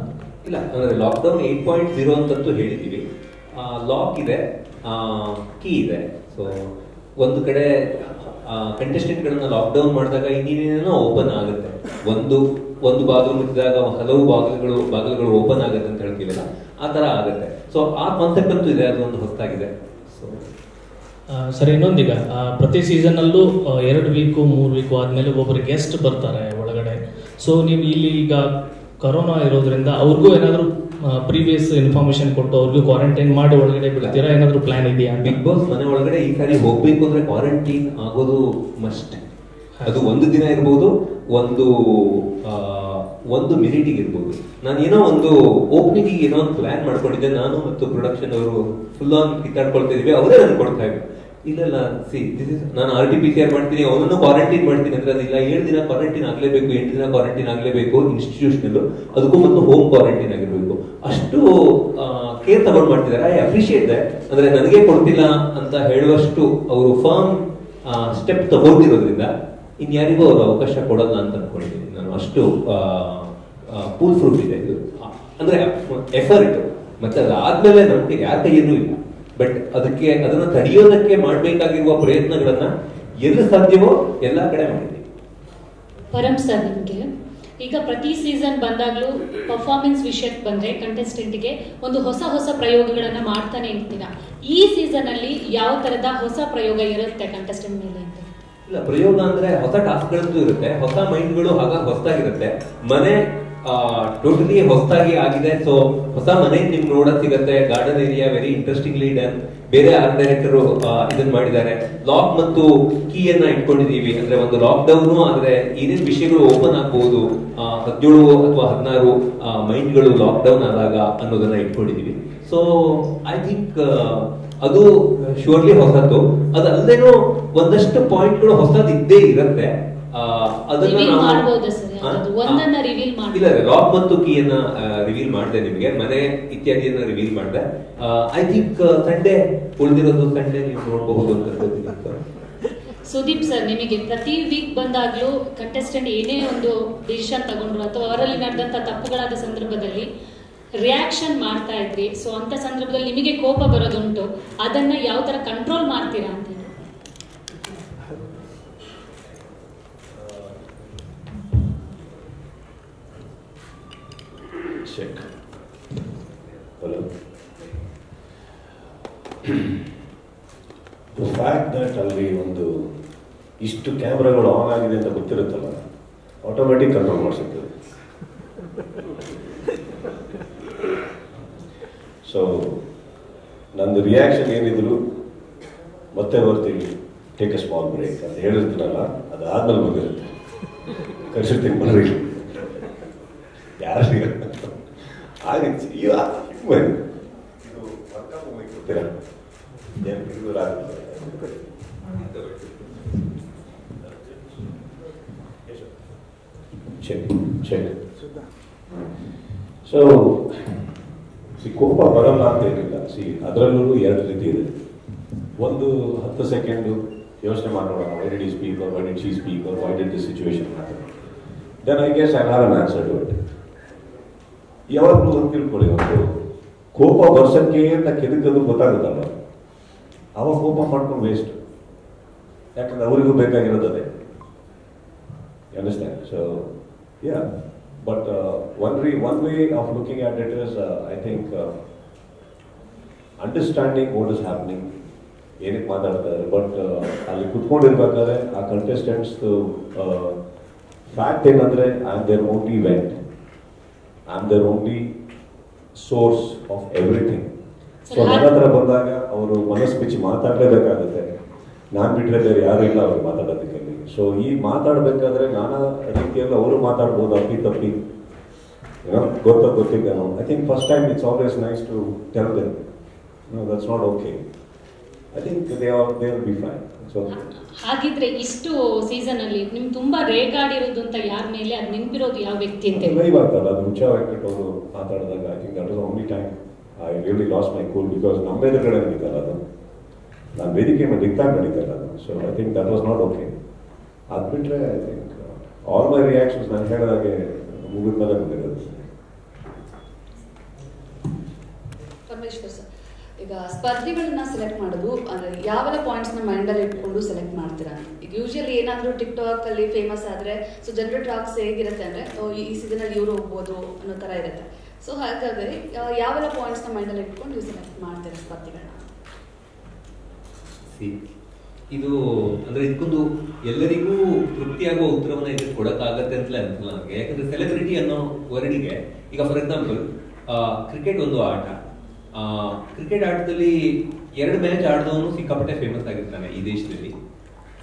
ಇಲ್ಲ, ಅಂದರೆ ಲಾಕ್ಡೌನ್ 8.0 ಅಂತಂತೂ ಹೇಳಿದ್ದೀವಿ. ಲಾಕ್ ಇದೆ, ಕೀ ಇದೆ. ಸೊ ಒಂದು ಕಡೆ ಕಂಟೆಸ್ಟೆಂಟ್ಗಳನ್ನ ಲಾಕ್ಡೌನ್ ಮಾಡಿದಾಗ ಇನ್ನೇನೇನೋ ಓಪನ್ ಆಗುತ್ತೆ. ಒಂದು ಬಾಗಿಲು ಮುಚ್ಚಿದಾಗ ಹಲವು ಬಾಗಿಲುಗಳು ಓಪನ್ ಆಗುತ್ತೆ ಅಂತ ಹೇಳ್ತೀವಲ್ಲ, ಆ ಥರ ಆಗುತ್ತೆ. ಸೊ ಆ ಕಾನ್ಸೆಪ್ಟ್ ಅಂತೂ ಇದೆ, ಅದೊಂದು ಹೊಸದಾಗಿದೆ. ಸೊ ಸರ್, ಇನ್ನೊಂದೀಗ ಪ್ರತಿ ಸೀಸನಲ್ಲೂ 2 ವೀಕು 3 ವೀಕು ಆದಮೇಲೆ ಒಬ್ಬರು ಗೆಸ್ಟ್ ಬರ್ತಾರೆ ಒಳಗಡೆ. ಸೊ ನೀವು ಇಲ್ಲಿ ಈಗ ಕರೋನಾ ಇರೋದ್ರಿಂದ ಅವ್ರಿಗೂ ಏನಾದರೂ ಪ್ರೀವಿಯಸ್ ಇನ್ಫಾರ್ಮೇಶನ್ ಕೊಟ್ಟು ಅವ್ರಿಗೂ ಕ್ವಾರಂಟೈನ್ ಮಾಡಿ ಒಳಗಡೆ ಬಿಡ್ತೀರಾ? ಏನಾದರೂ ಪ್ಲಾನ್ ಇದೆಯಾ? ಬಿಗ್ ಬಾಸ್ ಮನೆ ಒಳಗಡೆ ಈ ಸಾರಿ ಹೋಗ್ಬೇಕು ಅಂದ್ರೆ ಕ್ವಾರಂಟೈನ್ ಆಗೋದು ಮಸ್ಟ್. ಅದು 1 ದಿನ ಇರ್ಬೋದು, ಒಂದು ಮಿನಿಟಿಗೆ ಇರ್ಬೋದು. ನಾನು ಏನೋ ಒಂದು ಓಪನಿಂಗ್ ಏನೋ ಒಂದು ಪ್ಲಾನ್ ಮಾಡ್ಕೊಂಡಿದ್ದೆ. ನಾನು ಮತ್ತು ಪ್ರೊಡಕ್ಷನ್ ಅವರು ಫುಲ್ ಆನ್ ಕಿತ್ತಾಡ್ಕೊಳ್ತಾ ಇದೀವಿ. ಅವರೇ ನನ್ಗೆ ಕೊಡ್ತಾ ಇದ್ರು, ಇಲ್ಲ ನಾನು RT-PCR ಮಾಡ್ತೀನಿ, ಅವನನ್ನು ಕ್ವಾರಂಟೈನ್ ಮಾಡ್ತೀನಿ ಅಂದ್ರೆ ಅದಿಲ್ಲ. 7 ದಿನ ಕ್ವಾರಂಟೈನ್ ಆಗ್ಲೇಬೇಕು, 8 ದಿನ ಕ್ವಾರಂಟೈನ್ ಆಗ್ಲೇಬೇಕು ಇನ್ಸ್ಟಿಟ್ಯೂಷನಲ್, ಅದಕ್ಕೂ ಮೊದಲು ಹೋಮ್ ಕ್ವಾರಂಟೈನ್ ಆಗಿರ್ಬೇಕು. ಅಷ್ಟು ಕೇರ್ ತಗೊಂಡು ಮಾಡ್ತಿದ್ದಾರೆ. I appreciate that. ಅಂದ್ರೆ ನನಗೆ ಕೊಡ್ತಿಲ್ಲ ಅಂತ ಹೇಳುವಷ್ಟು ಅವರು ಫರ್ಮ್ ಸ್ಟೆಪ್ ತಗೊಳ್ತಿರೋದ್ರಿಂದ ಇನ್ಯಾರಿಗೂ ಅವರು ಅವಕಾಶ ಕೊಡಲ್ಲ ಅಂತ ಅನ್ಕೊಂಡಿದ್ದೀನಿ ನಾನು. ಅಷ್ಟು ಫುಲ್ ಪ್ರೂಫ್ ಇದೆ ಇದು. ಅಂದ್ರೆ ಎಫರ್ಟ್, ಮತ್ತೆ ಅದಾದ್ಮೇಲೆ ನಮ್ಗೆ ಯಾರ ಕೈಯಲ್ಲೂ ಇಲ್ಲ. ಬಟ್ ಅದನ್ನ ತಡೆಯೋದಕ್ಕೆ ಮಾಡಬೇಕಾಗಿರುವ ಪ್ರಯತ್ನಗಳನ್ನ ಎಲ್ಲಿ ಸಾಧ್ಯವೋ ಎಲ್ಲಾ ಕಡೆ ಮಾಡಿದ್ದೀವಿ. ಪರಂ ಸರ್, ನಿಮ್ಗೆ ಈಗ ಪ್ರತಿ ಸೀಸನ್ ಬಂದಾಗ್ಲೂ ಪರ್ಫಾರ್ಮೆನ್ಸ್ ವಿಷಯಕ್ಕೆ ಬಂದ್ರೆ ಕಂಟೆಸ್ಟೆಂಟ್ಗೆ ಒಂದು ಹೊಸ ಪ್ರಯೋಗಗಳನ್ನ ಮಾಡ್ತಾನೆ ಇರ್ತೀರಾ. ಈ ಸೀಸನ್ ಅಲ್ಲಿ ಯಾವ ತರದ ಹೊಸ ಪ್ರಯೋಗ ಇರುತ್ತೆ ಕಂಟೆಸ್ಟೆಂಟ್ ಮೇಲೆ ಅಂತ? ಇಲ್ಲ, ಪ್ರಯೋಗ ಅಂದ್ರೆ ಹೊಸ ಟಾಸ್ಕ್ಗಳಂತೂ ಇರುತ್ತೆ, ಹೊಸ ಮೈಂಡ್ಗಳು ಹಾಗಾಗಿ ಹೊಸದಾಗಿರುತ್ತೆ. ಮನೆ ಟೋಟಲಿ ಹೊಸದಾಗಿ ಆಗಿದೆ. ಸೊ ಹೊಸ ಮನೆ ನಿಮ್ಗೆ ನೋಡಕ್ ಸಿಗತ್ತೆ. Garden area very interestingly done. ಬೇರೆ ಆರ್ಟ್ ಡೈರೆಕ್ಟರ್ ಇದನ್ನ ಮಾಡಿದ್ದಾರೆ. ಲಾಕ್ ಮತ್ತು ಕೀಯನ್ನ ಇಟ್ಕೊಂಡಿದೀವಿ. ಅಂದ್ರೆ ಒಂದು ಲಾಕ್ ಡೌನ್ ಆದ್ರೆ ಏನೇನ್ ವಿಷಯಗಳು ಓಪನ್ ಆಗ್ಬಹುದು, 17 ಅಥವಾ 16 ಮೈಂಡ್ಗಳು ಲಾಕ್ ಡೌನ್ ಆದಾಗ ಅನ್ನೋದನ್ನ ಇಟ್ಕೊಂಡಿದೀವಿ. ಸೊ ಐ ಥಿಂಕ್ ಅದು ಶ್ಯೂರ್ಲಿ ಹೊಸದು. ಅದಲ್ಲದೇನೋ ಒಂದಷ್ಟು ಪಾಯಿಂಟ್ಗಳು ಹೊಸದು ಇದ್ದೇ ಇರುತ್ತೆ. ಅದನ್ನ ಇಲ್ಲ, ಲಾಕ್ ಮತ್ತು ಕೀಯನ್ನ ರಿವೀಲ್ ಮಾಡಿದೆ ನಿಮಗೆ, ಮನೆ ಇತ್ಯಾದಿಯನ್ನ ರಿವೀಲ್ ಮಾಡಿದೆ. ಐ ಥಿಂಕ್ ಸಂಡೇ ಉಳಿದಿರೋದು ಸಂಡೇ ನೀವು ನೋಡಬಹುದು ಅಂತ. ಸುದೀಪ್ ಸರ್, ನಿಮಗೆ ಪ್ರತಿ ವೀಕ್ ಬಂದಾಗ್ಲೂ ಕಂಟೆಸ್ಟೆಂಟ್ ಏನೇ ಒಂದು ಡಿಸಿಷನ್ ತಗೊಂಡ್ರು ಅಥವಾ ಅವರಲ್ಲಿ ನಡೆದಂತ ತಪ್ಪುಗಳಾದ ಸಂದರ್ಭದಲ್ಲಿ ರಿಯಾಕ್ಷನ್ ಮಾಡ್ತಾ ಇದ್ರಿ. ಸೊ ಅಂತ ಸಂದರ್ಭದಲ್ಲಿ ನಿಮಗೆ ಕೋಪ ಬರೋದುಂಟು, ಅದನ್ನ ಯಾವ ತರ ಕಂಟ್ರೋಲ್ ಮಾಡ್ತೀರಾ ಅಂತ? Check. Hello. The fact that ಅಲ್ಲಿ ಒಂದು ಇಷ್ಟು ಕ್ಯಾಮ್ರಾಗಳು ಆನ್ ಆಗಿದೆ ಅಂತ ಗೊತ್ತಿರುತ್ತಲ್ಲ, ಆಟೋಮೆಟಿಕ್ ಕಂಟ್ರೋಲ್ ಮಾಡಿಸುತ್ತದೆ. ಸೊ ನಂದು ರಿಯಾಕ್ಷನ್ ಏನಿದ್ರು ಮತ್ತೆ ಬರ್ತೀವಿ, ಟೇಕ್ ಅ ಸ್ಮಾಲ್ ಬ್ರೇಕ್ ಅಂತ ಹೇಳಿರ್ತೀನಲ್ಲ, ಅದಾದ್ಮೇಲೆ ಬಂದಿರುತ್ತೆ. ಕರ್ಸಿರ್ತೀನಿ ಬರ್ರಿ ಯಾರಿಗೆ ಆಗಿತ್ತು ಸೊ ಕೋಪ ಬರಲ್ಲ ಅಂತ ಏನಿಲ್ಲ. ಅದರಲ್ಲೂ 2 ರೀತಿ ಇದೆ. ಒಂದು 10 ಸೆಕೆಂಡ್ ಯೋಚನೆ ಮಾಡೋಣ, why did he speak or why did she speak or why did this situation happen. Then I guess I have an answer to it. ಯಾವಾಗಲೂ ಒಂದು ತಿಳ್ಕೊಳ್ಳಿ, ಒಂದು ಕೋಪ ವರ್ಷಕ್ಕೆ ಅಂತ ಕೆದಕದು ಗೊತ್ತಾಗುತ್ತಲ್ಲ, ಅವಾಗ ಕೋಪ ಮಾಡ್ಕೊಂಡು ವೇಸ್ಟ್. ಯಾಕಂದ್ರೆ ಅವರಿಗೂ ಬೇಕಾಗಿರೋದು ಅದೇ. Understand? So yeah, but one way of looking at it is I think understanding what is happening, ಏನಕ್ಕೆ ಮಾತಾಡ್ತಾರೆ. ಬಟ್ ಅಲ್ಲಿ ಕುತ್ಕೊಂಡಿರ್ಬೇಕಾದ್ರೆ ಆ ಕಂಟೆಸ್ಟೆಂಟ್ಸ್ ಫ್ಯಾಕ್ಟ್ ಏನಂದ್ರೆ I am their only vent, I am their only source of everything. So ನನ್ನ ಹತ್ರ ಬಂದಾಗ ಅವರು ಮನಸ್ಸು ಬಿಚ್ಚಿ ಮಾತಾಡಲೇಬೇಕಾಗುತ್ತೆ. ನಾನು ಬಿಟ್ಟರೆ ಬೇರೆ ಯಾರು ಇಲ್ಲ ಅವ್ರಿಗೆ ಮಾತಾಡೋದಕ್ಕೆ. ಸೊ ಈ ಮಾತಾಡಬೇಕಾದ್ರೆ ನಾನಾ ರೀತಿಯಲ್ಲಿ ಅವರು ಮಾತಾಡ್ಬೋದು, ಅಪ್ಪಿ ಗೊತ್ತಿದ್ದೇನೋ. I think first time it's always nice to tell them no that's not okay. I think they will be fine. So ಹಾಗಿದ್ರೆ ಇಷ್ಟು ಸೀಸನ್ ಅಲ್ಲಿ ನಿಮ್ಗೆ ತುಂಬಾ ರೇಗಾಡಿರೋದು ಅಂತ ಯಾರ ಮೇಲೆ ಅದು ನೆನಪಿರೋದು ಯಾವ ವ್ಯಕ್ತಿ ಅಂತ? ಇವಾಗಲ್ಲ, ಅದು ಹುಚ್ಚ ವೆಂಕಟ್ ಅವರು ಮಾತಾಡಿದಾಗ I think that was only time I really last my cool. Because ನಮ್ಮ ಎದುರುಗಡೆ ನಡೀತಲ್ಲ ಅದು, ನಾನು ವೇದಿಕೆ ಮೇಲೆ ನಿಂತಾಗ ನಡೀತಲ್ಲ ಅದು. So I think that was not okay. ಅದು ಬಿಟ್ಟರೆ I think all my reactions ನಾನು ಹೇಳಿದಾಗೆ ಮುಗಿದ ಮೇಲೆ ಬಂದಿರೋದು. ಪರಮೇಶ್ವರ್ ಸರ್, ಈಗ ಸ್ಪರ್ಧಿಗಳನ್ನ ಸೆಲೆಕ್ಟ್ ಮಾಡೋದು ಅಂದರೆ ಯಾವೆಲ್ಲ ಪಾಯಿಂಟ್ಸ್ನ ಮೈಂಡಲ್ಲಿ ಇಟ್ಕೊಂಡು ಸೆಲೆಕ್ಟ್ ಮಾಡ್ತೀರಾ? ಈಗ ಯೂಶಲಿ ಏನಾದರೂ ಟಿಕ್ಟಾಕ್ ಅಲ್ಲಿ ಫೇಮಸ್ ಆದರೆ ಸೊ ಜನರಲ್ ಟಾಕ್ಸ್ ಹೇಗಿರುತ್ತೆ ಅಂದರೆ ಈ ಸೀಸನಲ್ಲಿ ಇವರು ಹೋಗ್ಬೋದು ಅನ್ನೋ ಥರ ಇರುತ್ತೆ. ಸೊ ಹಾಗಾಗಿ ಯಾವೆಲ್ಲ ಪಾಯಿಂಟ್ಸ್ನ ಮೈಂಡಲ್ಲಿ ಇಟ್ಕೊಂಡು ನೀವು ಸೆಲೆಕ್ಟ್ ಮಾಡ್ತೀರಾ ಸ್ಪರ್ಧಿಗಳನ್ನ? ಇದು ಅಂದ್ರೆ ಇದಕ್ಕೊಂದು ಎಲ್ಲರಿಗೂ ತೃಪ್ತಿಯಾಗುವ ಉತ್ತರವನ್ನ ಇದಕ್ಕೆ ಕೊಡಕ್ಕಾಗತ್ತೆ ಅಂತಲೇ ಅನ್ಸಲ್ಲ ನನಗೆ. ಯಾಕಂದ್ರೆ ಸೆಲೆಬ್ರಿಟಿ ಅನ್ನೋ ವರ್ಡಿಗೆ ಈಗ ಫಾರ್ ಎಕ್ಸಾಂಪಲ್ ಕ್ರಿಕೆಟ್ ಒಂದು ಆಟ. ಕ್ರಿಕೆಟ್ ಆಟದಲ್ಲಿ 2 ಮ್ಯಾಚ್ ಆಡಿದವನು ಸಿಕ್ಕಾಪಟ್ಟೆ ಫೇಮಸ್ ಆಗಿರ್ತಾನೆ ಈ ದೇಶದಲ್ಲಿ.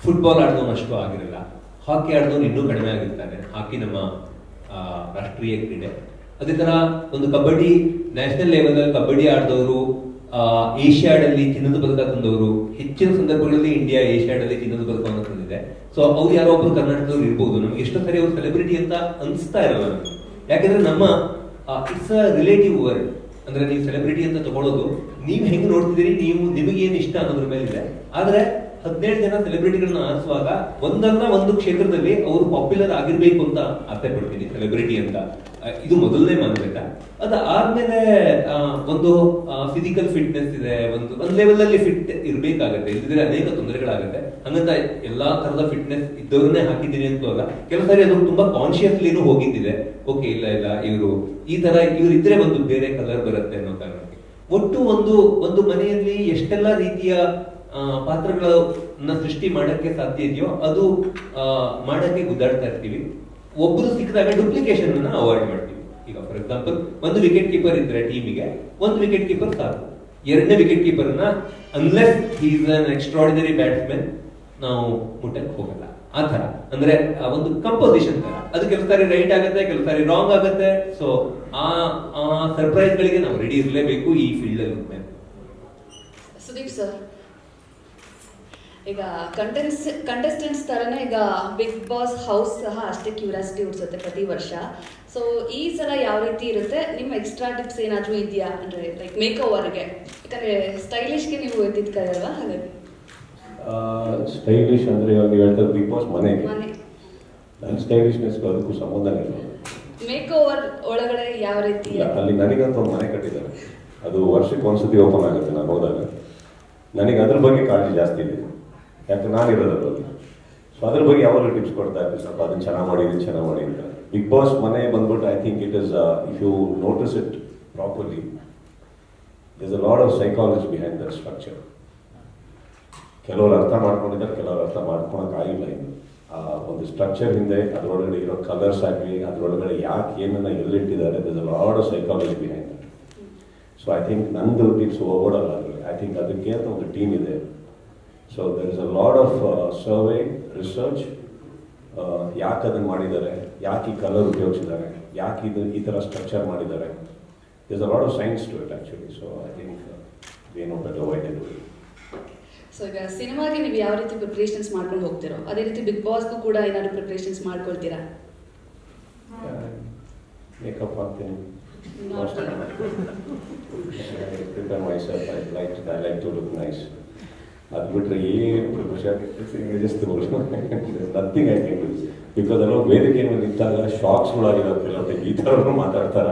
ಫುಟ್ಬಾಲ್ ಆಡಿದವನು ಅಷ್ಟು ಆಗಿರಲ್ಲ. ಹಾಕಿ ಆಡಿದವನು ಇನ್ನೂ ಕಡಿಮೆ ಆಗಿರ್ತಾನೆ. ಹಾಕಿ ನಮ್ಮ ರಾಷ್ಟ್ರೀಯ ಕ್ರೀಡೆ. ಅದೇ ತರ ಒಂದು ಕಬಡ್ಡಿ ನ್ಯಾಷನಲ್ ಲೆವೆಲ್ ಅಲ್ಲಿ ಕಬಡ್ಡಿ ಆಡಿದವರು ಏಷ್ಯಾಡ್ ಅಲ್ಲಿ ಚಿನ್ನದ ಪದಕ ತಂದವರು, ಹೆಚ್ಚಿನ ಸಂದರ್ಭಗಳಲ್ಲಿ ಇಂಡಿಯಾ ಏಷ್ಯಾಡ್ ಅಲ್ಲಿ ಚಿನ್ನದ ಪದಕವನ್ನು ತಂದಿದೆ. ಸೊ ಅವ್ರು ಯಾರೋ ಒಬ್ರು ಕರ್ನಾಟಕದವ್ರು ಇರ್ಬೋದು, ನಮ್ಗೆ ಎಷ್ಟೋ ಸರಿ ಅವ್ರು ಸೆಲೆಬ್ರಿಟಿ ಅಂತ ಅನಿಸ್ತಾ ಇರಲ್ಲ ನಮ್ಗೆ. ಯಾಕಂದ್ರೆ ನಮ್ಮ ಇಟ್ಸ್ ಅ ರಿಲೇಟಿವ್ ವರ್ಡ್. ಅಂದ್ರೆ ನೀವು ಸೆಲೆಬ್ರಿಟಿ ಅಂತ ತಗೊಳ್ಳೋದು ನೀವು ಹೆಂಗ್ ನೋಡ್ತಿದ್ದೀರಿ, ನಿಮಗೆ ಏನ್ ಇಷ್ಟ ಅನ್ನೋದ್ರ ಮೇಲೆ ಇದೆ. ಆದ್ರೆ 17 ಜನ ಸೆಲೆಬ್ರಿಟಿಗಳನ್ನ ಆರಿಸುವಾಗ ಒಂದಲ್ಲ ಒಂದು ಕ್ಷೇತ್ರದಲ್ಲಿ ಅವರು ಪಾಪ್ಯುಲರ್ ಆಗಿರ್ಬೇಕು ಅಂತ ಆಸೆ ಪಡ್ತೀನಿ, ಸೆಲೆಬ್ರಿಟಿ ಅಂತ. ಇದು ಮೊದಲನೇ ಮಾನದಂಡ. ಅದಾದ್ಮೇಲೆ ಒಂದು ಫಿಸಿಕಲ್ ಫಿಟ್ನೆಸ್ ಇದೆ, ಒಂದು ಲೆವೆಲ್ ಅಲ್ಲಿ ಫಿಟ್ ಇರ್ಬೇಕಾಗತ್ತೆ, ಇಲ್ಲದಿದ್ರೆ ಅನೇಕ ತೊಂದರೆಗಳಾಗುತ್ತೆ. ಹಂಗಂತ ಎಲ್ಲಾ ತರದ ಫಿಟ್ನೆಸ್ ಇದ್ದವ್ರನ್ನೇ ಹಾಕಿದ್ದೀನಿ ಅಂತ ಅಲ್ಲ. ಕೆಲವು ಸಾರಿ ಅದು ತುಂಬಾ ಕಾನ್ಶಿಯಸ್ಲಿನೂ ಹೋಗಿದ್ದಿದೆ. ಓಕೆ, ಇಲ್ಲ ಇವರು ಈ ತರ ಇವ್ರು ಇದ್ರೆ ಒಂದು ಬೇರೆ ಕಲರ್ ಬರುತ್ತೆ ಅನ್ನೋ ಕಾರಣಕ್ಕೆ. ಒಟ್ಟು ಒಂದು ಮನೆಯಲ್ಲಿ ಎಷ್ಟೆಲ್ಲ ರೀತಿಯ ಪಾತ್ರಗಳನ್ನ ಸೃಷ್ಟಿ ಮಾಡಕ್ಕೆ ಸಾಧ್ಯ ಇದೆಯೋ ಅದು ಮಾಡಕ್ಕೆ ಗುದ್ದಾಡ್ತಾ ಇರ್ತೀವಿ. ಒಬ್ಬರು ಸಿಕ್ಕಿದಾಗ ಡುಪ್ಲಿಕೇಶನ್ ಅನ್ನ ಅವಾಯ್ಡ್ ಮಾಡ್ತೀವಿ. ಈಗ ಫಾರ್ ಎಕ್ಸಾಂಪಲ್, ಒಂದು ವಿಕೆಟ್ ಕೀಪರ್ ಇದ್ರೆ ಟೀಮಿಗೆ ಒಂದು ವಿಕೆಟ್ ಕೀಪರ್ ಸಾಕು. ಎರಡನೇ ವಿಕೆಟ್ ಕೀಪರ್ ನ unless he is an extraordinary batsman ನಾವು ಮುಟ್ಟಕ್ಕೆ ಹೋಗಲ್ಲ. ಆ ತರ ಅಂದ್ರೆ ಒಂದು ಕಂಪೋಸಿಷನ್ ತರ. ಅದು ಕೆಲವು ಸಾರಿ ರೈಟ್ ಆಗುತ್ತೆ, ಕೆಲವು ಸಾರಿ ರಾಂಗ್ ಆಗುತ್ತೆ. ಸೊ ಆ ಸರ್ಪ್ರೈಸ್ ಗಳಿಗೆ ನಾವು ರೆಡಿ ಇರಲೇಬೇಕು ಈ ಫೀಲ್ಡ್ ಅಲ್ಲಿ. ಸುದೀಪ್ ಸರ್, ಈಗ ಕಂಟೆಸ್ಟೆಂಟ್ಸ್ ತರನೇ ಈಗ ಬಿಗ್ ಬಾಸ್ ಹೌಸ್ ಸಹ ಅಷ್ಟೇ ಕ್ಯೂರಿಯಾಸಿಟಿ ಹುಡ್ಸುತ್ತೆ ಪ್ರತಿ ವರ್ಷ. ಸೊ ಈ ಸಲ ಯಾವ ರೀತಿ ಇರುತ್ತೆ? ನಿಮ್ಮ ಎಕ್ಸ್ಟ್ರಾ ಟಿಪ್ಸ್ ಏನಾದರೂ ಇದೆಯಾ? ಅಂದ್ರೆ ಲೈಕ್ ಮೇಕ್ ಓವರ್ಗೆ, ಯಾಕಂದ್ರೆ ಸ್ಟೈಲಿಶ್ಗೆ ನೀವು ಎದ್ದಿದ್ ಕೈ ಅಲ್ವಾ, ಹಾಗಾಗಿ ಸ್ಟೈಲಿಶ್ ಅಂದ್ರೆ ಇವಾಗ ನೀವು ಹೇಳ್ತಾರೆ ಬಿಗ್ ಬಾಸ್ ಮನೆಗೆ, ನನ್ನ ಸ್ಟೈಲಿಶ್ನೆಸ್ ಅದಕ್ಕೂ ಸಂಬಂಧ ಇಲ್ಲ. ಮೇಕ್ ಓವರ್ ಒಳಗಡೆ ಯಾವ ರೀತಿ? ಅಲ್ಲಿ ನನಗಂತ ಒಂದು ಮನೆ ಕಟ್ಟಿದ್ದಾರೆ, ಅದು ವರ್ಷಕ್ಕೆ ಒಂದ್ಸತಿ ಓಪನ್ ಆಗುತ್ತೆ. ನಾನು ಹೋದಾಗ ನನಗೆ ಅದ್ರ ಬಗ್ಗೆ ಕಾಳಜಿ ಜಾಸ್ತಿ ಇದೆ, ಯಾಕೆ ನಾನು ಇರೋದ್ರಲ್ಲಿ. ಸೊ ಅದ್ರ ಬಗ್ಗೆ ಯಾವಾಗಲೂ ಟಿಪ್ಸ್ ಕೊಡ್ತಾ ಇರ್ತೀವಿ, ಸ್ವಲ್ಪ ಅದನ್ನ ಚೆನ್ನಾಗಿ ಮಾಡಿ, ಇದನ್ನ ಚೆನ್ನಾಗಿ ಮಾಡಿ ಅಂತ. ಬಿಗ್ ಬಾಸ್ ಮನೆ ಬಂದ್ಬಿಟ್ಟು I think it is, if you notice it properly, there is a lot of psychology behind that structure. ಕೆಲವರು ಅರ್ಥ ಮಾಡ್ಕೊಂಡಿದ್ದಾರೆ, ಕೆಲವರು ಅರ್ಥ ಮಾಡ್ಕೊಳಕ್ಕಾಗಿಲ್ಲ. ಇನ್ನು ಒಂದು ಸ್ಟ್ರಕ್ಚರ್ ಹಿಂದೆ ಅದರೊಳಗಡೆ ಇರೋ ಕಲರ್ಸ್ ಆಗಲಿ, ಅದರೊಳಗಡೆ ಯಾಕೆ ಏನನ್ನ ಎಲ್ಲಿಟ್ಟಿದ್ದಾರೆ, there is a lot of psychology behind that. So I think ನಂದು ಟಿಪ್ಸ್ ಓಡಲ್ಲ. ಐ ಥಿಂಕ್ ಅದಕ್ಕೆ ಅಂತ ಒಂದು ಟೀಮ್ ಇದೆ. So there is a lot of survey, research, ಯಾಕೆ ಅದನ್ನು ಮಾಡಿದ್ದಾರೆ, ಯಾಕೆ ಈ ಕಲರ್ ಉಪಯೋಗಿಸಿದ್ದಾರೆ, ಯಾಕೆ ಈ ಥರ ಸ್ಟ್ರಕ್ಚರ್ ಮಾಡಿದ್ದಾರೆ. There is a lot of science to it actually. So I think we know better why to do it. So ಈಗ ಸಿನಿಮಾಗೆ ನೀವು ಯಾವ ರೀತಿ ಪ್ರಿಪ್ರೇಷನ್ಸ್ ಮಾಡ್ಕೊಂಡು ಹೋಗ್ತಿರೋ, ಅದೇ ರೀತಿ ಬಿಗ್ ಬಾಸ್ಗೂ ಕೂಡ ಏನಾದ್ರು ಪ್ರಿಪ್ರೇಷನ್ಸ್ ಮಾಡ್ಕೊಳ್ತೀರಾ? ಮೇಕಪ್ ಹಾಕ್ತೀನಿ, prepare myself. I like to look nice. ಅದು ಬಿಟ್ಟರೆ ಏನು just nothing I can do. Because ಅಲ್ಲೋ ವೇದಿಕೆ ಮೇಲೆ ನಿಂತಾಗ ಶಾಕ್ಸ್ಗಳಾಗಿರೋ ಕೆಲವು ಟೈಮ್ ಈ ಥರನೂ ಮಾತಾಡ್ತಾರ,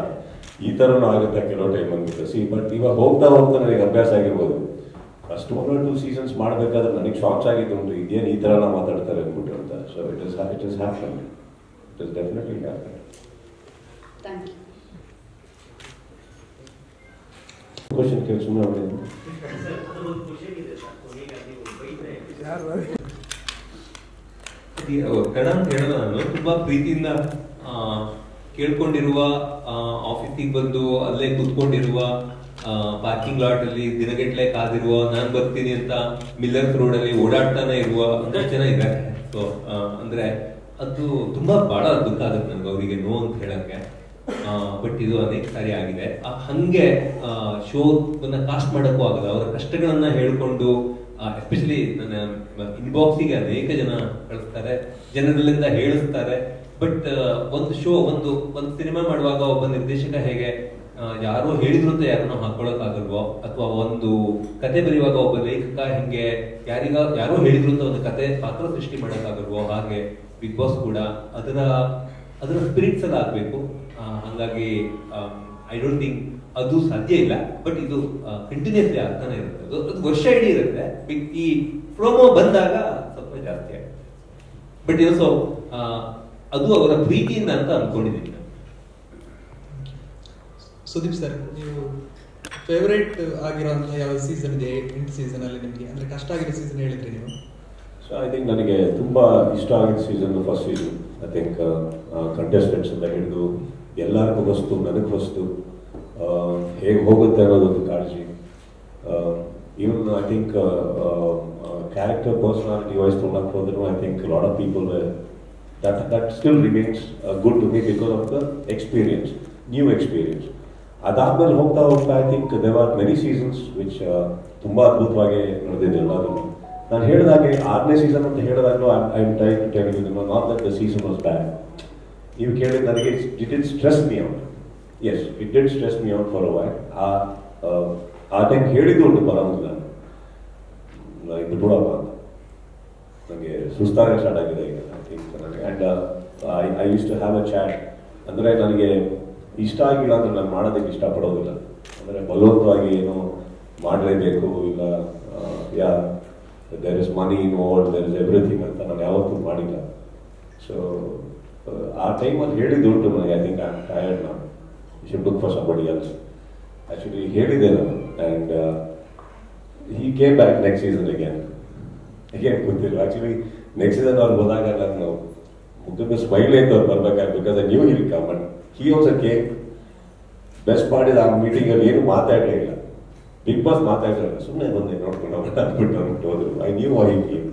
ಈ ಥರನೂ ಆಗುತ್ತೆ ಕೆಲವು ಟೈಮ್ ಅಂದ್ಬಿಟ್ಟು. ಬಟ್ ಇವಾಗ ಹೋಗ್ತಾ ನನಗೆ ಅಭ್ಯಾಸ ಆಗಿರ್ಬೋದು. ಫಸ್ಟ್ 1 or 2 ಸೀಸನ್ಸ್ ಮಾಡಬೇಕಾದ್ರೆ ನನಗೆ ಶಾಕ್ಸ್ ಆಗಿದ್ದು ಉಂಟು, ಇದೇನು ಈ ಥರ ಮಾತಾಡ್ತಾರೆ ಅಂದ್ಬಿಟ್ಟು ಅಂತ. So it is happen, it is definitely happen. Thank you. Question ಕೇಳಿ ಸುಮ್ಮನೆ ಹೊಡೆದು ಕನ್ನಡ ಅಂತ ಹೇಳೋದು ನಾನು ತುಂಬಾ ಪ್ರೀತಿಯಿಂದ ಕೇಳ್ಕೊಂಡಿರುವ, ಆಫೀಸಿಗೆ ಬಂದು ಅಲ್ಲೇ ಕೂತ್ಕೊಂಡಿರುವ, ಪಾರ್ಕಿಂಗ್ ಲಾಟ್ ಅಲ್ಲಿ ದಿನಗಟ್ಟಲೆ ಕಾದಿರುವ, ನಾನು ಬರ್ತೀನಿ ಅಂತ ಮಿಲ್ಲರ್ಸ್ ರೋಡ್ ಅಲ್ಲಿ ಓಡಾಡ್ತಾನೆ ಇರುವ ಒಂದಷ್ಟು ಜನ ಇದ್ದಾರೆ. ಸೊ ಅಂದ್ರೆ ಅದು ತುಂಬಾ ಬಹಳ ದುಃಖ ಆಗುತ್ತೆ ನನ್ಗೆ ಅವರಿಗೆ ನೋ ಅಂತ ಹೇಳಕ್ಕೆ. ಬಟ್ ಇದು ಅನೇಕ ಸಾರಿ ಆಗಿದೆ. ಹಂಗೆ ಶೋನ ಕಾಸ್ಟ್ ಮಾಡಕ್ಕೂ ಆಗಲ್ಲ. ಅವರ ಕಷ್ಟಗಳನ್ನ ಹೇಳ್ಕೊಂಡು, ಎಸ್ಪೆಷಲಿ ನನ್ನ ಇನ್ಬಾಕ್ಸಿಗೆ ಅನೇಕ ಜನ ಕಳಿಸ್ತಾರೆ, ಜನರಲ್ಲಿಂದ ಹೇಳಿಸ್ತಾರೆ. ಬಟ್ ಒಂದು ಶೋ, ಒಂದು ಸಿನಿಮಾ ಮಾಡುವಾಗ ಒಬ್ಬ ನಿರ್ದೇಶಕ ಹೇಗೆ ಯಾರೋ ಹೇಳಿದ್ರು ಅಂತ ಯಾರನ್ನೋ ಹಾಕೊಳಕ್ ಆಗಲ್ವೋ, ಅಥವಾ ಒಂದು ಕತೆ ಬರೆಯುವಾಗ ಒಬ್ಬ ಲೇಖಕ ಹಿಂಗೆ ಯಾರೋ ಹೇಳಿದ್ರು ಅಂತ ಒಂದು ಕತೆ ಪಾತ್ರ ಸೃಷ್ಟಿ ಮಾಡಕ್ಕಾಗಲ್ವೋ, ಹಾಗೆ ಬಿಗ್ ಬಾಸ್ ಕೂಡ ಅದರ ಸ್ಪಿರಿಟ್ಸ್ ಎಲ್ಲ ಆಗ್ಬೇಕು. ಹಂಗಾಗಿ ಐ ಡೋಂಟ್ ಥಿಂಕ್ ಅದು ಸಾಧ್ಯ ಇಲ್ಲ. ಬಟ್ ಇದು ಕಂಟಿನ್ಯೂಸ್ಲಿ ಆಗ್ತಾನೆ ಇರುತ್ತೆ, ಅದು ವರ್ಷ ಇಡೀ ಇರುತ್ತೆ. ಈ ಪ್ರೋಮೋ ಬಂದಾಗ ಸ್ವಲ್ಪ ಜಾಸ್ತಿ ಆಗುತ್ತೆ. ಬಟ್ ಇದು ಸೊ ಅದು ಅವರ ಪ್ರೀತಿಯಿಂದ ಅಂತ ಅನ್ಕೊಂಡಿದ್ದೀನಿ. ಸುದೀಪ್ ಸರ್, ನೀವು ಫೇವರೇಟ್ ಆಗಿರೋಂಥ ಯಾವ ಸೀಸನ್ ಇದೆ 8 ಸೀಸನ್ ಅಲ್ಲಿ ನಿಮಗೆ? ಅಂದ್ರೆ ಕಷ್ಟ ಆಗಿರೋ ಸೀಸನ್ ಹೇಳಿದ್ರಿ ನೀವು. ಸೊ ಐ ಥಿಂಕ್ ನನಗೆ ತುಂಬ ಇಷ್ಟ ಆಗಿದ್ದ season first season. I think contestants ಅಂತ ಹಿಡಿದು ಎಲ್ಲರಿಗೂ ಹೊಸ್ತು, ನನಗೆ ಹೊಸ್ತು, ಹೇಗೆ ಹೋಗುತ್ತೆ ಅನ್ನೋದೊಂದು ಕಾಳಜಿ. Even I think character personality wise ತೊಗೊಳಕ್ಕೆ ಹೋದ್ರು I think lot of people that still remains good to me because of the experience, new experience. ಅದಾದ್ಮೇಲೆ ಹೋಗ್ತಾ ಹೋಗ್ತಾ I think there are many seasons which ತುಂಬಾ ಅದ್ಭುತವಾಗಿ ನಡೆದಿದೆ ಎಲ್ಲಾದ್ರೂ. ನಾನು ಹೇಳಿದಾಗೆ 6ನೇ ಸೀಸನ್ ಅಂತ ಹೇಳಿದಾಗಲೂ I am trying to tell you not that the season was bad. ನೀವು ಕೇಳಿದ ನನಗೆ it did stress me out. Yes, it did stress me out for a while. ಆ ಟೈಮ್ ಹೇಳಿದ್ದು ಉಂಟು ಪರವಾಗಿಲ್ಲ, ಇದು ಬಿಡಪ್ಪ ಅಂತ. ನನಗೆ ಸುಸ್ತಾಗ ಸ್ಟಾರ್ಟ್ ಆಗಿದೆ ಈಗ ಐ ಥಿಂಕ್ ನನಗೆ. And I used to have a chat. ಅಂದರೆ ನನಗೆ ಇಷ್ಟ ಆಗಿಲ್ಲ ಅಂದರೆ ನಾನು ಮಾಡೋದಕ್ಕೆ ಇಷ್ಟಪಡೋದಿಲ್ಲ. ಅಂದರೆ ಬಲವಂತವಾಗಿ ಏನು ಮಾಡಲೇಬೇಕು, ಇಲ್ಲ there is money involved, there is everything ಅಂತ ನಾನು ಯಾವತ್ತೂ ಮಾಡಿಲ್ಲ. ಸೊ ಆ ಟೈಮಲ್ಲಿ ಹೇಳಿದ್ದು ಉಂಟು ನನಗೆ. I think I am tired ನಾವು, you should look for somebody else. Actually ಹೇಳಿದೆ ನಾನು. And he came back next season again ಗೊತ್ತಿಲ್ಲ. ಆ್ಯಕ್ಚುಲಿ ನೆಕ್ಸ್ಟ್ ಸೀಸನ್ ಅವ್ರು ಹೋದಾಗ ನಾನು ಮುಖದ ಸ್ಮೈಲ್ ಐತೆ ಅವ್ರು ಬರ್ಬೇಕಾಗಿ, because I knew he'll come. But he also came. Best part ಇದೆ, ಆ ಮೀಟಿಂಗಲ್ಲಿ ಏನು ಮಾತಾಡಲೇ ಇಲ್ಲ. ಬಿಗ್ ಬಾಸ್ ಮಾತಾಡ್ತಾರೆ, ಸುಮ್ಮನೆ ಬಂದೆ ನೋಡ್ಕೊಂಡು ಅಂದ್ಬಿಟ್ಟು ಹೋದ್ರು. I knew I came.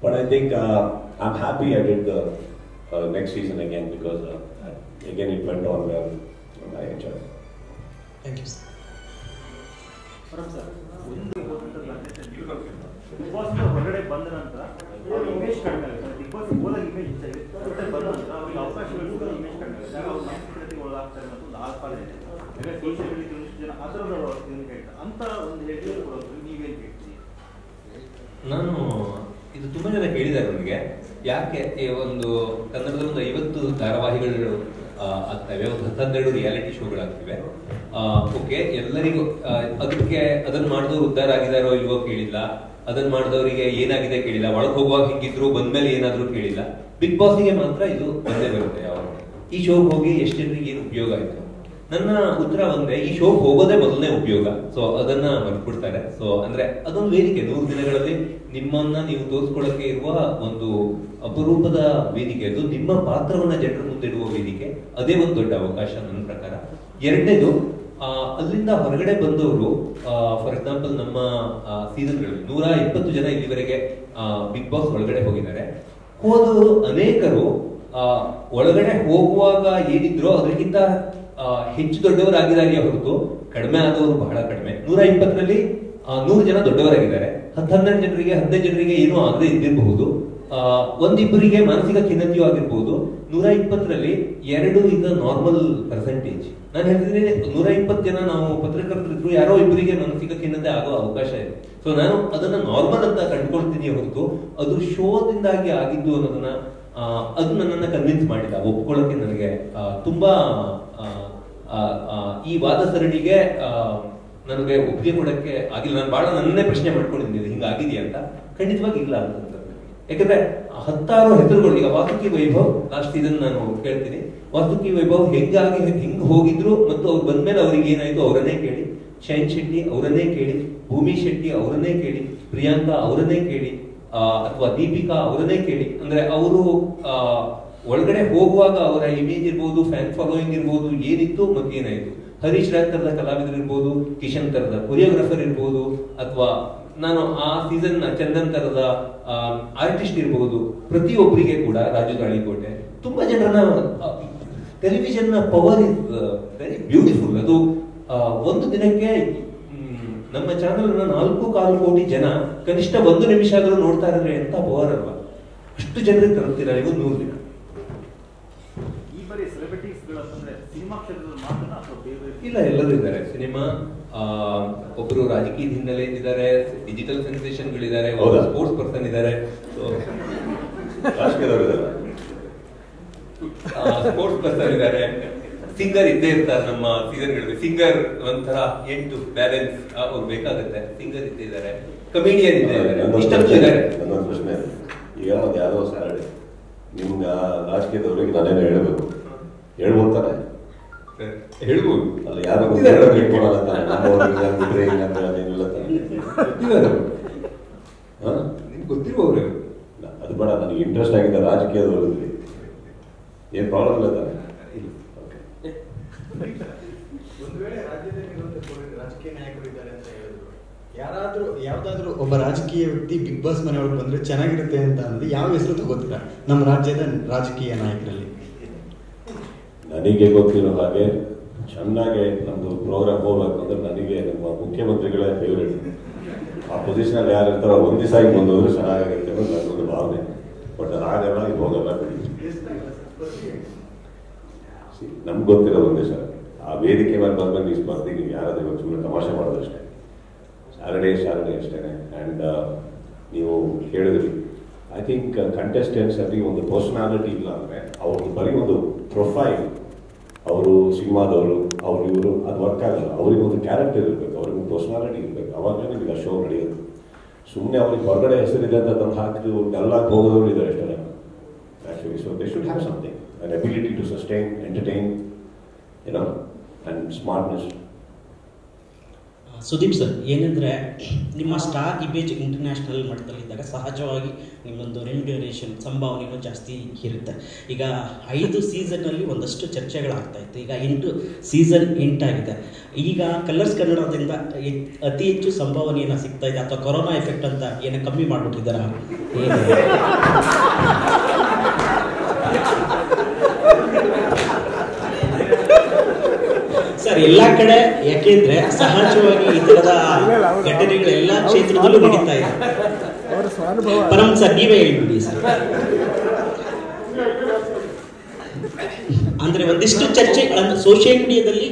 But I think I am happy I did the next season again, because again it went on well. I enjoy. Thank you Bigg Boss ಹೊರಗಡೆ ಬಂದ ನಂತರ ಇಮೇಜ್ ಕಡಿಮೆ ಆಗುತ್ತೆ. ಬಿಗ್ ಬಾಸ್ ಹೋದಾಗ ಇಮೇಜ್ ಹೆಚ್ಚಾಗಿದೆ, ಬಂದ ನಂತರ ಅವ್ರಿಗೆ ಅವಕಾಶಗಳು ಕೂಡ ಇಮೇಜ್ ಕಡಿಮೆ ಆಗುತ್ತೆ. ಯಾರು ಅವ್ರ ಸಂಸ್ಕೃತಿಗೆ ಒಳಗಾಗ್ತಾರೆ ಮತ್ತು ಆಸ್ಪಾದ ಇದೆ. ಯಾಕಂದ್ರೆ ಸೋಷಿಯಲ್ ಮೀಡಿಯಾ ಒಂದಿಷ್ಟು ಜನ ಆ ಥರದ ಇದನ್ನು ಹೇಳ್ತಾರೆ. ಅಂತ ಒಂದು ಹೇಳಿಕೆ ಕೊಡೋದು ನೀವೇನು ಹೇಳ್ತೀರಿ? ನಾನು ಇದು ತುಂಬ ಜನ ಹೇಳಿದ್ದಾರೆ ನನಗೆ, ಯಾಕೆ ಒಂದು ಕನ್ನಡದ ಒಂದು 50 ಧಾರಾವಾಹಿಗಳು ಆಗ್ತವೆ, ಒಂದು 12 ರಿಯಾಲಿಟಿ ಶೋಗಳಾಗ್ತಿವೆ. ಓಕೆ, ಎಲ್ಲರಿಗೂ ಅದಕ್ಕೆ ಅದನ್ನು ಮಾಡಿದವರು ಉದ್ಧಾರ ಆಗಿದಾರೋ ಇಲ್ವೋ ಕೇಳಿಲ್ಲ, ಅದನ್ನ ಮಾಡಿದವರಿಗೆ ಏನಾಗಿದೆ ಕೇಳಿಲ್ಲ, ಒಳಗೆ ಹೋಗುವಾಗ ಹಿಂಗಿದ್ರು ಬಂದ್ಮೇಲೆ ಏನಾದ್ರು ಕೇಳಿಲ್ಲ. ಬಿಗ್ ಬಾಸ್ಗೆ ಮಾತ್ರ ಇದು ಬಂದೇ ಬರುತ್ತೆ. ಯಾವಾಗ ಈ ಶೋಗೆ ಹೋಗಿ ಎಷ್ಟು ಜನರಿಗೆ ಏನು ಉಪಯೋಗ ಆಯ್ತು? ನನ್ನ ಉತ್ತರ ಒಂದೇ, ಈ ಶೋಗೆ ಹೋಗೋದೇ ಮೊದಲನೇ ಉಪಯೋಗ. ಸೊ ಅದನ್ನ ಮರ್ತ್ಬಿಡ್ತಾರೆ. ಸೊ ಅಂದ್ರೆ ಅದೊಂದು ವೇದಿಕೆ, 100 ದಿನಗಳಲ್ಲಿ ನಿಮ್ಮನ್ನ ನೀವು ತೋರಿಸ್ಕೊಳ್ಳಕ್ಕೆ ಇರುವ ಒಂದು ಅಪರೂಪದ ವೇದಿಕೆ. ಅದು ನಿಮ್ಮ ಪಾತ್ರವನ್ನ ಜನರ ಮುಂದೆ ಇಡುವ ವೇದಿಕೆ. ಅದೇ ಒಂದು ದೊಡ್ಡ ಅವಕಾಶ ನನ್ನ ಪ್ರಕಾರ. ಎರಡನೇದು, ಅಲ್ಲಿಂದ ಹೊರಗಡೆ ಬಂದವರು, ಫಾರ್ ಎಕ್ಸಾಂಪಲ್ ನಮ್ಮ ಸೀಸನ್ಗಳಲ್ಲಿ 120 ಜನ ಇಲ್ಲಿವರೆಗೆ ಬಿಗ್ ಬಾಸ್ ಒಳಗಡೆ ಹೋಗಿದ್ದಾರೆ. ಹೋದವರು ಅನೇಕರು ಒಳಗಡೆ ಹೋಗುವಾಗ ಏನಿದ್ರು ಅದಕ್ಕಿಂತ ಹೆಚ್ಚು ದೊಡ್ಡವರಾಗಿದ್ದಾರೆ ಹೊರತು ಕಡಿಮೆ ಆದವರು ಬಹಳ ಕಡಿಮೆ. 120ರಲ್ಲಿ 100 ಜನ ದೊಡ್ಡವರಾಗಿದ್ದಾರೆ. 12 ಜನರಿಗೆ 15 ಜನರಿಗೆ ಏನೂ ಆಗದೆ ಇದ್ದಿರಬಹುದು, ಒಂದಿಬ್ಬರಿಗೆ ಮಾನಸಿಕ ಖಿನ್ನತೆಯೂ ಆಗಿರ್ಬೋದು. 120ರಲ್ಲಿ 2 ಇಸ್ ದ ನಾರ್ಮಲ್ ಪರ್ಸೆಂಟೇಜ್. ನಾನು ಹೇಳ್ತಿದ್ದೀನಿ, 120 ಜನ ನಾವು ಪತ್ರಕರ್ತರಿದ್ರು, ಯಾರೋ ಇಬ್ಬರಿಗೆ ಮಾನಸಿಕ ಖಿನ್ನತೆ ಆಗೋ ಅವಕಾಶ ಇದೆ. ಸೊ ನಾನು ಅದನ್ನ ನಾರ್ಮಲ್ ಅಂತ ಕಂಡುಕೊಳ್ತೀನಿ ಹೊರತು ಅದು ಶೋದಿಂದಾಗಿ ಆಗಿದ್ದು ಅನ್ನೋದನ್ನ ಅದು ನನ್ನನ್ನು ಕನ್ವಿನ್ಸ್ ಮಾಡಿಲ್ಲ, ಒಪ್ಕೊಳ್ಳೋಕೆ ನನಗೆ ತುಂಬಾ ಈ ವಾದ ಸರಣಿಗೆ ನನಗೆ ಒಪ್ಪಿಗೆ ಕೊಡಕ್ಕೆ ಆಗಿಲ್ಲ. ನಾನು ಬಹಳ ನನ್ನೇ ಪ್ರಶ್ನೆ ಮಾಡ್ಕೊಂಡಿದ್ದೀನಿ, ಹಿಂಗಾಗಿದೆಯಾ ಅಂತ. ಖಂಡಿತವಾಗಿ ಇಲ್ಲ ಅಂತ. ಯಾಕಂದ್ರೆ 10 ಹೆಸರುಗಳು, ಈಗ ವಾಸುಕಿ ವೈಭವ್ ಲಾಸ್ಟ್ ಸೀಸನ್ ನಾನು ಕೇಳ್ತೀನಿ, ವಾಸುಕಿ ವೈಭವ್ ಹೆಂಗ್ ಹೋಗಿದ್ರು ಮತ್ತು ಅವ್ರು ಬಂದ್ಮೇಲೆ ಅವ್ರಿಗೆ ಏನಾಯ್ತು ಅವರನ್ನೇ ಕೇಳಿ. ಶೈನ್ ಶೆಟ್ಟಿ ಅವರನ್ನೇ ಕೇಳಿ, ಭೂಮಿ ಶೆಟ್ಟಿ ಅವರನ್ನೇ ಕೇಳಿ, ಪ್ರಿಯಾಂಕಾ ಅವರನ್ನೇ ಕೇಳಿ, ಅಥವಾ ದೀಪಿಕಾ ಅವರನ್ನೇ ಕೇಳಿ. ಅಂದ್ರೆ ಅವರು ಒಳಗಡೆ ಹೋಗುವಾಗ ಅವರ ಇಮೇಜ್ ಇರ್ಬೋದು, ಫ್ಯಾನ್ ಫಾಲೋಯಿಂಗ್ ಇರ್ಬೋದು, ಏನಿತ್ತು ಮತ್ತು ಏನಾಯ್ತು. ಹರೀಶ್ ರಾಜ್ ತರದ ಕಲಾವಿದರು ಇರ್ಬೋದು, ಕಿಶನ್ ತರದ ಕೊರಿಯೋಗ್ರಾಫರ್ ಇರ್ಬೋದು, ಅಥವಾ ನಾನು ಆ ಸೀಸನ್ ಚಂದನ್ ತರದ ಆರ್ಟಿಸ್ಟ್ ಇರ್ಬೋದು. ಪ್ರತಿಯೊಬ್ಬರಿಗೆ ಕೂಡ ರಾಜು ತಾಳಿಕೋಟೆ, ತುಂಬಾ ಜನರನ್ನ ಟೆಲಿವಿಷನ್ ನ ಪವರ್ ಇಸ್ ವೆರಿ ಬ್ಯೂಟಿಫುಲ್. ಅದು ಒಂದು ದಿನಕ್ಕೆ ನಮ್ಮ ಚಾನೆಲ್ 4.25 ಕೋಟಿ ಜನ ಕನಿಷ್ಠ 1 ನಿಮಿಷ ಆದ್ರೂ ನೋಡ್ತಾ ಇದ್ರೆ ಎಂತ ಪವರ್ ಅಲ್ವಾ? ಅಷ್ಟು ಜನರಿಗೆ ತರುತ್ತೀರಾ ನೀವು 100 ದಿನ. ಈ ಬಾರಿ ಸೆಲೆಬ್ರಿಟೀಸ್ಗಳಂತಂದ್ರೆ ಸಿನಿಮಾ ಕ್ಷೇತ್ರದಲ್ಲಿ ಮಾತ್ರ ಅಥವಾ ಬೇರೆ? ಇಲ್ಲ, ಎಲ್ಲರೂ ಇದ್ದಾರೆ. ಸಿನಿಮಾ, ಒಬ್ರು ರಾಜಕೀಯ ಹಿನ್ನೆಲೆ ಇದ್ದಾರೆ, ಡಿಜಿಟಲ್ ಸೆನ್ಸೇಷನ್ಗಳಿದ್ದಾರೆ, ಸ್ಪೋರ್ಟ್ಸ್ ಪರ್ಸನ್ ಇದ್ದಾರೆ, ಸ್ಪೋರ್ಟ್ಸ್ ಪರ್ಸನ್ ಇದ್ದಾರೆ, ಸಿಂಗರ್ ಇದ್ದೇ ಇರ್ತಾರೆ ನಮ್ಮ ಸೀಸನ್ಗಳಲ್ಲಿ. ಸಿಂಗರ್ ಒಂಥರ 8 ಬ್ಯಾಲೆನ್ಸ್ ಅವ್ರು ಬೇಕಾಗುತ್ತೆ. ಸಿಂಗರ್ ಇದ್ದೇ ಇದ್ದಾರೆ, ಕಮಿಡಿಯನ್ ಇದ್ದೇ ಇದ್ದಾರೆ, ಇಷ್ಟೊಂದು ಇದ್ದಾರೆ. ನನ್ನೊಂದು ಪ್ರಶ್ನೆ, ಈಗ ಒಂದು ಯಾವುದೋ ಸಾರಿ ನಿಮ್ಗೆ ರಾಜಕೀಯದವ್ರಿಗೆ ನಾನೇನೋ ಹೇಳಬೇಕು, ಹೇಳ್ಬೋತಾನೆ? ಹೇಳ್ಬೋದು. ಅಲ್ಲ, ಯಾರು ಗೊತ್ತಿರುವವ್ರೆ. ಅದು ಬೇಡ, ನನಗೆ ಇಂಟ್ರೆಸ್ಟ್ ಆಗಿದೆ ರಾಜಕೀಯದವ್ರಿಗೆ. ಏನ್ ಪ್ರಾಬ್ಲಮ್ ಇಲ್ಲ ತಾನೆ? ಒಂದು ವೇಳೆ ರಾಜ್ಯದಲ್ಲಿ ರಾಜಕೀಯ ನಾಯಕರು ಇದ್ದಾರೆ ಅಂತ ಹೇಳಿದ್ರು, ಯಾವ್ದಾದ್ರು ಒಬ್ಬ ರಾಜಕೀಯ ವ್ಯಕ್ತಿ ಬಿಗ್ ಬಾಸ್ ಮನೆಯೊಳಗೆ ಬಂದ್ರೆ ಚೆನ್ನಾಗಿರುತ್ತೆ ಅಂತ ಅನ್ನೋದು ಯಾವ ಹೆಸರು ತಗೋತೀರಾ ನಮ್ಮ ರಾಜ್ಯದ ರಾಜಕೀಯ ನಾಯಕರಲ್ಲಿ? ನನಗೆ ಗೊತ್ತಿರೋ ಹಾಗೆ ಚೆನ್ನಾಗಿ ನಮ್ಮದು ಪ್ರೋಗ್ರಾಮ್ ಹೋಗ್ಬೇಕು ಅಂದರೆ ನನಗೆ ನಮ್ಮ ಮುಖ್ಯಮಂತ್ರಿಗಳೇ ಫೇವ್ರೇಟ್. ಆ ಪೊಸಿಷನಲ್ಲಿ ಯಾರು ಇರ್ತಾರೋ ಒಂದು ದಿವಸ ಆಗಿ ಬಂದೋದ್ರೆ ಚೆನ್ನಾಗಿರುತ್ತೆ ಅನ್ನೋದು ನನ್ನೊಂದು ಭಾವನೆ. ಬಟ್ ಅದಾಗಲ್ಲ, ಇದು ಹೋಗಲ್ಲ. ನಮ್ಗೆ ಗೊತ್ತಿರೋ ಒಂದೇ ಸರ್, ಆ ವೇದಿಕೆ ಮೇಲೆ ಬಂದ್ಮೇಲೆ ಈ ಸ್ಪರ್ಧೆಗೆ ನೀವು ಯಾರಾದ್ರೂ ಇವಾಗ ಸುಮ್ಮನೆ ತಮಾಷೆ ಮಾಡೋದಷ್ಟೇ. ಸ್ಯಾಟರ್ಡೇ ಅಷ್ಟೇ. ಆ್ಯಂಡ್ ನೀವು ಹೇಳಿದ್ರಿ, ಐ ಥಿಂಕ್ ಕಂಟೆಸ್ಟೆಂಟ್ಸ್ ಅಲ್ಲಿ ಒಂದು ಪರ್ಸನಾಲಿಟಿ ಇಲ್ಲ ಅಂದರೆ ಅವ್ರದ್ದು ಬರೀ ಒಂದು ಪ್ರೊಫೈಲ್, ಅವರು ಸಿನಿಮಾದವರು ಅವ್ರು ಇವರು ಅದು ವರ್ಕ್ ಆಗಲ್ಲ. ಅವ್ರಿಗೆ ಒಂದು ಕ್ಯಾರೆಕ್ಟರ್ ಇರಬೇಕು, ಅವ್ರಿಗೆ ಪರ್ಸನಾಲಿಟಿ ಇರಬೇಕು, ಅವಾಗಲೇ ನಿಮಗೆ ಆ ಶೋ ನಡೆಯೋದು. ಸುಮ್ಮನೆ ಅವ್ರಿಗೆ ಹೊರಗಡೆ ಹೆಸರಿದೆ ಅಂತ ತಂದು ಹಾಕಿದ್ರು ಡಲ್ಲಾಗಿ ಹೋಗೋದವ್ರು ಇದ್ದಾರೆ ಅಷ್ಟೇ actually. So they should have something, an ability to sustain, entertain, and smartness. Sudeep sir, ಏನಂದರೆ ನಿಮ್ಮ ಸ್ಟಾರ್ ಇಮೇಜ್ ಇಂಟರ್ನ್ಯಾಷನಲ್ ಮಟ್ಟದಲ್ಲಿದ್ದಾಗ ಸಹಜವಾಗಿ ನಿಮ್ಮೊಂದು ರೆಮ್ಯುನರೇಷನ್ ಸಂಭಾವನೆಯೂ ಜಾಸ್ತಿ ಇರುತ್ತೆ. ಈಗ 5 ಸೀಸನ್ನಲ್ಲಿ ಒಂದಷ್ಟು ಚರ್ಚೆಗಳಾಗ್ತಾ ಇತ್ತು. ಈಗ 8 ಸೀಸನ್ ಎಂಟಾಗಿದೆ. ಈಗ ಕಲರ್ಸ್ ಕನ್ನಡದಿಂದ ಅತಿ ಹೆಚ್ಚು ಸಂಭಾವನೆಯನ್ನು ಸಿಗ್ತಾ ಇದೆ, ಅಥವಾ ಕೊರೋನಾ ಎಫೆಕ್ಟ್ ಅಂತ ಏನೋ ಕಮ್ಮಿ ಮಾಡಿಬಿಟ್ಟಿದ್ದಾರಾ? ಸರ್, ಎಲ್ಲ ಕಡೆ ಯಾಕೆಂದ್ರೆ ಸಹಜವಾಗಿ ಈ ತರದ ಘಟನೆಗಳು ಎಲ್ಲ ಕ್ಷೇತ್ರದಲ್ಲೂ ನಡೀತಾ ಇದೆ. ಪರಂ ಸರ್, ನೀವೇ ಹೇಳ್ಬಿಡಿ ಸರ್. ಅಂದ್ರೆ ಒಂದಿಷ್ಟು ಚರ್ಚೆಗಳನ್ನು ಸೋಷಿಯಲ್ ಮೀಡಿಯಾದಲ್ಲಿ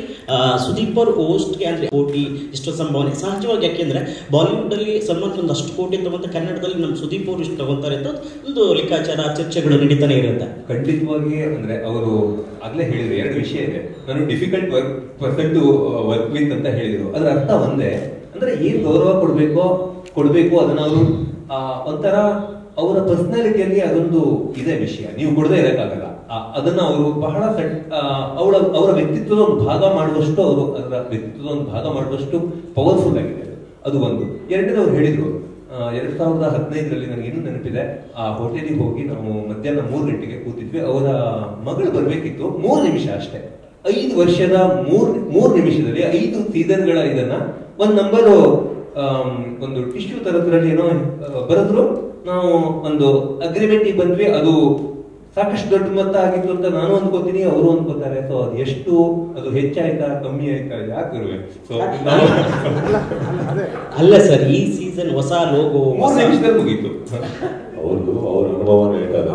ಸುದೀಪ್ ಅವರು ಹೋಸ್ಟ್ಗೆ ಅಂದ್ರೆ ಕೋಟಿ ಇಷ್ಟು ಸಂಭಾವನೆ ಸಹಜವಾಗಿ, ಯಾಕೆಂದ್ರೆ ಬಾಲಿವುಡ್ ಅಲ್ಲಿ ಸಲ್ಮಾನ್ ಒಂದಷ್ಟು ಕೋಟಿ ತಗೊಂತ ಕನ್ನಡದಲ್ಲಿ ನಮ್ಮ ಸುದೀಪ್ ಅವರು ಇಷ್ಟು ತಗೊಂತಾರೆ ಅಂತ ಒಂದು ಲೆಕ್ಕಾಚಾರ ಚರ್ಚೆಗಳು ನಡೀತಾನೆ ಇರುತ್ತೆ. ಖಂಡಿತವಾಗಿ ಅಂದ್ರೆ ಅವರು ಆಗ್ಲೇ ಹೇಳಿದ್ರು 2 ವಿಷಯ ಇದೆ. ನಾನು difficult person to work with ಅಂತ ಹೇಳಿದ್ರು. ಅದ್ರ ಅರ್ಥ ಒಂದೇ, ಅಂದ್ರೆ ಏನ್ ಗೌರವ ಕೊಡ್ಬೇಕು ಅದನ್ನ ಅವರು ಒಂಥರ ಅವರ ಪರ್ಸನಾಲಿಟಿಯಲ್ಲಿ ಅದೊಂದು ಇದೆ ವಿಷಯ, ನೀವು ಕೊಡದೇ ಇರಕ್ಕಾಗಲ್ಲ. ಅದನ್ನ ಅವರು ಬಹಳ ಅವರ ವ್ಯಕ್ತಿತ್ವದ ಒಂದು ಭಾಗ ಮಾಡುವಷ್ಟು, ಅವರು ಅದರ ವ್ಯಕ್ತಿತ್ವದ ಒಂದು ಭಾಗ ಮಾಡುವಷ್ಟು ಪವರ್ಫುಲ್ ಆಗಿದೆ. ಅದು ಒಂದು. ಎರಡನೇದು ಅವ್ರು ಹೇಳಿದ್ರು 2015ರಲ್ಲಿ ನನಗೆ ಇನ್ನೂ ನೆನಪಿದೆ, ಆ ಹೋಟೆಲಿಗೆ ಹೋಗಿ ನಾವು ಮಧ್ಯಾಹ್ನ 3 ಗಂಟೆಗೆ ಕೂತಿದ್ವಿ. ಅವರ ಮಗಳು ಬರ್ಬೇಕಿತ್ತು, 3 ನಿಮಿಷ ಅಷ್ಟೇ. 5 ವರ್ಷದ 3 ನಿಮಿಷದಲ್ಲಿ 5 ಸೀಸನ್ಗಳ ಇದನ್ನ ಒಂದ್ ನಂಬರ್ ಒಂದು ಟಿಶ್ಯೂ ತರದ್ರಲ್ಲಿ ಏನೋ ಬರೆದ್ರು. ನಾವು ಒಂದು ಅಗ್ರಿಮೆಂಟ್ ಬಂದ್ವಿ. ಅದು ಸಾಕಷ್ಟು ದೊಡ್ಡ ಮೊತ್ತ ಆಗಿತ್ತು ಅಂತ ನಾನು ಅಂದ್ಕೋತೀನಿ, ಅವರು ಅಂದ್ಕೋತಾರೆ. ಸೊ ಅದು ಎಷ್ಟು, ಅದು ಹೆಚ್ಚಾಯ್ತಾ ಕಮ್ಮಿ ಆಯ್ತಾ ಯಾಕೆ ಸೊ ಅಲ್ಲ ಸರ್, ಈ ಸೀಸನ್ ಹೊಸ ಲೋಗೋ 3 ನಿಮಿಷದಲ್ಲಿ ಮುಗೀತು. ಅವ್ರ ಅನುಭವನ ಹೇಳ್ತಾರೆ.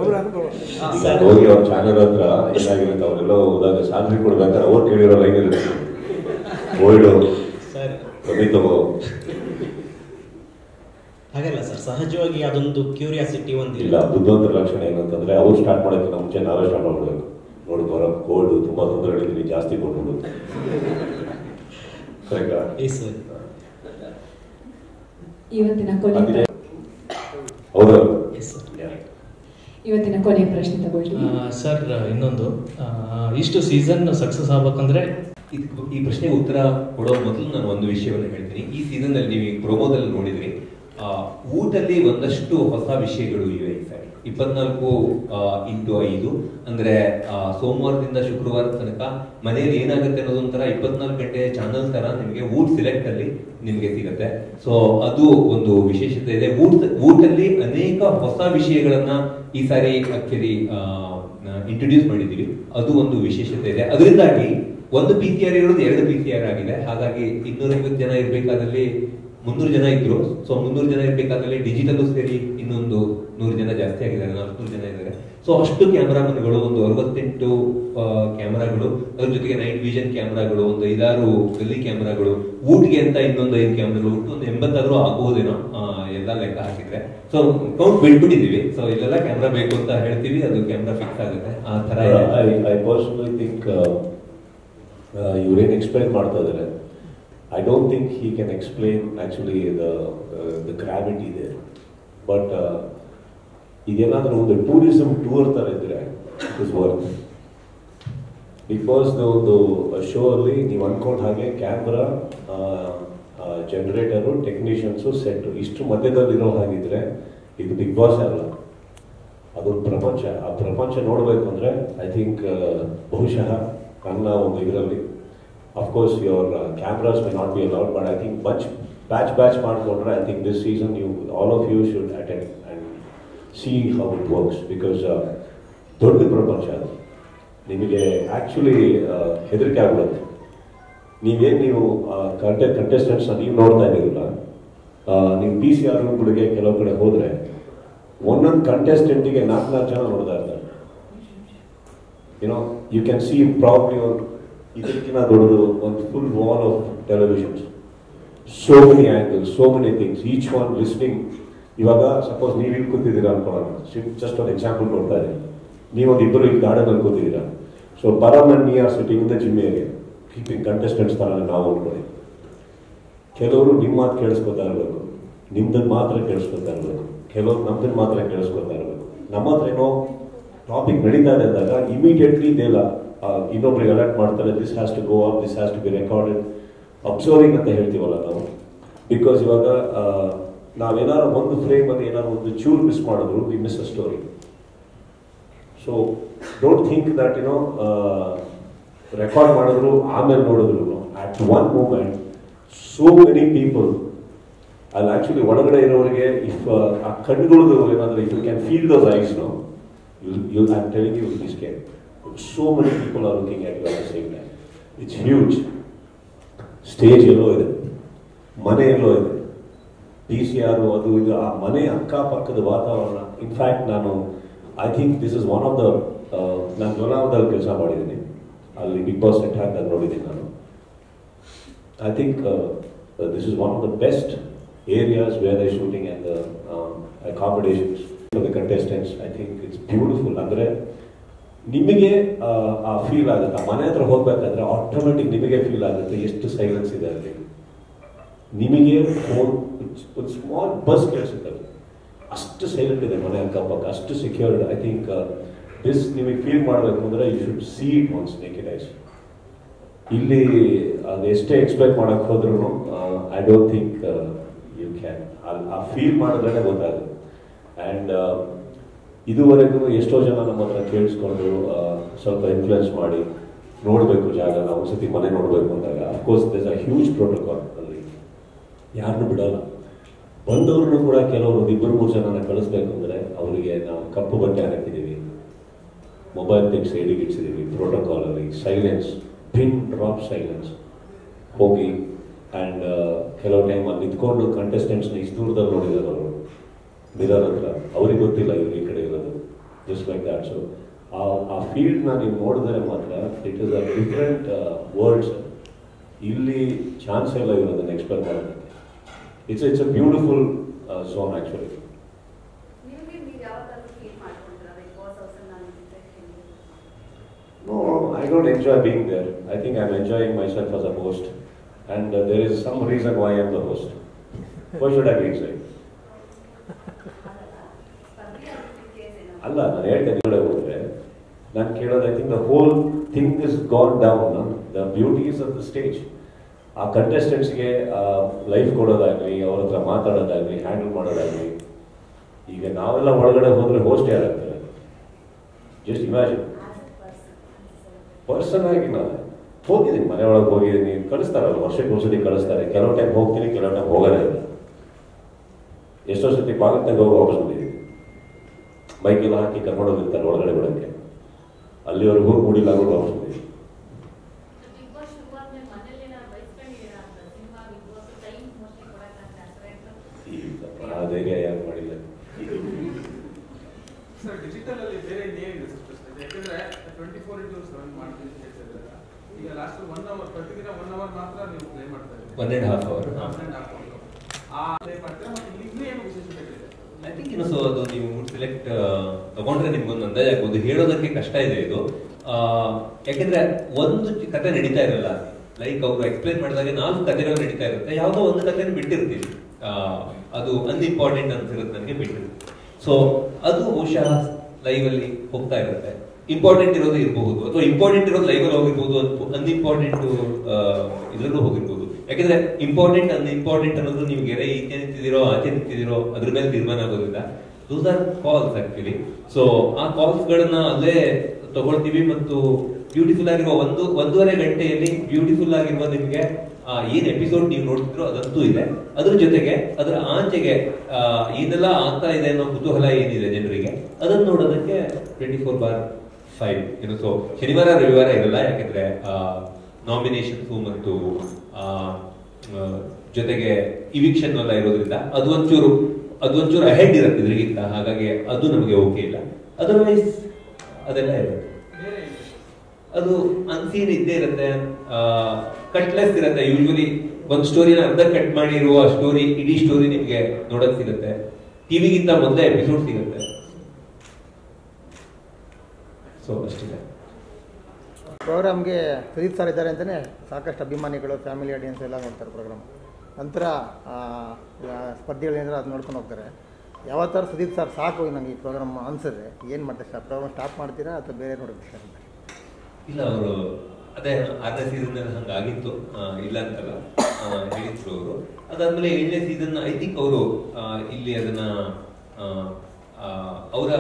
ಹೋಗಿ ಅವ್ರ ಚಾನಲ್ ಹತ್ರ ಏನಾಗಿರುತ್ತೆ, ಅವರೆಲ್ಲ ಹೋದಾಗ ಸ್ಯಾಲ್ರಿ ಕೊಡ್ಬೇಕಾದ್ರೆ ಅವ್ರು ಕೇಳಿರೋ ಲೈನ್ ಇರುತ್ತೆ, ಓಲ್ಡ್ ಕಮ್ಮಿ ತಗೋ. ಹಾಗಲ್ಲ ಸರ್, ಸಹಜವಾಗಿ ಅದೊಂದು ಕ್ಯೂರಿಯಾಸಿಟಿ ಒಂದಿಲ್ಲ. ಬುದ್ಧಿವಂತರ ಲಕ್ಷಣ ಏನಂತಂದ್ರೆ ಅವ್ರು ಸ್ಟಾರ್ಟ್ ಮಾಡೋಕ್ಕಿಂತ ಮುಂಚೆ ನಾವೇ ಸ್ಟಾರ್ಟ್ ಮಾಡ್ಬೇಕು. ನೋಡಿ ಬರೋ ಕೋಲ್ಡ್ ತುಂಬಾ ತೊಂದರೆಗಳಿದ್ದೀನಿ, ಜಾಸ್ತಿ ಕೊಟ್ಬಿಡು. ಕರೆಕ್ಟಾ? ಇವತ್ತಿನ ಕೊನೆಯ ಪ್ರಶ್ನೆ ತಗೊಳ್ಳಿ ಸರ್. ಇನ್ನೊಂದು, ಇಷ್ಟು ಸೀಸನ್ ಸಕ್ಸಸ್ ಆಗ್ಬೇಕಂದ್ರೆ ಈ ಪ್ರಶ್ನೆಗೆ ಉತ್ತರ ಕೊಡೋ ಮೊದಲು ನಾನು ಒಂದು ವಿಷಯವನ್ನು ಹೇಳ್ತೀನಿ. ಈ ಸೀಸನ್ ಅಲ್ಲಿ ನೀವು ಪ್ರೋಮೋದಲ್ಲಿ ನೋಡಿದ್ರಿ, ಊಟಲ್ಲಿ ಒಂದಷ್ಟು ಹೊಸ ವಿಷಯಗಳು ಇವೆ. ಈ ಸಾರಿ 24x5 ಅಂದ್ರೆ ಸೋಮವಾರದಿಂದ ಶುಕ್ರವಾರ ತನಕ ಮನೆಯಲ್ಲಿ ಏನಾಗುತ್ತೆ ಅನ್ನೋದೊಂಥರ 24 ಗಂಟೆ ಚಾನಲ್ ತರ ನಿಮಗೆ ಊಟ ಸಿಲೆಕ್ಟ್ ಅಲ್ಲಿ ನಿಮ್ಗೆ ಸಿಗತ್ತೆ. ಸೊ ಅದು ಒಂದು ವಿಶೇಷತೆ ಇದೆ. ಊಟಲ್ಲಿ ಅನೇಕ ಹೊಸ ವಿಷಯಗಳನ್ನ ಈ ಸಾರಿ ಆಕ್ಚುಲಿ ಇಂಟ್ರೊಡ್ಯೂಸ್ ಮಾಡಿದ್ದೀವಿ. ಅದು ಒಂದು ವಿಶೇಷತೆ ಇದೆ. ಅದರಿಂದಾಗಿ ಒಂದು PCR ಇರೋದು 2 PCR ಆಗಿದೆ. ಹಾಗಾಗಿ 250 ಜನ ಇರ್ಬೇಕಾದಲ್ಲಿ 300 ಜನ ಇದ್ರು. ಸೊ 300 ಜನ ಇರ್ಬೇಕಾದಲ್ಲಿ ಡಿಜಿಟಲ್ ಸೇರಿ ಇನ್ನೊಂದು 100 ಜನ ಜಾಸ್ತಿ ಆಗಿದ್ದಾರೆ, 400 ಜನ ಇದ್ದಾರೆ. ಸೊ ಅಷ್ಟು ಕ್ಯಾಮರಾಮನ್ಗಳು, ಒಂದು 68 ಕ್ಯಾಮರಾಗಳು, ಅದ್ರ ಜೊತೆಗೆ ನೈಟ್ ವಿಷನ್ ಕ್ಯಾಮರಾಗಳು, ಒಂದು 5-6 ಗಲ್ಲಿ ಕ್ಯಾಮರಾಗಳು, ಊಟಿಗೆ ಅಂತ ಇನ್ನೊಂದು 5 ಕ್ಯಾಮರಾಗಳು, ಒಂದು 80 ಆದ್ರೂ ಆಗ್ಬೋದೇನೋ ಎಲ್ಲ ಲೆಕ್ಕ ಹಾಕಿದ್ರೆ. ಸೊ ಕೌಂಟ್ ಬಿಟ್ಬಿಟ್ಟಿದೀವಿ. ಸೊ ಇಲ್ಲೆಲ್ಲ ಕ್ಯಾಮ್ರಾ ಬೇಕು ಅಂತ ಹೇಳ್ತೀವಿ, ಅದು ಕ್ಯಾಮ್ರಾ ಫಿಕ್ಸ್ ಆಗುತ್ತೆ. ಆ ತರ ಐ ಪರ್ಸನಲಿ ಥಿಂಕ್ ಇವ್ರೇನು ಎಕ್ಸ್ಪ್ಲೈನ್ ಮಾಡ್ತಾ ಇದ್ದಾರೆ, I don't think he can explain actually the gravity there. But ಇದೇನಾದ್ರೂ ಒಂದು ಟೂರಿಸಂ ಟೂರ್ ತರ ಇದ್ರೆ it is worth. Bigg Boss ಒಂದು ಶೋ ಅಲ್ಲಿ ನೀವು ಅನ್ಕೊಂಡ ಹಾಗೆ ಕ್ಯಾಮ್ರಾ, ಜನರೇಟರು, ಟೆಕ್ನಿಷಿಯನ್ಸು, ಸೆಟ್ ಇಷ್ಟು ಮಧ್ಯದಲ್ಲಿರೋ ಹಾಗಿದ್ರೆ ಇದು ಬಿಗ್ ಬಾಸ್ ಅಲ್ಲ, ಅದೊಂದು ಪ್ರಪಂಚ. ಆ ಪ್ರಪಂಚ ನೋಡಬೇಕು ಅಂದ್ರೆ ಐ ಥಿಂಕ್ ಬಹುಶಃ ನನ್ನ ಒಂದು ಇದರಲ್ಲಿ of course your cameras may not be allowed, but I think batch ಮಾಡ್ಕೊಂಡ್ರೆ I think this season all of you should attend and see how it works, because ದೊಡ್ಡ ಪ್ರಪಂಚ ಅದು. ನಿಮಗೆ ಆಕ್ಚುಲಿ ಹೆದರಿಕೆ ಆಗ್ಬಿಡುತ್ತೆ. ನೀವು ಕಂಟೆಸ್ಟೆಂಟ್ಸ್ನ ನೀವು ನೋಡ್ತಾ ಇದ್ದೀರಲ್ಲ, ನೀವು PCR ರೂಮ್ಗಳಿಗೆ ಕೆಲವು ಕಡೆ ಹೋದರೆ ಒಂದೊಂದು ಕಂಟೆಸ್ಟೆಂಟಿಗೆ 4 ಜನ ನೋಡ್ತಾ ಇರ್ತಾರೆ. ಯು ಕ್ಯಾನ್ ಸಿ ಪ್ರಾಬ್ಲಿ ಇದಕ್ಕಿಂತ ದೊಡ್ಡದು ಒಂದು full wall of televisions, so many angles, so many things, each one listening. ಇವಾಗ ಸಪೋಸ್ ನೀವು ಇಲ್ಲಿ ಕೂತಿದ್ದೀರಾ ಅನ್ಕೊಳ್ಳೋಣ, ಜಸ್ಟ್ ಒಂದು ಎಕ್ಸಾಂಪಲ್ ಕೊಡ್ತಾ ಇದ್ದೀನಿ. ನೀವೊಂದು ಇಬ್ಬರು ಇಲ್ಲಿ ಗಾರ್ಡನಲ್ಲಿ ಕೂತಿದ್ದೀರಾ. So Param and me are sitting in the gym area, keeping contestants ಥರ ನಾವು ಅನ್ಕೊಳ್ಳಿ. ಕೆಲವರು ನಿಮ್ಮ ಮಾತು ಕೇಳಿಸ್ಕೊತಾ ಇರಬೇಕು, ನಿಮ್ದನ್ನು ಮಾತ್ರ ಕೇಳಿಸ್ಕೊತಾ ಇರಬೇಕು, ಕೆಲವರು ನಮ್ದನ್ನು ಮಾತ್ರ ಕೇಳಿಸ್ಕೊತಾ ಇರಬೇಕು. ನಮ್ಮ ಹತ್ರ ಏನೋ ಟಾಪಿಕ್ ನಡೀತಾ ಇದೆ ಅಂದಾಗ ಇಮಿಡಿಯೇಟ್ಲಿ ಇದೆಲ್ಲ ಇನ್ನೊಬ್ರಿಗೆ ಅಲರ್ಟ್ ಮಾಡ್ತಾರೆ, this has to go up, this has to be recorded. Observing ಅಂತ ಹೇಳ್ತೀವಲ್ಲ ನಾವು. ಬಿಕಾಸ್ ಇವಾಗ ನಾವೇನಾದ್ರು ಒಂದು ಫ್ರೇಮಲ್ಲಿ ಏನಾದ್ರು ಒಂದು ಚೂರು ಮಿಸ್ ಮಾಡಿದ್ರು, we miss a story. So don't think that record ಮಾಡಿದ್ರು ಆಮೇಲೆ ನೋಡಿದ್ರು, at one moment so many people ಅಲ್ಲಿ ಆಕ್ಚುಲಿ ಒಳಗಡೆ ಇರೋರಿಗೆ ಇಫ್ ಆ ಕಣ್ಣುಗಳದು ಏನಾದ್ರೆ if you can feel those eyes no, I am telling you this can. So many people are looking at you at the same time. It's huge. Stage ಎಲ್ಲೋ ಇದೆ, ಮನೆ ಎಲ್ಲೋ ಇದೆ, PCR ಅದು ಇದು, ಆ ಮನೆ ಅಕ್ಕಪಕ್ಕದ ವಾತಾವರಣ. In fact I think this is one of the, ನಾನು ಲೋನಾವದಲ್ಲಿ ಕೆಲಸ ಮಾಡಿದ್ದೀನಿ, ಅಲ್ಲಿ ಬಿಗ್ ಬಾಸ್ ಸೆಟ್ ಹಾಕಿದಾಗ ನೋಡಿದ್ದೀನಿ ನಾನು. I think this is one of the best areas where they're shooting and the accommodations for the contestants. I think it's beautiful. ಅಂದರೆ ನಿಮಗೆ ಆ ಫೀಲ್ ಆಗುತ್ತೆ, ಆ ಮನೆ ಹತ್ರ ಹೋಗ್ಬೇಕಾದ್ರೆ ಆಟೋಮೆಟಿಕ್ ನಿಮಗೆ ಫೀಲ್ ಆಗುತ್ತೆ ಎಷ್ಟು ಸೈಲೆನ್ಸ್ ಇದೆ ಅಲ್ಲಿ. ನಿಮಗೆ ಒಂದು ಸ್ಮಾಲ್ ಬಸ್ ಕೇಳಿಸುತ್ತೆ, ಅಷ್ಟು ಸೈಲೆಂಟ್ ಇದೆ ಮನೆ ಅಕ್ಕಪಕ್ಕ, ಅಷ್ಟು ಸೆಕ್ಯೂರ್ಡ್. ಐ ಥಿಂಕ್ ದಿಸ್ ನಿಮಗೆ ಫೀಲ್ ಮಾಡಬೇಕು ಅಂದರೆ you should see it once naked eyes. ಇಲ್ಲಿ ಅದು ಎಷ್ಟೇ ಎಕ್ಸ್ಪೆಕ್ಟ್ ಮಾಡಕ್ಕೆ ಹೋದ್ರೂ I don't think you can. ಆ ಫೀಲ್ ಮಾಡಿದ್ರೆ ಗೊತ್ತಾಗುತ್ತೆ. ಆ್ಯಂಡ್ ಇದುವರೆಗೂ ಎಷ್ಟೋ ಜನ ನಮ್ಮ ಹತ್ರ ಕೇಳಿಸ್ಕೊಂಡು ಸ್ವಲ್ಪ ಇನ್ಫ್ಲುಯೆನ್ಸ್ ಮಾಡಿ ನೋಡಬೇಕು ಜಾಗ, ನಾವು ಒಂದ್ಸತಿ ಮನೆ ನೋಡಬೇಕು ಅಂದಾಗ of course this a huge protocol. ಅಲ್ಲಿ ಯಾರನ್ನೂ ಬಿಡೋಲ್ಲ. ಬಂದವ್ರನ್ನೂ ಕೂಡ ಕೆಲವರು 2-3 ಜನನ ಕಳಿಸ್ಬೇಕು ಅಂದರೆ ಅವರಿಗೆ ನಾವು ಕಪ್ಪು ಬಟ್ಟೆ ಹಾಕಿದ್ದೀವಿ, ಮೊಬೈಲ್ ತೆಗೆಸಿ ಎಡಿಗಿಡ್ಸಿದ್ದೀವಿ. ಪ್ರೋಟೋಕಾಲಲ್ಲಿ ಸೈಲೆನ್ಸ್, ಪಿನ್ ಡ್ರಾಪ್ ಸೈಲೆನ್ಸ್ ಹೋಗಿ. ಆ್ಯಂಡ್ ಕೆಲವು ಟೈಮ್ ಅಲ್ಲಿ ನಿಂತ್ಕೊಂಡು ಕಂಟೆಸ್ಟೆಂಟ್ಸ್ನ ಇಷ್ಟು ದೂರದಲ್ಲಿ ನೋಡಿದ್ದಾರೆ ಅವರು ಮಿರರ್ ಹತ್ರ, ಅವ್ರಿಗೆ ಗೊತ್ತಿಲ್ಲ ಇವ್ರು ಈ ಕಡೆ ಇರೋದು, ಜಸ್ಟ್ ಲೈಕ್ ದ್ಯಾಟ್. ಸೊ ಆ ಫೀಲ್ಡ್ನ ನೀವು ನೋಡಿದ್ರೆ ಮಾತ್ರ it is a different worlds. ಇಲ್ಲಿ ಚಾನ್ಸ್ ಎಲ್ಲ ಇರೋದನ್ನ ಎಕ್ಸ್ಪ್ಲೋರ್ ಮಾಡೋದಕ್ಕೆ. It's a beautiful zone actually. No, I don't enjoy being there. I think I'm enjoying myself as a host. And there is some reason why I'm the host. Why should I be inside? ಅಲ್ಲ, ನಾನು ಹೇಳ್ತೇನೆ ಕಡೆ ಹೋದ್ರೆ ನಾನು ಕೇಳೋದು, I think the whole thing is gone down. The beauty is of the stage. ಆ ಕಂಟೆಸ್ಟೆಂಟ್ಸ್ಗೆ ಲೈಫ್ ಕೊಡೋದಾಗಲಿ, ಅವ್ರ ಹತ್ರ ಮಾತಾಡೋದಾಗಲಿ, ಹ್ಯಾಂಡಲ್ ಮಾಡೋದಾಗಲಿ. ಈಗ ನಾವೆಲ್ಲ ಒಳಗಡೆ ಹೋದ್ರೆ ಹೋಸ್ಟ್ ಯಾರಾಗ್ತಾರೆ? Just imagine. ಪರ್ಸನ್ ಆಗಿ ನಾನು ಹೋಗಿದ್ದೀನಿ, ಮನೆ ಒಳಗೆ ಹೋಗಿದ್ದೀನಿ, ಕಳಿಸ್ತಾರಲ್ಲ, ವರ್ಷಕ್ಕೆ ಒಂದ್ಸತಿ ಕಳಿಸ್ತಾರೆ. ಕೆಲವು ಟೈಮ್ ಹೋಗ್ತೀನಿ, ಕೆಲವು ಟೈಮ್ ಹೋಗೋದೇ ಇಲ್ಲ. ಎಷ್ಟೋ ಸತಿ ಪಾಲಕ್ನಾಗ ಹೋಗಿ ವಾಪಸ್ ಬಂದಿದ್ದೀನಿ. ಬೈಕೆಲ್ಲ ಹಾಕಿ ಕರ್ಕೊಂಡೋಗಿರ್ತಾರೆ ಒಳಗಡೆ ಬಿಡೋಕ್ಕೆ, ಅಲ್ಲಿವರೆಗೂ ಹೋಗಿ ಮೂಡಿಲ್ಲ ಆಗೋದು ವಾಪಸ್ ಬಂದಿದ್ದೀನಿ. ಅದೇಗೆ ಯಾರು ಮಾಡಿಲ್ಲ. ಸರ್, ಡಿಜಿಟಲ್ ಅಲ್ಲಿ ಬೇರೆ ಏನಿದೆ ಸರ್? ಯಾಕಂದ್ರೆ 24/7 ಮಾಡ್ತೀನಿ ಹೇಳ್ತಿದ್ರೆ, ಈಗ ಲಾಸ್ಟ್ 1 ಅವರ್ ಪ್ರತಿದಿನ 1 ಅವರ್ ಮಾತ್ರ ನೀವು ಪ್ಲೇ ಮಾಡ್ತಾ ಇದ್ದೀರಿ. 1.5 hour. ಆ ಪ್ಲೇ ಮಾಡ್ತೀರಾ? ಮತ್ತೆ ಇನ್ನೂ ಏನು ವಿಶೇಷತೆ ಇದೆ? ಐ ಥಿಂಕ್ ಸೊ ಅದು ನೀವು ಸೆಲೆಕ್ಟ್ ತಗೊಂಡ್ರೆ ನಿಮ್ಗೊಂದು ಅಂದಾಜು ಆಗ್ಬೋದು. ಹೇಳೋದಕ್ಕೆ ಕಷ್ಟ ಇದೆ ಇದು. ಯಾಕೆಂದ್ರೆ ಒಂದು ಕತೆ ನಡೀತಾ ಇರಲ್ಲ. ಲೈಕ್ ಅವರು ಎಕ್ಸ್ಪ್ಲೈನ್ ಮಾಡಿದಾಗ 4 ಕಥೆಗಳು ನಡೀತಾ ಇರುತ್ತೆ, ಯಾವುದೋ ಒಂದು ಕಥೆನ ಬಿಟ್ಟಿರ್ತೀವಿ. ಅದು ಅನ್ಇಂಪಾರ್ಟೆಂಟ್ ಅನ್ಸಿರುತ್ತೆ ನನಗೆ, ಬಿಟ್ಟಿರುತ್ತೆ. ಸೊ ಅದು ಬಹುಶಃ ಲೈವ್ ಅಲ್ಲಿ ಹೋಗ್ತಾ ಇರುತ್ತೆ. ಇಂಪಾರ್ಟೆಂಟ್ ಇರೋದು ಇರಬಹುದು, ಅಥವಾ ಇಂಪಾರ್ಟೆಂಟ್ ಇರೋದು ಲೈವ್ ಅಲ್ಲಿ ಹೋಗಿರ್ಬೋದು, ಅನ್ಇಂಪಾರ್ಟೆಂಟ್ ಇದ್ರಲ್ಲೂ ಹೋಗಿರ್ಬೋದು. ಯಾಕಂದ್ರೆ ಇಂಪಾರ್ಟೆಂಟ್ ಅನ್ಇಂಪಾರ್ಟೆಂಟ್ ಅನ್ನೋದು ನಿಮ್ಗೆ ಈಚೆ ನಿಂತಿದ್ದೀರೋ ಆಚೆ ನಿಂತಿದ್ದೀರೋ ಅದ್ರ ಮೇಲೆ ತೀರ್ಮಾನ ಆಗೋದಿಲ್ಲ. Those are calls actually. So ಆ ಕಾಲ್ಸ್ ಗಳನ್ನ ಅಲ್ಲೇ ತಗೊಳ್ತೀವಿ. ಮತ್ತು ಬ್ಯೂಟಿಫುಲ್ ಆಗಿರುವ 1.5 ಗಂಟೆಯಲ್ಲಿ ಬ್ಯೂಟಿಫುಲ್ ಆಗಿರುವ ನಿಮ್ಗೆ ಏನ್ ಎಪಿಸೋಡ್ ನೀವು ನೋಡ್ತಿದ್ರೋ ಅದಂತೂ ಇದೆ. ಅದ್ರ ಜೊತೆಗೆ ಅದರ ಆಚೆಗೆ ಏನೆಲ್ಲ ಆಗ್ತಾ ಇದೆ ಅನ್ನೋ ಕುತೂಹಲ ಏನಿದೆ ಜನರಿಗೆ, ಅದನ್ನ ನೋಡೋದಕ್ಕೆ 24/5 ಸೊ ಶನಿವಾರ ರವಿವಾರ ಇರಲ್ಲ. ಯಾಕಂದ್ರೆ ನಾಮಿನೇಷನ್ಸು ಮತ್ತು ಜೊತೆಗೆ ಇವಿಕ್ಷನ್ ಎಲ್ಲ ಇರೋದ್ರಿಂದ ಅದು ಒಂಚೂರು ಅಹೆಡ್ ಇರುತ್ತೆ ಇದ್ರಿಗಿಂತ, ಹಾಗಾಗಿ ಅದು ನಮಗೆ ಓಕೆ ಇಲ್ಲ. ಅದರ್ವೈಸ್ ಅದೆಲ್ಲ ಇರುತ್ತೆ. ಅದು ಅನ್ಸೀನ್ ಇದ್ದೇ ಇರುತ್ತೆ, ಕಟ್ಲೆಸ್ ಇರುತ್ತೆ. ಯೂಶುವಲಿ ಒಂದು ಸ್ಟೋರಿನ ಅರ್ಧ ಕಟ್ ಮಾಡಿರುವ ಸ್ಟೋರಿ ಇಡೀ ಸ್ಟೋರಿ ನಿಮಗೆ ನೋಡಕ್ ಸಿಗುತ್ತೆ. ಟಿವಿಗಿಂತ ಮೊದಲೇ ಎಪಿಸೋಡ್ ಸಿಗುತ್ತೆ. ಸೊ ಅಷ್ಟಿದೆ. ಪ್ರೋಗ್ರಾಮ್ಗೆ ಸುದೀಪ್ ಸರ್ ಇದ್ದಾರೆ ಅಂತಲೇ ಸಾಕಷ್ಟು ಅಭಿಮಾನಿಗಳು, ಫ್ಯಾಮಿಲಿ ಆಡಿಯನ್ಸ್ ಎಲ್ಲ ನೋಡ್ತಾರೆ ಪ್ರೋಗ್ರಾಮ್. ನಂತರ ಸ್ಪರ್ಧಿಗಳೇನಾದ್ರು ಅದು ನೋಡ್ಕೊಂಡು ಹೋಗ್ತಾರೆ. ಯಾವತ್ತಾರು ಸುದೀಪ್ ಸರ್ ಸಾಕು ನನಗೆ ಈ ಪ್ರೋಗ್ರಾಮ್ ಅನ್ಸಿದ್ರೆ ಏನು ಮಾಡ್ತಾರೆ? ಪ್ರೋಗ್ರಾಮ್ ಸ್ಟಾಪ್ ಮಾಡ್ತೀರಾ ಅಥವಾ ಬೇರೆ ನೋಡ್ತೀರಾ? ಇಲ್ಲ, ಅವರು ಅದೇ 6ನೇ ಸೀಸನ್ ಹಂಗಾಗಿತ್ತು, ಇಲ್ಲ ಅಂತಲ್ಲ ಹೇಳಿದ್ರು ಅವರು. ಅದಾದ್ಮೇಲೆ 7ನೇ ಸೀಸನ್ ಐ ಥಿಂಕ್ ಅವರು ಇಲ್ಲಿ ಅದನ್ನ ಅವರ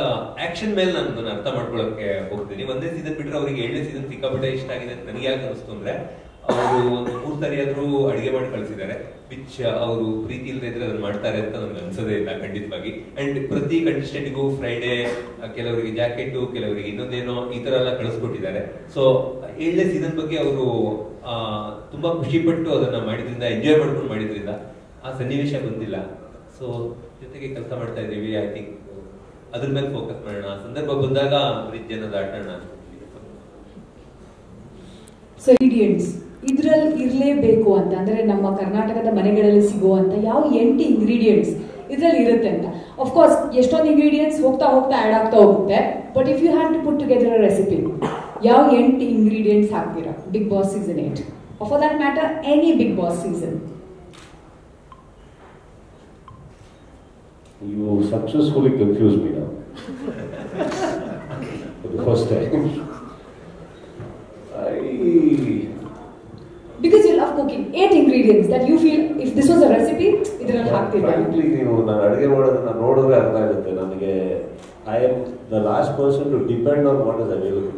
ಆಕ್ಷನ್ ಮೇಲೆ ನಾನು ಅದನ್ನ ಅರ್ಥ ಮಾಡ್ಕೊಳಕ್ಕೆ ಹೋಗ್ತೀನಿ. 1ನೇ ಸೀಸನ್ ಬಿಟ್ರೆ ಅವರಿಗೆ 7ನೇ ಸೀಸನ್ ಸಿಕ್ಕಾಪಟ್ಟೆ ಇಷ್ಟ ಆಗಿದೆ ಅಂತ ನನಗೆ ಯಾಕೆ ಅನಿಸ್ತು ಅಂದ್ರೆ, ಅವರು ಒಂದು 3 ಸಾರಿ ಆದ್ರೂ ಅಡಿಗೆ ಮಾಡಿ ಕಳಿಸಿದ್ದಾರೆ, ವಿಚ್ ಅವರು ಪ್ರೀತಿ ಇಲ್ಲದೆ ಇದ್ರೆ ಅದನ್ನ ಮಾಡ್ತಾರೆ ಅಂತ ನನ್ಗೆ ಅನ್ಸೋದೇ ಇಲ್ಲ ಖಂಡಿತವಾಗಿ. ಅಂಡ್ ಪ್ರತಿ ಕಂಟೆಸ್ಟೆಂಟ್ಗೂ ಫ್ರೈಡೇ ಕೆಲವರಿಗೆ ಜಾಕೆಟ್, ಕೆಲವರಿಗೆ ಇನ್ನೊಂದೇನೋ ಈ ತರ ಎಲ್ಲ ಕಳಿಸ್ಕೊಟ್ಟಿದ್ದಾರೆ. ಸೊ 7ನೇ ಸೀಸನ್ ಬಗ್ಗೆ ಅವರು ತುಂಬಾ ಖುಷಿ ಪಟ್ಟು ಅದನ್ನ ಮಾಡಿದ್ರಿಂದ, ಎಂಜಾಯ್ ಮಾಡ್ಕೊಂಡು ಮಾಡಿದ್ರಿಂದ ಆ ಸನ್ನಿವೇಶ ಬಂದಿಲ್ಲ. ಸೊ ಜೊತೆಗೆ ಕೆಲಸ ಮಾಡ್ತಾ ಇದ್ದೀವಿ. ಐ ಥಿಂಕ್ ಅದ್ರ ಮೇಲೆ ಫೋಕಸ್ ಮಾಡೋಣ, ಸಂದರ್ಭ ಬಂದಾಗ ಬ್ರಿಡ್ಜ್ ದಾಟೋಣ. ಸೊ ಇಂಗ್ರೀಡಿಯೆಂಟ್ಸ್ ಇದ್ರಲ್ಲಿ ಇರಲೇಬೇಕು ಅಂತ ಅಂದ್ರೆ ನಮ್ಮ ಕರ್ನಾಟಕದ ಮನೆಗಳಲ್ಲಿ ಸಿಗುವಂತ ಯಾವ 8 ಇಂಗ್ರೀಡಿಯೆಂಟ್ಸ್ ಇದ್ರಲ್ಲಿ ಇರುತ್ತೆ ಅಂತ. ಅಫ್ಕೋರ್ಸ್ ಎಷ್ಟೊಂದು ಇಂಗ್ರೀಡಿಯೆಂಟ್ಸ್ ಹೋಗ್ತಾ ಆಡ್ ಆಗ್ತಾ ಹೋಗುತ್ತೆ. But if you have to put together a recipe, ಯಾವ 8 ಇಂಗ್ರೀಡಿಯೆಂಟ್ಸ್ ಹಾಕ್ತೀರಾ Bigg boss season 8? or for that matter any Big Boss season? You successfully confused me now. For the first time. Because you love cooking, 8 ingredients that you feel if this was a recipe, idರಲ್ಲಿ ಹಾಕ್ತಿದ್ದೆ. Frankly, ನೀವು ನಾನು ಅಡುಗೆ ಮಾಡೋದನ್ನ ನೋಡಿದ್ರೆ ಅರ್ಥ ಆಗುತ್ತೆ ನನಗೆ. I am the last person to depend on what is available.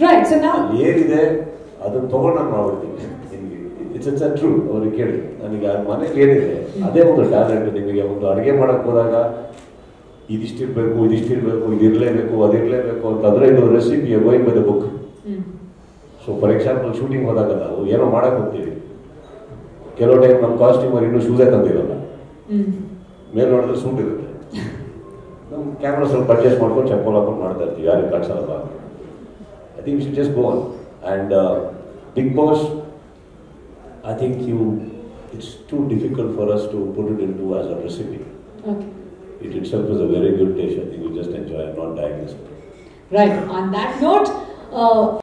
Right, so now ಏನಿದೆ ಅದನ್ನ ತಗೊಂಡು ನಾನು ಮಾಡ್ಬಿಡ್ತೀನಿ. It's a true. ಅವ್ರಿಗೆ ಕೇಳಿ, ನನಗೆ ಮನೇಲಿ ಏನಿದೆ ಅದೇ ಒಂದು ಟ್ಯಾಲೆಂಟ್. ನಿಮಗೆ ಒಂದು ಅಡುಗೆ ಮಾಡಕ್ ಹೋದಾಗ ಇದಿಷ್ಟಿರ್ಬೇಕು, ಇದಿರಲೇಬೇಕು, ಅದಿರಲೇಬೇಕು ಅಂತಂದ್ರೆ ಇದು recipe going by the book. So for example shooting ಹೋದಾಗ ನಾವು ಏನೋ ಮಾಡಕ್ ಹೋಗ್ತೀವಿ, ಕೆಲವು ಟೈಮ್ ನಮ್ಮ ಕಾಸ್ಟ್ಯೂಮರ್ ಇನ್ನೂ ಶೂಸೇ ತಂದಿರಲ್ಲ, ಮೇಲೆ ನೋಡಿದ್ರೆ ಸೂಟ್ ಇರುತ್ತೆ. ನಮ್ಮ ಕ್ಯಾಮ್ರಾ ಸ್ವಲ್ಪ ಅಡ್ಜಸ್ಟ್ ಮಾಡ್ಕೊಂಡು ಚಪ್ಪಲ್ ಹಾಕೊಂಡು ಮಾಡ್ತಾ ಇರ್ತೀವಿ, ಯಾರಿಗೆ ಕಾಣಿಸಲ್ಲ. I think should just go on. And Bigg Boss, I think it's too difficult for us to put it into as a recipe. Okay. It itself is a very good dish. I think we just enjoy and not die. Right. On that note,